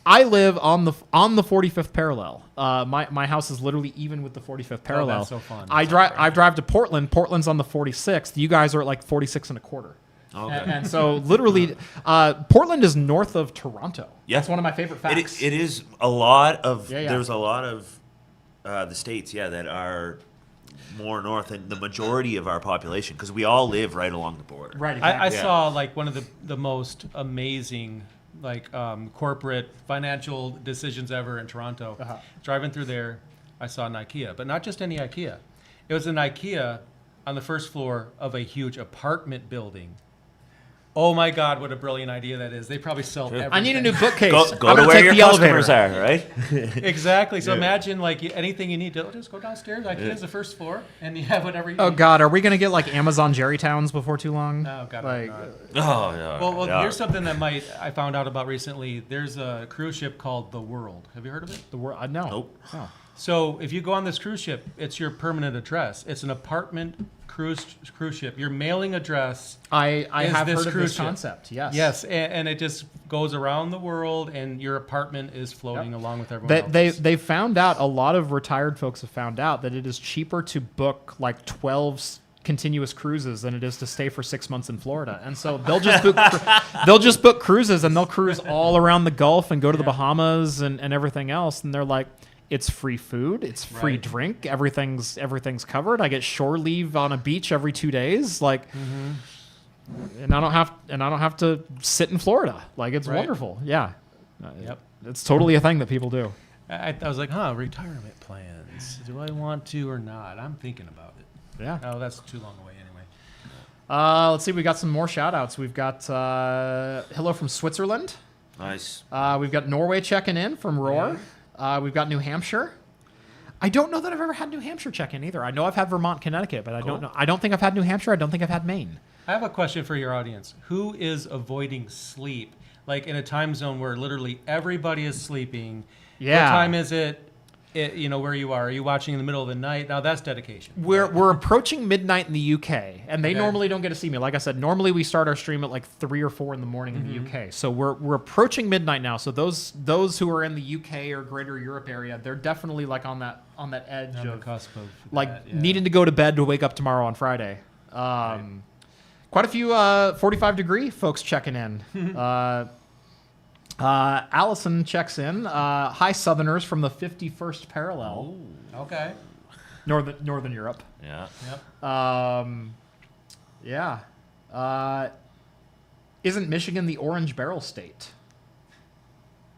I live on the 45th parallel. My house is literally even with the 45th parallel. that's so fun. I drive to Portland. Portland's on the 46th. You guys are at like 46 and a quarter. Okay. And so literally, Portland is north of Toronto. Yeah. That's one of my favorite facts. It is a lot of. Yeah. There's a lot of the states, that are more north than the majority of our population because we all live right along the border. Right. I Exactly. saw like one of the most amazing corporate financial decisions ever in Toronto. Uh-huh. Driving through there, I saw an IKEA, but not just any IKEA. It was an IKEA on the first floor of a huge apartment building. Oh my God, what a brilliant idea that is. They probably sell everything. I need a new bookcase. Go I'm to gonna where take your the elevator. customers are, right? Exactly. So Yeah. imagine like anything you need to just go downstairs. IKEA's the first floor, and you have whatever you Oh need. God, are we gonna get like Amazon Jerry Towns before too long? Oh God, Like, not. Oh, yeah. Well, yeah. here's something that I found out about recently. There's a cruise ship called the World. Have you heard of it? the world. No. Nope. Oh. So if you go on this cruise ship, it's your permanent address. It's an apartment cruise ship. Your mailing address. I Is have this heard of cruise this ship? concept. Yes. Yes, and it just goes around the world, and your apartment is floating along with everyone else. They found out, a lot of retired folks have found out that it is cheaper to book like 12 continuous cruises than it is to stay for 6 months in Florida. And so they'll just book cruises, and they'll cruise all around the Gulf and go to the Bahamas and everything else. And they're like, it's free food, it's free drink, everything's covered. I get shore leave on a beach every 2 days, like, and I don't have to sit in Florida. Like, it's wonderful. Yeah, it's totally a thing that people do. I was like, retirement plans. Do I want to or not? I'm thinking about it. Yeah. Oh, that's too long away anyway. Let's see. We got some more shout outs. We've got hello from Switzerland. Nice. We've got Norway checking in from Roar. We've got New Hampshire. I don't know that I've ever had New Hampshire check in either. I know I've had Vermont, Connecticut, but I don't know. I don't think I've had New Hampshire. I don't think I've had Maine. I have a question for your audience. Who is avoiding sleep? Like in a time zone where literally everybody is sleeping. Yeah. What time is it? Where you are? Are you watching in the middle of the night? Now that's dedication. We're approaching midnight in the UK, and they normally don't get to see me. Like I said, normally we start our stream at like 3 or 4 in the morning in the UK. So we're approaching midnight now. So those who are in the UK or Greater Europe area, they're definitely like on that edge On the of cusp of like that, yeah. needing to go to bed to wake up tomorrow on Friday. Quite a few 45-degree folks checking in. Allison checks in. Hi, Southerners from the 51st parallel. Okay. Northern Europe. Yeah. Yep. Isn't Michigan the Orange Barrel state?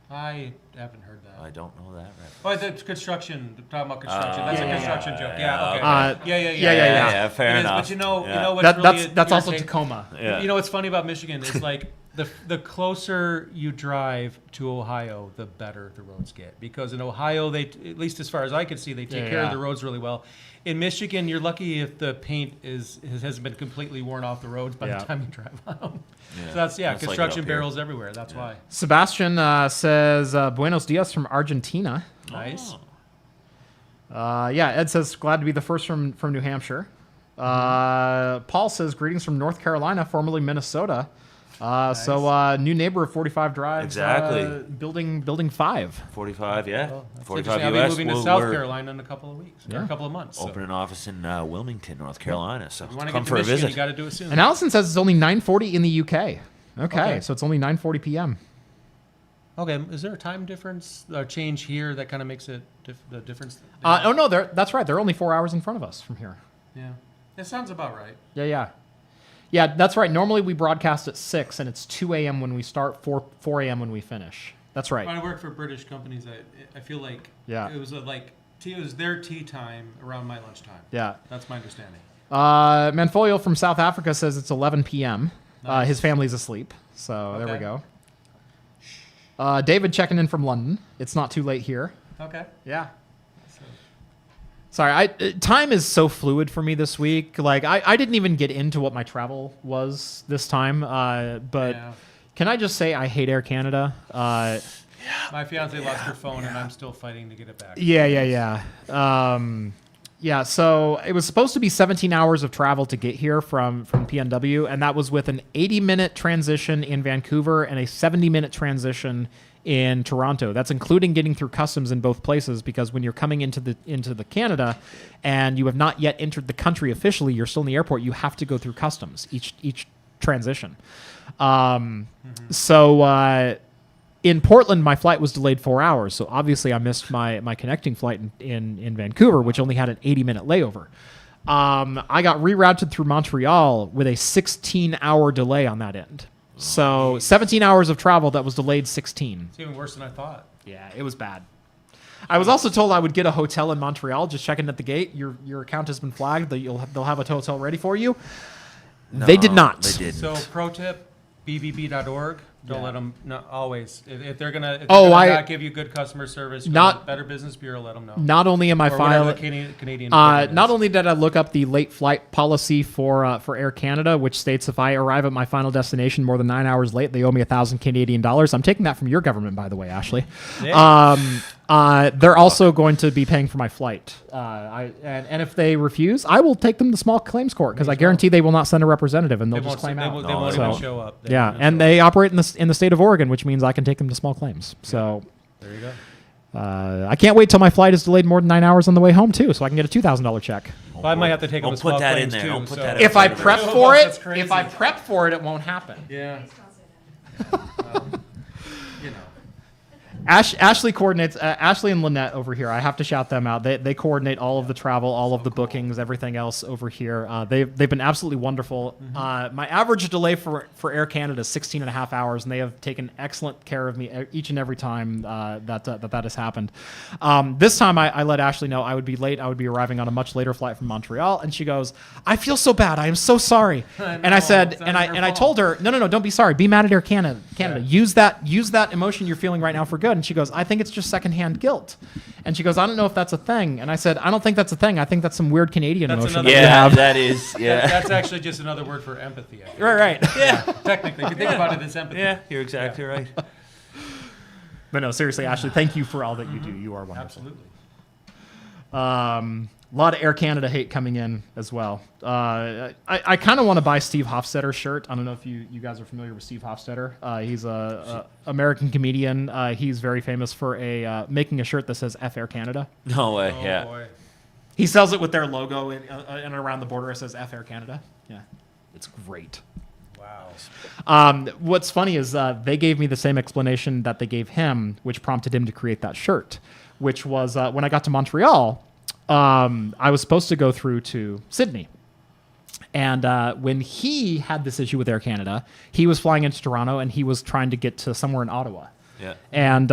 I haven't heard that. I don't know that. Right. Oh, the construction. Talking about construction. That's a yeah, construction joke. yeah, Yeah. Okay. okay. Yeah. Fair It is, enough. but you know what's That's really also irritating? Tacoma. Yeah. You know what's funny about Michigan is like the closer you drive to Ohio, the better the roads get. Because in Ohio, they, at least as far as I can see, they take care of the roads really well. In Michigan, you're lucky if the paint hasn't been completely worn off the roads by the time you drive on them. Yeah. So that's That's like it construction up here. barrels everywhere. That's why. Sebastian says Buenos dias from Argentina. Nice. Ed says glad to be the first from New Hampshire. Paul says greetings from North Carolina, formerly Minnesota. So new neighbor of 45 Drive. Exactly. Building 5. 45, yeah. Well, that's 45 interesting. I'll be US. moving to South Carolina in a couple of weeks, or a couple of months. So. Open an office in Wilmington, North Carolina. So If you want to come get to for a Michigan, visit. you got to do it soon. And Allison says it's only 9:40 in the UK. Okay, Okay. so it's only 9:40 p.m. Okay, is there a time difference or change here that kind of makes it the difference? No, that's right. They're only 4 hours in front of us from here. Yeah, it sounds about right. Yeah, that's right. Normally we broadcast at 6, and it's 2 a.m. when we start, 4 a.m. when we finish. That's right. When I work for British companies, I feel like it was it was their tea time around my lunchtime. Yeah. That's my understanding. Manfolio from South Africa says it's 11 p.m. Nice. His family's asleep, so there we Okay. go. David checking in from London. It's not too late here. Okay. Yeah. Sorry, time is so fluid for me this week. Like, I didn't even get into what my travel was this time, but can I just say I hate Air Canada? My fiance lost her phone, and I'm still fighting to get it back. Yeah, so it was supposed to be 17 hours of travel to get here from PNW, and that was with an 80-minute transition in Vancouver and a 70-minute transition in Toronto. That's including getting through customs in both places, because when you're coming into the Canada and you have not yet entered the country officially, you're still in the airport, you have to go through customs each transition. So in Portland, my flight was delayed 4 hours, so obviously I missed my connecting flight in Vancouver, which only had an 80-minute layover. I got rerouted through Montreal with a 16-hour delay on that end. So 17 hours of travel that was delayed 16. It's even worse than I thought. Yeah, it was bad. I was also told I would get a hotel in Montreal, just checking at the gate. Your account has been flagged. They'll have a hotel ready for you. No, they did not. They didn't. So pro tip, bbb.org. Don't let them. No, always. If they're gonna not give you good customer service, Better Business Bureau, let them know. Not only am I Or filing. whatever Canadian. Not only did I look up the late flight policy for Air Canada, which states if I arrive at my final destination more than 9 hours late, they owe me $1,000 Canadian dollars. I'm taking that from your government, by the way, Ashley. Yeah. They're also going to be paying for my flight. And if they refuse, I will take them to small claims court, because I guarantee they will not send a representative, and they'll just claim out. They won't even show up. And they operate in the state of Oregon, which means I can take them to small claims. So there you go. I can't wait till my flight is delayed more than 9 hours on the way home too, so I can get a $2,000 check. Well, I might have to take up a Don't small put that claims in there. too. Don't put so- that in If I there. prep Oh, for that's it, crazy. if I prep for it, it won't happen. Yeah. You know. Ashley coordinates. Ashley and Lynette over here. I have to shout them out. They coordinate all of the travel, all of the bookings, everything else over here. They've been absolutely wonderful. My average delay for Air Canada is 16 and a half hours, and they have taken excellent care of me each and every time that has happened. This time I let Ashley know I would be late. I would be arriving on a much later flight from Montreal, and she goes, "I feel so bad. I am so sorry." And I said, it's not and your I fault. told her, no, don't be sorry. Be mad at Air Canada. Use that emotion you're feeling right now for good. And she goes, "I think it's just secondhand guilt." And she goes, "I don't know if that's a thing." And I said, "I don't think that's a thing. I think that's some weird Canadian That's emotion another- that you Yeah, have." that is. Yeah. That's actually just another word for empathy. I think. Right. Yeah. Technically, if you think about it, it's empathy. Yeah, you're exactly right. But no, seriously, Ashley, thank you for all that you do. You are wonderful. Absolutely. A lot of Air Canada hate coming in as well. I kind of want to buy Steve Hofstadter's shirt. I don't know if you guys are familiar with Steve Hofstadter. He's a American comedian. He's very famous for making a shirt that says F Air Canada. No way. Oh, Yeah. boy. He sells it with their logo and around the border it says F Air Canada. Yeah, it's great. Wow. What's funny is they gave me the same explanation that they gave him, which prompted him to create that shirt, which was when I got to Montreal, I was supposed to go through to Sydney. And when he had this issue with Air Canada, he was flying into Toronto and he was trying to get to somewhere in Ottawa. Yeah. And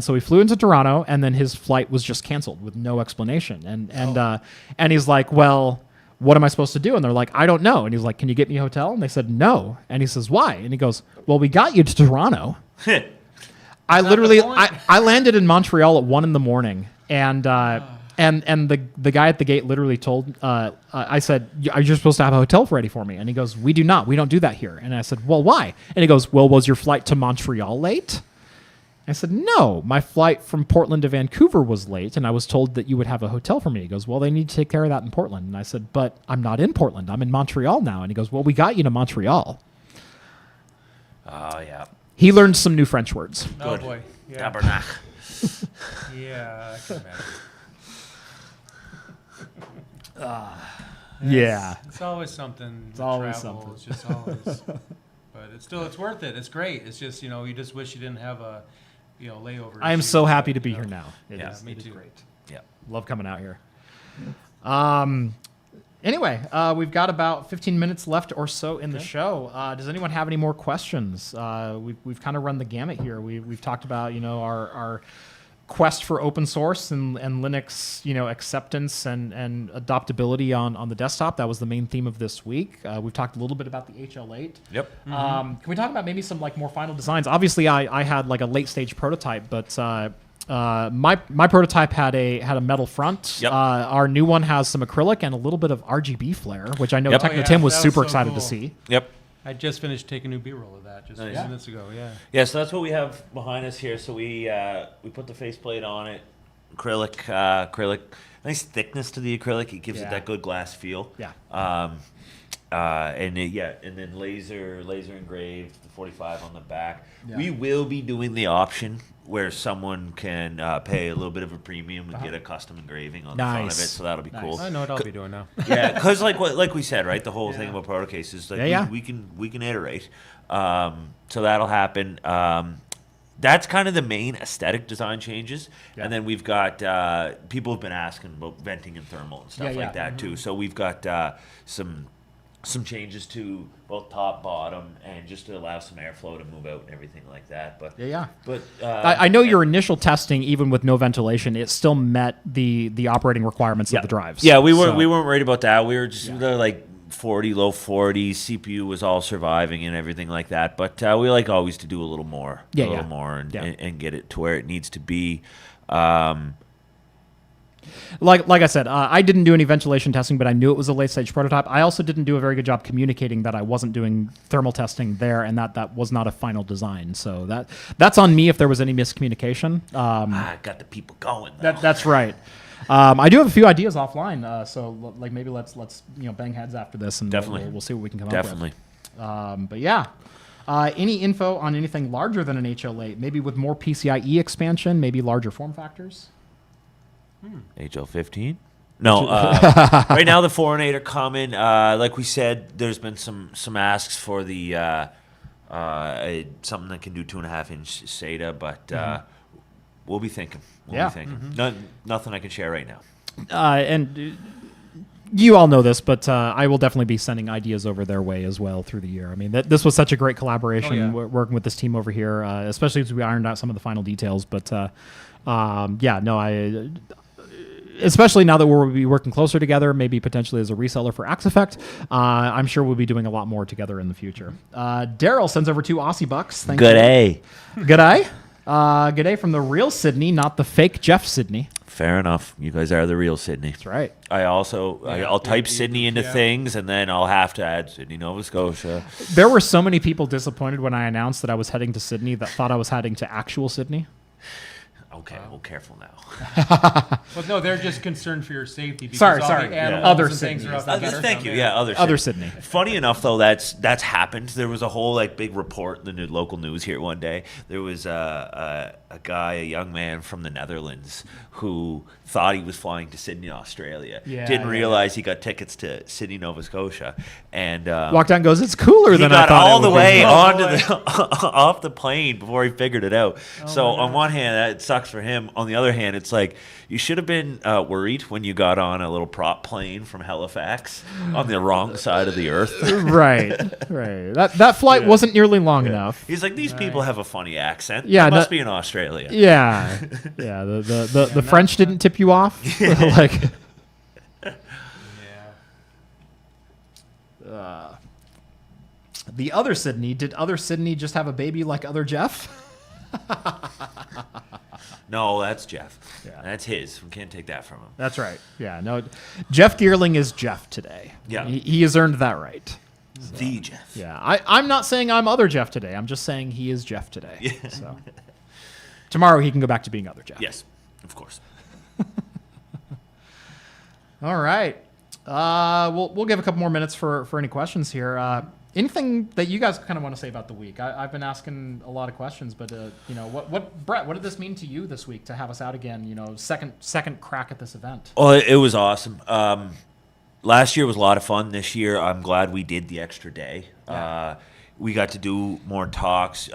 so he flew into Toronto, and then his flight was just canceled with no explanation. And he's like, "Well, what am I supposed to do?" And they're like, "I don't know." And he's like, "Can you get me a hotel?" And they said, "No." And he says, "Why?" And he goes, "Well, we got you to Toronto." I literally, I landed in Montreal at 1 a.m. and the guy at the gate literally told, I said, "You're supposed to have a hotel ready for me." And he goes, "We do not. We don't do that here." And I said, "Well, why?" And he goes, "Well, was your flight to Montreal late?" I said, "No, my flight from Portland to Vancouver was late, and I was told that you would have a hotel for me." He goes, "Well, they need to take care of that in Portland." And I said, "But I'm not in Portland. I'm in Montreal now." And he goes, "Well, we got you to Montreal." Oh yeah. He learned some new French words. Oh Good. boy. Yeah. Tabernacle. Yeah. I can imagine. Yeah. It's always something. It's always travel. something. It's just always. But it's worth it. It's great. It's just you just wish you didn't have a layover. I am issue, so happy but, to be you know. here now. Yeah, me it is too. great. Yeah. Love coming out here. Anyway, we've got about 15 minutes left or so in the show. Does anyone have any more questions? We've kind of run the gamut here. We've talked about our quest for open source and Linux acceptance and adoptability on the desktop. That was the main theme of this week. We've talked a little bit about the HL8. Yep. Can we talk about maybe some more final designs? Obviously, I had a late stage prototype, but my prototype had a metal front. Yep. Our new one has some acrylic and a little bit of RGB flare, which I know Yep. Techno Oh, yeah, Tim was that was super so excited to cool. see. Yep. I just finished taking a new B-roll of that just a Nice. few minutes ago. Yeah. Yeah, so that's what we have behind us here. So we put the faceplate on it, acrylic, nice thickness to the acrylic. It gives Yeah. it that good glass feel. Yeah. And then laser engraved the 45 on the back. Yeah. We will be doing the option where someone can pay a little bit of a premium and get a custom engraving on the front of it. Nice. So that'll be cool. I know what I'll be doing now. Yeah, because like we said, right, the whole thing about proto cases, like Yeah. we can iterate. So that'll happen. That's kind of the main aesthetic design changes, Yeah. and then we've got people have been asking about venting and thermal and stuff Yeah, like yeah. that too. So we've got some changes to both top, bottom, and just to allow some airflow to move out and everything like that. But Yeah. but I know your initial testing, even with no ventilation, it still met the operating requirements of the drives. Yeah, we weren't So- we weren't worried about that. We were just like 40, low 40s. CPU was all surviving and everything like that. But we like always to do a little more, and get it to where it needs to be. Like I said, I didn't do any ventilation testing, but I knew it was a late stage prototype. I also didn't do a very good job communicating that I wasn't doing thermal testing there, and that was not a final design. So that's on me if there was any miscommunication. I got the people going. Though. That's right. I do have a few ideas offline, so maybe let's bang heads after this, and Definitely. we'll see what we can come Definitely. up with. But yeah. Any info on anything larger than an HL8, maybe with more PCIe expansion, maybe larger form factors? HL15? No, right now the Foreignator coming. Like we said, there's been some asks for the something that can do 2.5-inch SATA, but we'll be thinking. We'll be thinking. Nothing I can share right now. And you all know this, but I will definitely be sending ideas over their way as well through the year. I mean, this was such a great collaboration working with this team over here, especially as we ironed out some of the final details. But especially now that we'll be working closer together, maybe potentially as a reseller for Axe Effect, I'm sure we'll be doing a lot more together in the future. Daryl sends over 2 Aussie bucks. Thank you. Good day. Good day from the real Sydney, not the fake Jeff Sydney. Fair enough. You guys are the real Sydney. That's right. I'll type Sydney into things, and then I'll have to add Sydney, Nova Scotia. There were so many people disappointed when I announced that I was heading to Sydney that thought I was heading to actual Sydney. Okay, well, careful now. Well, no, they're just concerned for your safety. Because Sorry. The animals Other and things Sydney. are out there. Thank you. Okay. Yeah, Other Sydney. Funny enough, though, that's happened. There was a whole big report in the local news here one day. There was a young man from the Netherlands, who thought he was flying to Sydney, Australia. Didn't realize he got tickets to Sydney, Nova Scotia, and walked out and goes, "It's cooler than I thought." He got all the way onto off the plane before he figured it out. So on one hand, that sucks for him. On the other hand, it's like you should have been worried when you got on a little prop plane from Halifax on the wrong side of the earth. Right. That flight wasn't nearly long enough. He's like, these people have a funny accent. Yeah, They must be in Australia. Yeah. The French didn't tip you off. The other Sydney. Did other Sydney just have a baby like other Jeff? No, that's Jeff. Yeah. That's his. We can't take that from him. That's right. Yeah. No. Jeff Geerling is Jeff today. Yeah. He has earned that right. The Jeff. Yeah. I'm not saying I'm other Jeff today. I'm just saying he is Jeff today. Yeah. So tomorrow he can go back to being other Jeff. Yes, of course. All right. We'll give a couple more minutes for any questions here. Anything that you guys kind of want to say about the week? I've been asking a lot of questions, but what Brett? What did this mean to you this week to have us out again? Second crack at this event. Oh, it was awesome. Last year was a lot of fun. This year, I'm glad we did the extra day. Yeah. We got to do more talks.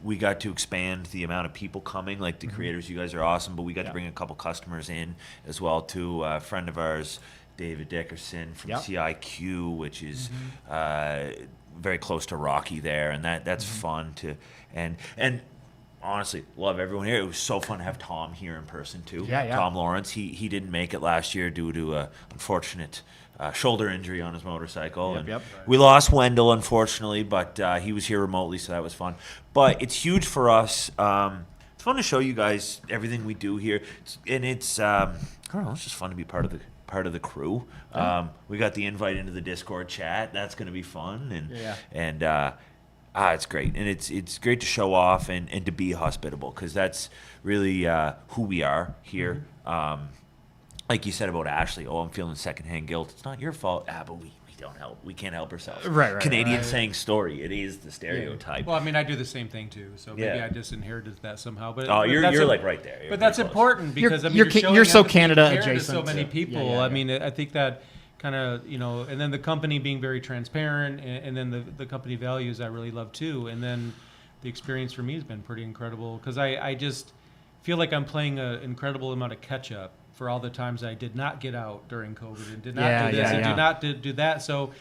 We got to expand the amount of people coming. Like the creators, you guys are awesome. But we got to bring a couple customers in as well too. A friend of ours, David Dickerson from CIQ, which is very close to Rocky there, and that's fun to and honestly love everyone here. It was so fun to have Tom here in person too. Yeah. Tom Lawrence. He didn't make it last year due to a unfortunate shoulder injury on his motorcycle. Yep. We lost Wendell, unfortunately, but he was here remotely, so that was fun. But it's huge for us. It's fun to show you guys everything we do here, it's I don't know. It's just fun to be part of the crew. We got the invite into the Discord chat. That's going to be fun, and it's great, and it's great to show off and to be hospitable, because that's really who we are here. Like you said about Ashley, I'm feeling secondhand guilt. It's not your fault. But we don't help. We can't help ourselves. Right. Canadian saying story. It is the stereotype. Well, I mean, I do the same thing too, so maybe I just inherited that somehow. But you're right there. You're but that's close. important, because you're so Canada to adjacent so many to- people. Yeah. I mean, I think that kind of and then the company being very transparent, and then the company values I really love too, and then the experience for me has been pretty incredible, because I just feel like I'm playing an incredible amount of catch up for all the times I did not get out during COVID and did not do this and did not do that. So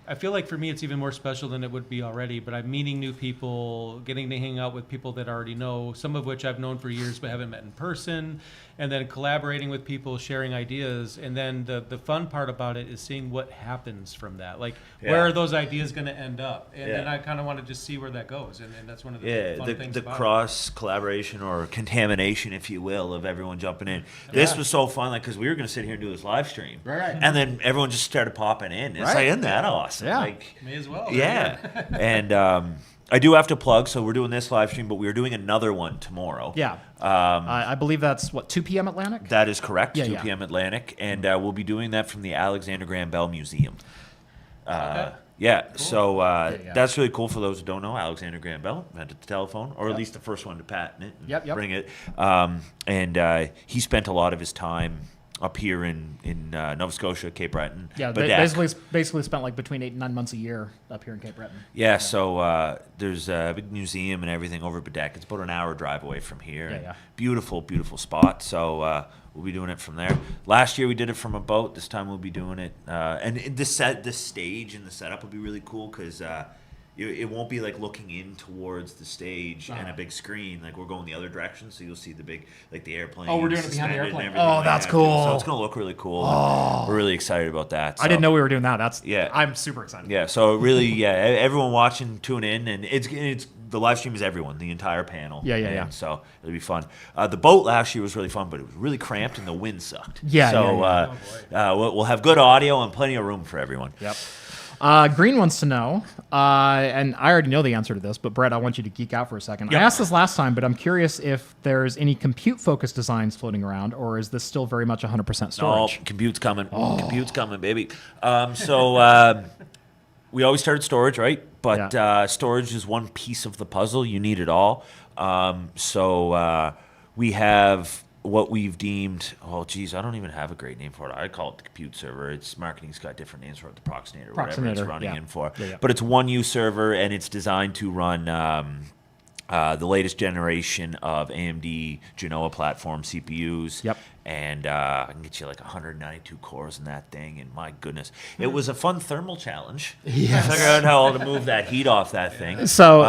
I feel like for me it's even more special than it would be already, but I'm meeting new people, getting to hang out with people that I already know, some of which I've known for years but haven't met in person, and then collaborating with people, sharing ideas. And then the fun part about it is seeing what happens from that. Like, where are those ideas going to end up? And then I kind of want to just see where that goes. And that's one of the fun things the about cross collaboration or contamination, if you will, of everyone jumping in. This was so fun, because we were going to sit here and do this live stream, Right. and then everyone just started popping in. It's Right. like, isn't that awesome? Yeah. May as well. Yeah. And I do have to plug, so we're doing this live stream, but we're doing another one tomorrow. Yeah. I believe that's 2 p.m. Atlantic? That is correct, Yeah, 2 yeah. p.m. Atlantic, and we'll be doing that from the Alexander Graham Bell Museum. Okay. Yeah, so Yeah. that's really cool for those who don't know. Alexander Graham Bell invented the telephone, or at least the first one to patent it and Yep. bring it. And he spent a lot of his time up here in Nova Scotia, Cape Breton. Yeah, Bedeck. basically spent like between 8 and 9 months a year up here in Cape Breton. Yeah, so there's a big museum and everything over at Bedeck. It's about an hour drive away from here. Yeah. Beautiful, beautiful spot. So we'll be doing it from there. Last year we did it from a boat. This time we'll be doing it. And the stage and the setup will be really cool because it won't be like looking in towards the stage and a big screen. Like we're going the other direction, so you'll see the big, like the airplane. Oh, we're doing it behind the suspended and airplane. everything Oh, like that's that, cool. too. So it's gonna look really cool. We're really excited about that. I didn't know we were doing that. Yeah. I'm super excited. Yeah, so really, everyone watching, tune in, and it's the live stream is everyone, the entire panel. Yeah. So it'll be fun. The boat last year was really fun, but it was really cramped and the wind sucked. Yeah, So we'll have good audio and plenty of room for everyone. Yep. Green wants to know, and I already know the answer to this, but Brett, I want you to geek out for a second. Yep. I asked this last time, but I'm curious if there's any compute-focused designs floating around, or is this still very much 100% storage? No, compute's coming. Compute's coming, baby. We always started storage, right? But storage is one piece of the puzzle. You need it all. We have what we've deemed, I don't even have a great name for it. I call it the compute server. It's marketing's got different names for it, the Proxinator, whatever it's running in for. Yeah. But it's one U server, and it's designed to run the latest generation of AMD Genoa platform CPUs. Yep. And I can get you like 192 cores in that thing, and my goodness, it was a fun thermal challenge. Yes. Figure out how to move that heat off that thing. So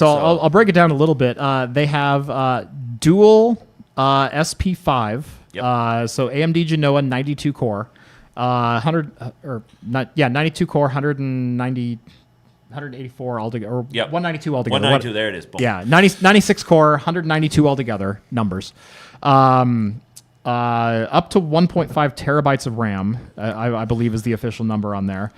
I'll break it down a little bit. They have dual SP5. Yep. So AMD Genoa 92 core, 92 core, 184 altogether, or 192 altogether. 192, there it is. Boom. Yeah, 96 core, 192 altogether numbers. Up to 1.5 terabytes of RAM, I believe is the official number on there.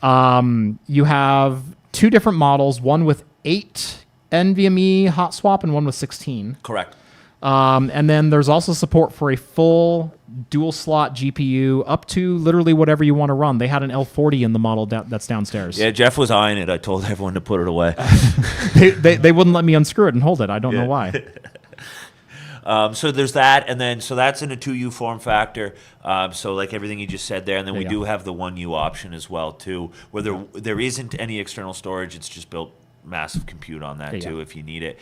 Oh, wow. You have two different models, one with 8 NVMe hot swap and one with 16. Correct. And then there's also support for a full dual slot GPU up to literally whatever you want to run. They had an L40 in the model that's downstairs. Yeah, Jeff was eyeing it. I told everyone to put it away. They wouldn't let me unscrew it and hold it. I don't know why. So there's that, and then so that's in a 2U form factor. So like everything you just said there, and then we do have the 1U option as well too, where there isn't any external storage. It's just built massive compute on that too if you need it,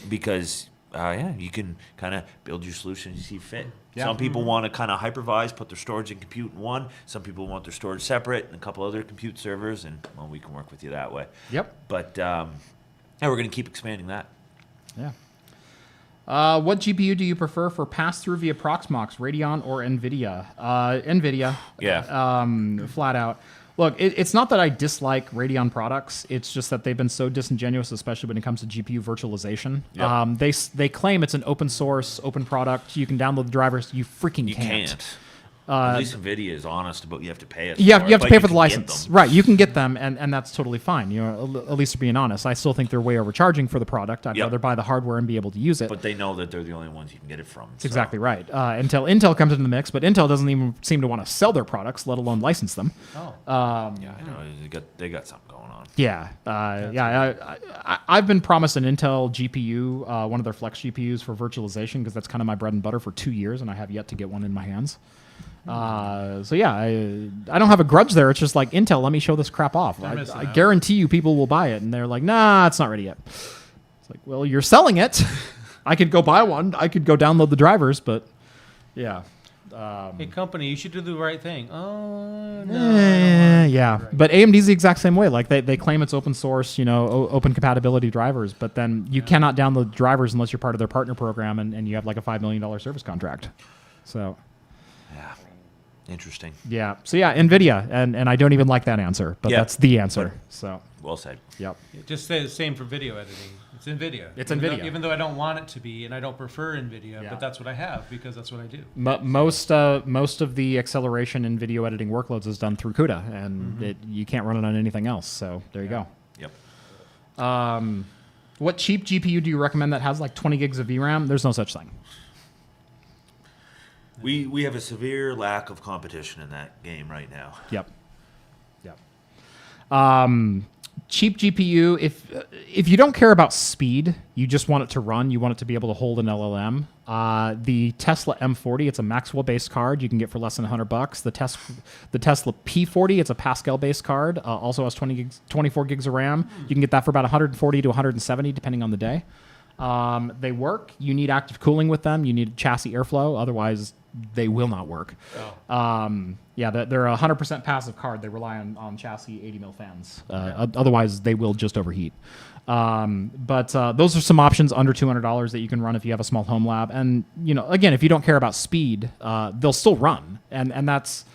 because. You can kind of build your solution as you see fit. Yeah. Some people want to kind of hypervise, put their storage and compute in one. Some people want their storage separate and a couple other compute servers, and we can work with you that way. Yep. But we're going to keep expanding that. Yeah. What GPU do you prefer for pass-through via Proxmox, Radeon or NVIDIA? NVIDIA. Yeah. Flat out. Look, it's not that I dislike Radeon products. It's just that they've been so disingenuous, especially when it comes to GPU virtualization. Yep. They claim it's an open source, open product. You can download the drivers. You freaking You can't. At least NVIDIA is honest about you have to pay us. You have to pay for the can license. get them. Right, you can get them, and that's totally fine. At least being honest. I still think they're way overcharging for the product. I'd rather buy the hardware and be able to use it. But they know that they're the only ones you can get it from. That's exactly right. Intel comes into the mix, but Intel doesn't even seem to want to sell their products, let alone license them. I know. They got something going on. Yeah. I've been promised an Intel GPU, one of their Flex GPUs for virtualization, because that's kind of my bread and butter for 2 years, and I have yet to get one in my hands. I don't have a grudge there. It's just like, Intel, let me show this crap off. I guarantee you people will buy it. And they're like, nah, it's not ready yet. It's like, well, you're selling it. I could go buy one. I could go download the drivers, but yeah. Hey, company, you should do the right thing. Oh, no. Yeah. But AMD's the exact same way. Like they claim it's open source, open compatibility drivers, but then you cannot download drivers unless you're part of their partner program and you have like a $5 million service contract. So. Yeah. Interesting. Yeah. So NVIDIA, and I don't even like that answer, but that's the answer. So well said. Yep. Just say the same for video editing. It's NVIDIA. Even though I don't want it to be, and I don't prefer NVIDIA, but that's what I have because that's what I do. Most of the acceleration in video editing workloads is done through CUDA, and you can't run it on anything else. So there you go. Yep. What cheap GPU do you recommend that has like 20 gigs of VRAM? There's no such thing. We have a severe lack of competition in that game right now. Yep. cheap GPU. If you don't care about speed, you just want it to run. You want it to be able to hold an LLM. The Tesla M40, it's a Maxwell-based card you can get for less than $100. The Tesla P40, it's a Pascal-based card. Also has 24 gigs of RAM. You can get that for about 140 to 170, depending on the day. They work. You need active cooling with them. You need chassis airflow. Otherwise, they will not work. Yeah, they're a 100% passive card. They rely on chassis 80 mil fans. Otherwise, they will just overheat. But those are some options under $200 that you can run if you have a small home lab. And again, if you don't care about speed, they'll still run. And that's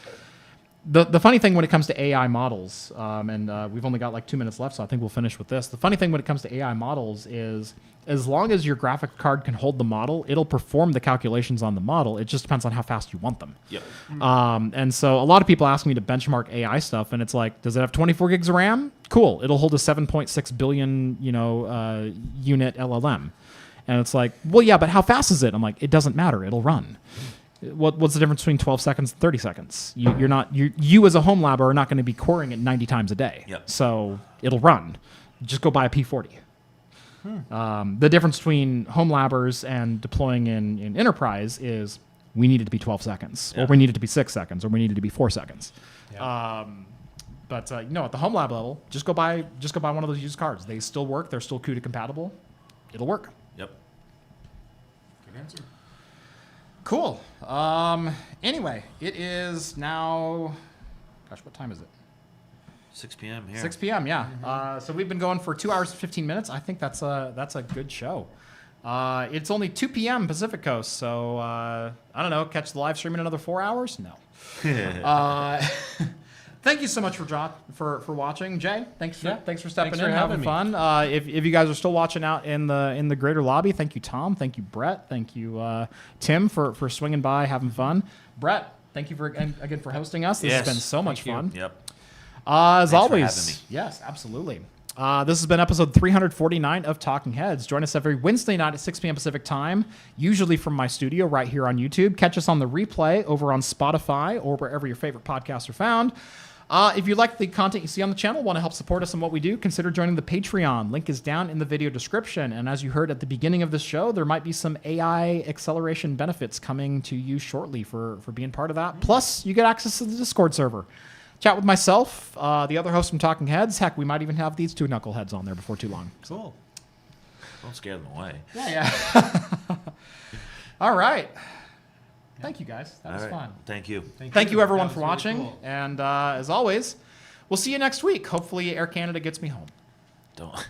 the funny thing when it comes to AI models. And we've only got like 2 minutes left, so I think we'll finish with this. The funny thing when it comes to AI models is, as long as your graphic card can hold the model, it'll perform the calculations on the model. It just depends on how fast you want them. Yep. And so a lot of people ask me to benchmark AI stuff, and it's like, does it have 24 gigs of RAM? Cool. It'll hold a 7.6 billion, unit LLM. And it's like, well, yeah, but how fast is it? I'm like, it doesn't matter. It'll run. What's the difference between 12 seconds and 30 seconds? You as a home lab are not going to be coring it 90 times a day. Yep. So it'll run. Just go buy a P40. The difference between home labbers and deploying in enterprise is we need it to be 12 seconds, or we need it to be 6 seconds, or we need it to be 4 seconds. Yeah. But at the home lab level, just go buy one of those used cards. They still work. They're still CUDA compatible. It'll work. Yep. Good answer. Cool. Anyway, it is now. Gosh, what time is it? 6 p.m. here. 6 p.m. Yeah. So we've been going for 2 hours and 15 minutes. I think that's a good show. It's only 2 p.m. Pacific Coast, so I don't know. Catch the live stream in another 4 hours? No. Thank you so much for watching, Jay. Thanks for stepping Thanks in, for having having fun. If you guys are still watching out in the greater lobby, thank you, Tom. Thank you, Brett. Thank you, Tim, for swinging by, having fun. Brett, thank you again for hosting us. This has been so much fun. Yep. As Thanks for always, having me. yes, absolutely. This has been episode 349 of Talking Heads. Join us every Wednesday night at 6 p.m. Pacific time, usually from my studio right here on YouTube. Catch us on the replay over on Spotify or wherever your favorite podcasts are found. If you like the content you see on the channel, want to help support us in what we do, consider joining the Patreon. Link is down in the video description. And as you heard at the beginning of this show, there might be some AI acceleration benefits coming to you shortly for being part of that. Plus, you get access to the Discord server. Chat with myself, the other host from Talking Heads. Heck, we might even have these two knuckleheads on there before too long. Cool. Don't scare them away. Yeah. All right. Thank you, guys. That was fun. Thank you. Thank you, everyone, That for was watching. really cool. And as always, we'll see you next week. Hopefully, Air Canada gets me home. Don't.